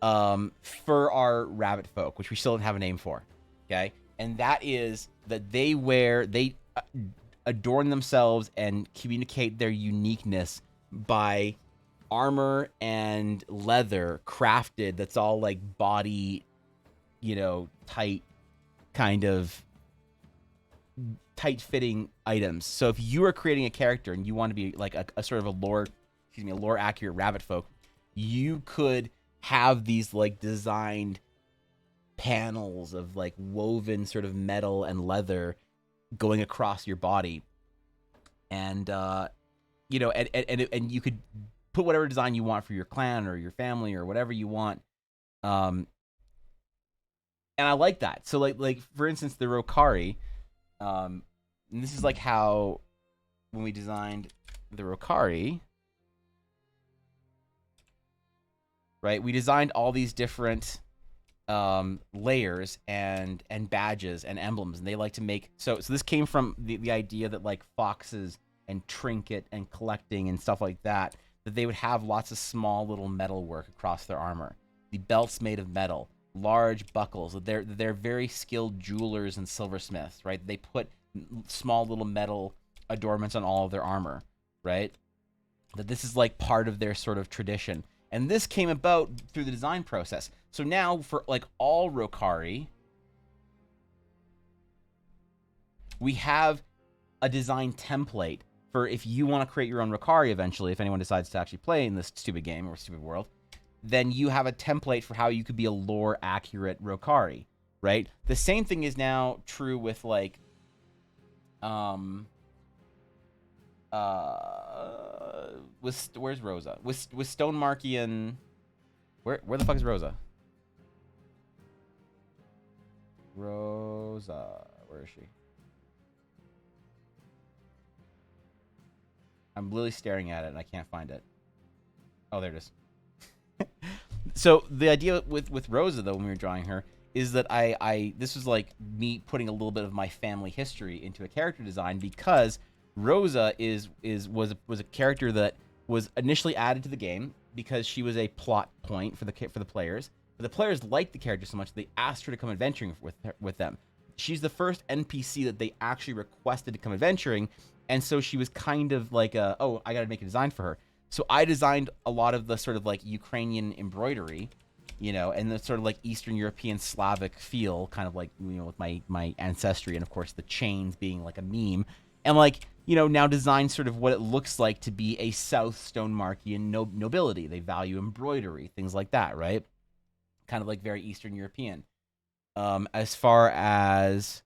for our rabbit folk, which we still don't have a name for. Okay, and that is that they adorn themselves and communicate their uniqueness by armor and leather crafted that's all like body, tight, kind of tight-fitting items. So if you are creating a character and you want to be like a sort of a lore accurate rabbit folk, you could have these like designed panels of like woven sort of metal and leather going across your body, and and you could put whatever design you want for your clan or your family or whatever you want. And I like that. So like for instance, the Rokari, and this is like how when we designed the Rokari, right? We designed all these different layers and badges and emblems, and they like to make so this came from the idea that like foxes and trinket and collecting and stuff like that they would have lots of small little metal work across their armor. The belts made of metal, large buckles. They're very skilled jewelers and silversmiths, right? They put small little metal adornments on all of their armor, right? That this is like part of their sort of tradition. And this came about through the design process. So now for like all Rokari, we have a design template for if you want to create your own Rokari eventually, if anyone decides to actually play in this stupid game or stupid world, then you have a template for how you could be a lore accurate Rokari, right? The same thing is now true with like where's Rosa? With Stonemarkian, where the fuck is Rosa? Rosa, where is she? I'm literally staring at it and I can't find it. Oh, there it is. So the idea with Rosa though, when we were drawing her, is that this was like me putting a little bit of my family history into a character design, because Rosa was a character that was initially added to the game because she was a plot point for the players. But the players liked the character so much they asked her to come adventuring with them. She's the first NPC that they actually requested to come adventuring, and so she was kind of like I got to make a design for her. So I designed a lot of the sort of like Ukrainian embroidery, and the sort of like Eastern European Slavic feel, kind of like, with my ancestry, and of course the chains being like a meme, and like, now design sort of what it looks like to be a South Stonemarkian nobility. They value embroidery, things like that, right? Kind of like very Eastern European. As far as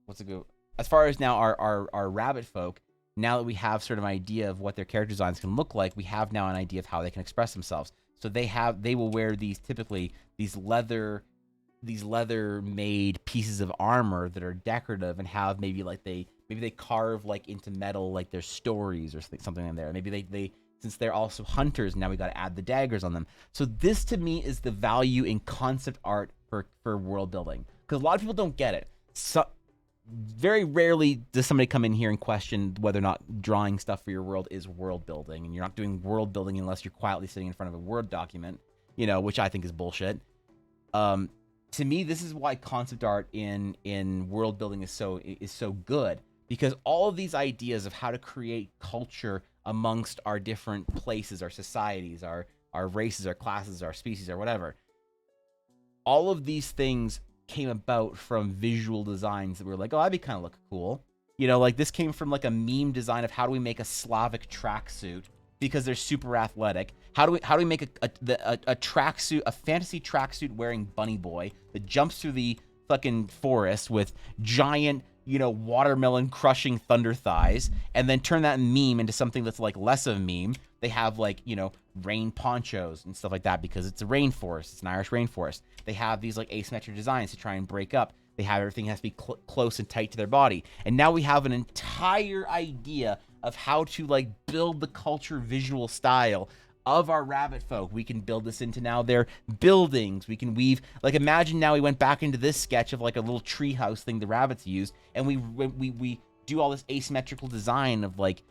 what's a good? As far as now our rabbit folk, now that we have sort of an idea of what their character designs can look like, we have now an idea of how they can express themselves. So they will wear these leather these leather made pieces of armor that are decorative and have maybe they carve like into metal, like there's stories or something in there. Maybe they since they're also hunters, now we got to add the daggers on them. So this to me is the value in concept art for world building, because a lot of people don't get it. So very rarely does somebody come in here and question whether or not drawing stuff for your world is world building, and you're not doing world building unless you're quietly sitting in front of a Word document, which I think is bullshit. To me, this is why concept art in world building is so good, because all of these ideas of how to create culture amongst our different places, our societies, our races, our classes, our species, or whatever, all of these things came about from visual designs that were like, oh, that'd be kind of look cool. Like this came from like a meme design of how do we make a Slavic tracksuit because they're super athletic. How do we make a tracksuit, a fantasy tracksuit wearing bunny boy that jumps through the fucking forest with giant, watermelon crushing thunder thighs, and then turn that meme into something that's like less of a meme. They have like, rain ponchos and stuff like that because it's a rainforest. It's an Irish rainforest. They have these like asymmetric designs to try and break up. They have everything has to be close and tight to their body. And now we have an entire idea of how to like build the culture visual style of our rabbit folk. We can build this into now their buildings. We can weave, like, imagine now we went back into this sketch of like a little tree house thing the rabbits use, and we do all this asymmetrical design of like,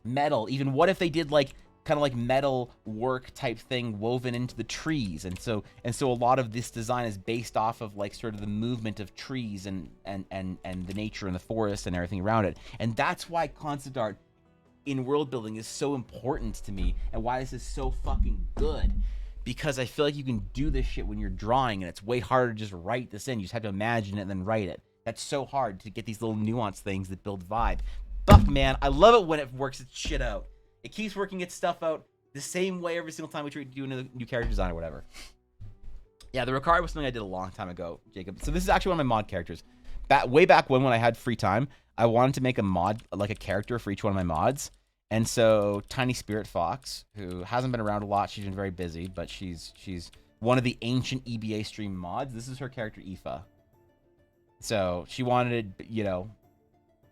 metal. Even what if they did like kind of like metal work type thing woven into the trees, and so a lot of this design is based off of like sort of the movement of trees and the nature and the forest and everything around it. And that's why concept art in world building is so important to me, and why this is so fucking good, because I feel like you can do this shit when you're drawing, and it's way harder to just write this in. You just have to imagine it and then write it. That's so hard to get these little nuanced things that build vibe. Fuck, man, I love it when it works its shit out. It keeps working its stuff out the same way every single time we try to do a new character design or whatever. Yeah, the Rokari was something I did a long time ago, Jacob. So this is actually one of my mod characters. Way back when I had free time, I wanted to make a mod, like a character for each one of my mods. And so Tiny Spirit Fox, who hasn't been around a lot, she's been very busy, but she's one of the ancient EBA stream mods. This is her character, Aoife. So she wanted,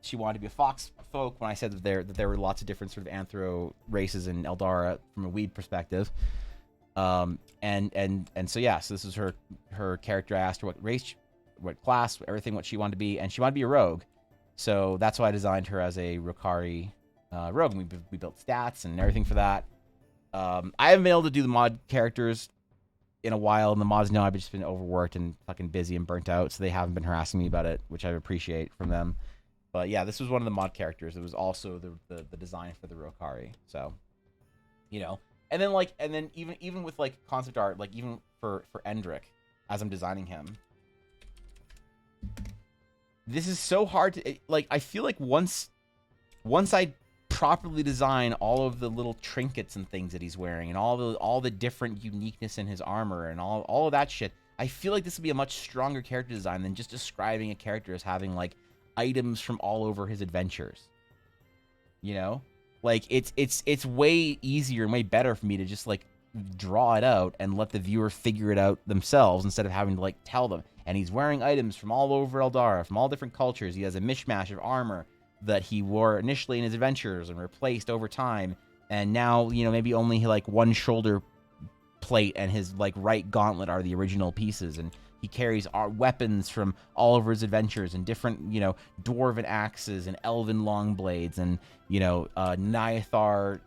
she wanted to be a fox folk when I said that there were lots of different sort of anthro races in Eldara from a weeb perspective. And so yeah, so this is her character. I asked her what race, what class, everything, what she wanted to be, and she wanted to be a rogue. So that's why I designed her as a Rokari rogue, and we built stats and everything for that. I haven't been able to do the mod characters in a while, and the mods know I've just been overworked and fucking busy and burnt out, so they haven't been harassing me about it, which I appreciate from them. But yeah, this was one of the mod characters. It was also the design for the Rokari. So, and then even with like concept art, like even for Endrick, as I'm designing him, this is so hard to like. I feel like once I properly design all of the little trinkets and things that he's wearing, and all the different uniqueness in his armor and all of that shit, I feel like this would be a much stronger character design than just describing a character as having like items from all over his adventures. Like it's way easier and way better for me to just like draw it out and let the viewer figure it out themselves instead of having to like tell them. And he's wearing items from all over Eldara, from all different cultures. He has a mishmash of armor that he wore initially in his adventures and replaced over time, and now maybe only like one shoulder plate and his like right gauntlet are the original pieces, and he carries our weapons from all over his adventures and different dwarven axes and elven long blades and Nyathar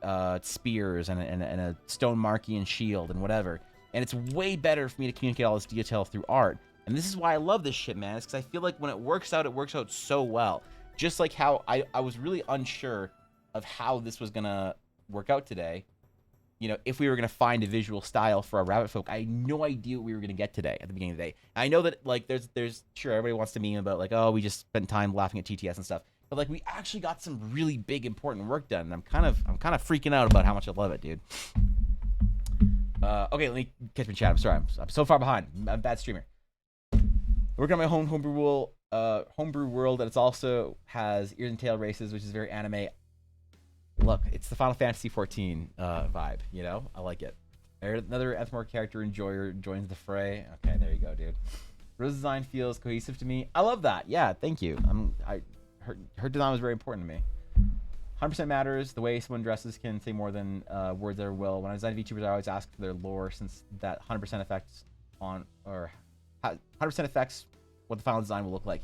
spears and a stone Markian shield and whatever. And it's way better for me to communicate all this detail through art, and this is why I love this shit, man. It's because I feel like when it works out so well. Just like how I was really unsure of how this was going to work out today. If we were going to find a visual style for our rabbit folk, I had no idea what we were going to get today at the beginning of the day. And I know that, like, there's sure, everybody wants to meme about, like, oh, we just spent time laughing at TTS and stuff. But, like, we actually got some really big, important work done. And I'm kind of freaking out about how much I love it, dude. Okay, let me catch my chat. I'm sorry. I'm so far behind. I'm a bad streamer. Working on my homebrew world, and it also has ears and tail races, which is very anime. Look, it's the Final Fantasy 14 vibe, I like it. Another Ethmore character enjoyer joins the fray. Okay, there you go, dude. Rose design feels cohesive to me. I love that. Yeah, thank you. Her design was very important to me. 100% matters. The way someone dresses can say more than words ever will. When I design VTubers, I always ask for their lore, since that 100% affects on, or 100% affects what the final design will look like.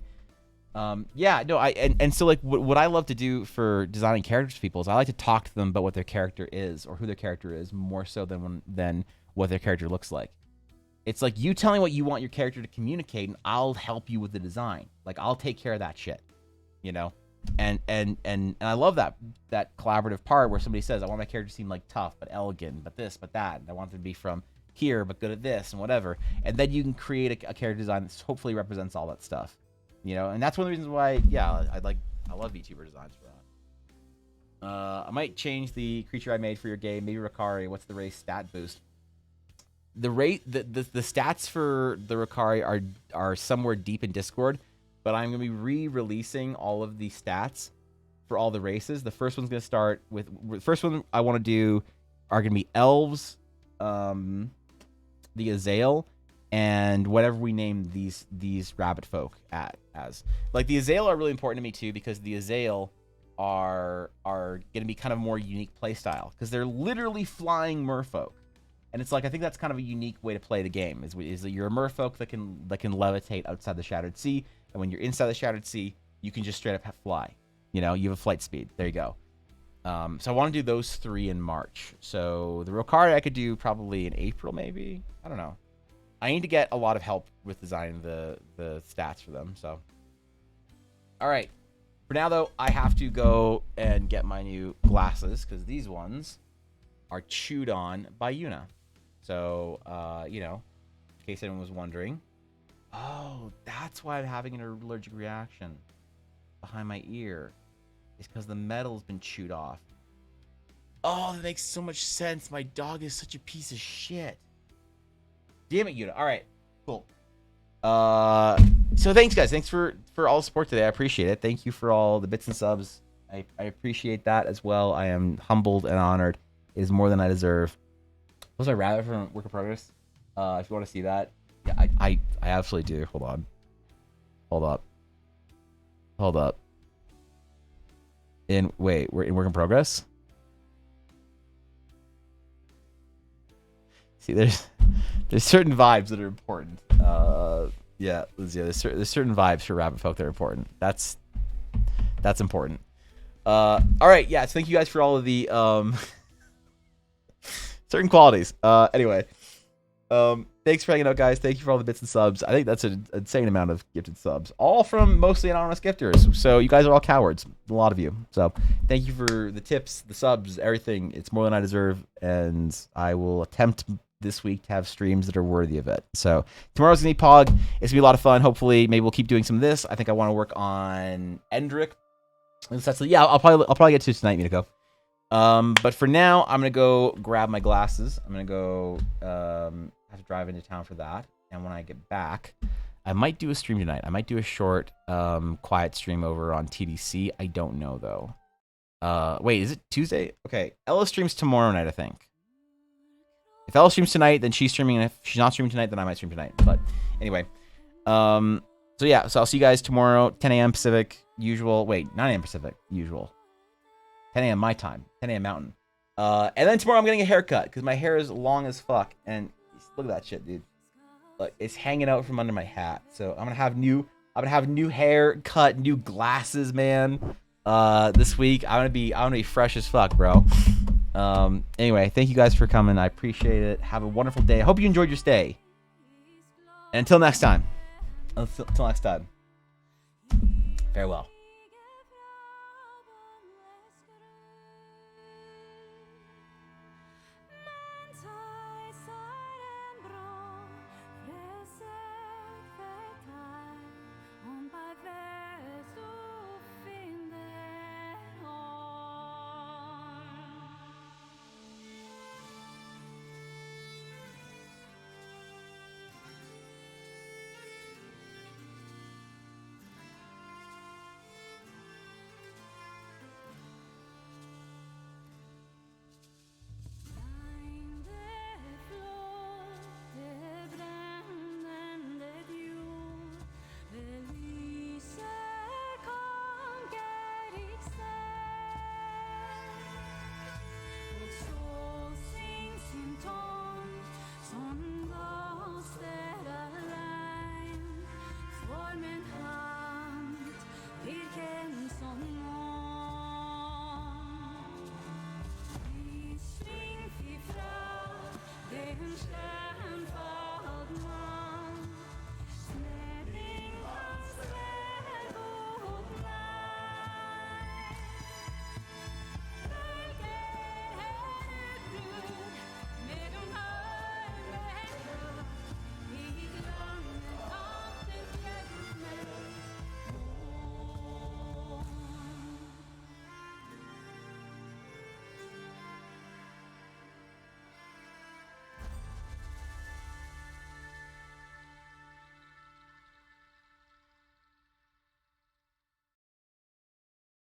Yeah, no, and so like what I love to do for designing characters for people is I like to talk to them about what their character is or who their character is, more so than what their character looks like. It's like you telling what you want your character to communicate, and I'll help you with the design. Like I'll take care of that shit, you know. And I love that collaborative part where somebody says, I want my character to seem like tough but elegant, but this, but that. And I want them to be from here but good at this and whatever. And then you can create a character design that hopefully represents all that stuff. You know, and that's one of the reasons why, yeah, I love VTuber designs for that. I might change the creature I made for your game. Maybe Ricari. What's the race stat boost? The stats for the Ricari are somewhere deep in Discord, but I'm gonna be re-releasing all of the stats for all the races. The first one's gonna start with the first one I want to do are gonna be elves, the Azael, and whatever we name these rabbit folk as. Like the Azael are really important to me too, because the Azael are gonna be kind of more unique playstyle because they're literally flying merfolk. And it's like, I think that's kind of a unique way to play the game, is that you're a merfolk that can levitate outside the Shattered Sea, and when you're inside the Shattered Sea, you can just straight up fly. You know, you have a flight speed. There you go. So I want to do those 3 in March. So the Rokari I could do probably in April, maybe. I don't know. I need to get a lot of help with designing the stats for them. So, all right. For now, though, I have to go and get my new glasses because these ones are chewed on by Yuna. So, you know, in case anyone was wondering. Oh, that's why I'm having an allergic reaction behind my ear. It's because the metal's been chewed off. Oh, that makes so much sense. My dog is such a piece of shit. Damn it, Yuna. All right, cool. So thanks, guys. Thanks for all the support today. I appreciate it. Thank you for all the bits and subs. I appreciate that as well. I am humbled and honored. It is more than I deserve. Was I rabbit from Work in Progress? If you want to see that, yeah, I absolutely do. Hold on. Hold up. We're in Work in Progress. See, there's certain vibes that are important. Yeah, there's certain vibes for rabbit folk that are important. That's important. All right, yeah. So thank you guys for all of the certain qualities. Anyway, thanks for hanging out, guys. Thank you for all the bits and subs. I think that's an insane amount of gifted subs, all from mostly anonymous gifters. So you guys are all cowards, a lot of you. So thank you for the tips, the subs, everything. It's more than I deserve, and I will attempt this week to have streams that are worthy of it. So tomorrow's gonna be Pog. It's gonna be a lot of fun. Hopefully, maybe we'll keep doing some of this. I think I want to work on Endrick. Yeah, I'll probably get to it tonight, Minako. But for now, I'm gonna go grab my glasses. I'm gonna go have to drive into town for that. And when I get back, I might do a stream tonight. I might do a short, quiet stream over on TDC. I don't know though. Wait, is it Tuesday? Okay, Ella streams tomorrow night, I think. If Ella streams tonight, then she's streaming, and if she's not streaming tonight, then I might stream tonight. But anyway, so yeah, so I'll see you guys tomorrow, 10 a.m. Pacific, usual. Wait, 9 a.m. Pacific, usual. 10 a.m. my time, 10 a.m. Mountain. And then tomorrow I'm getting a haircut because my hair is long as fuck. And look at that shit, dude. Like, it's hanging out from under my hat. So I'm gonna have new hair cut, new glasses, man. This week I'm gonna be fresh as fuck, bro. Anyway, thank you guys for coming. I appreciate it. Have a wonderful day. I hope you enjoyed your stay. And until next time. Farewell. snack.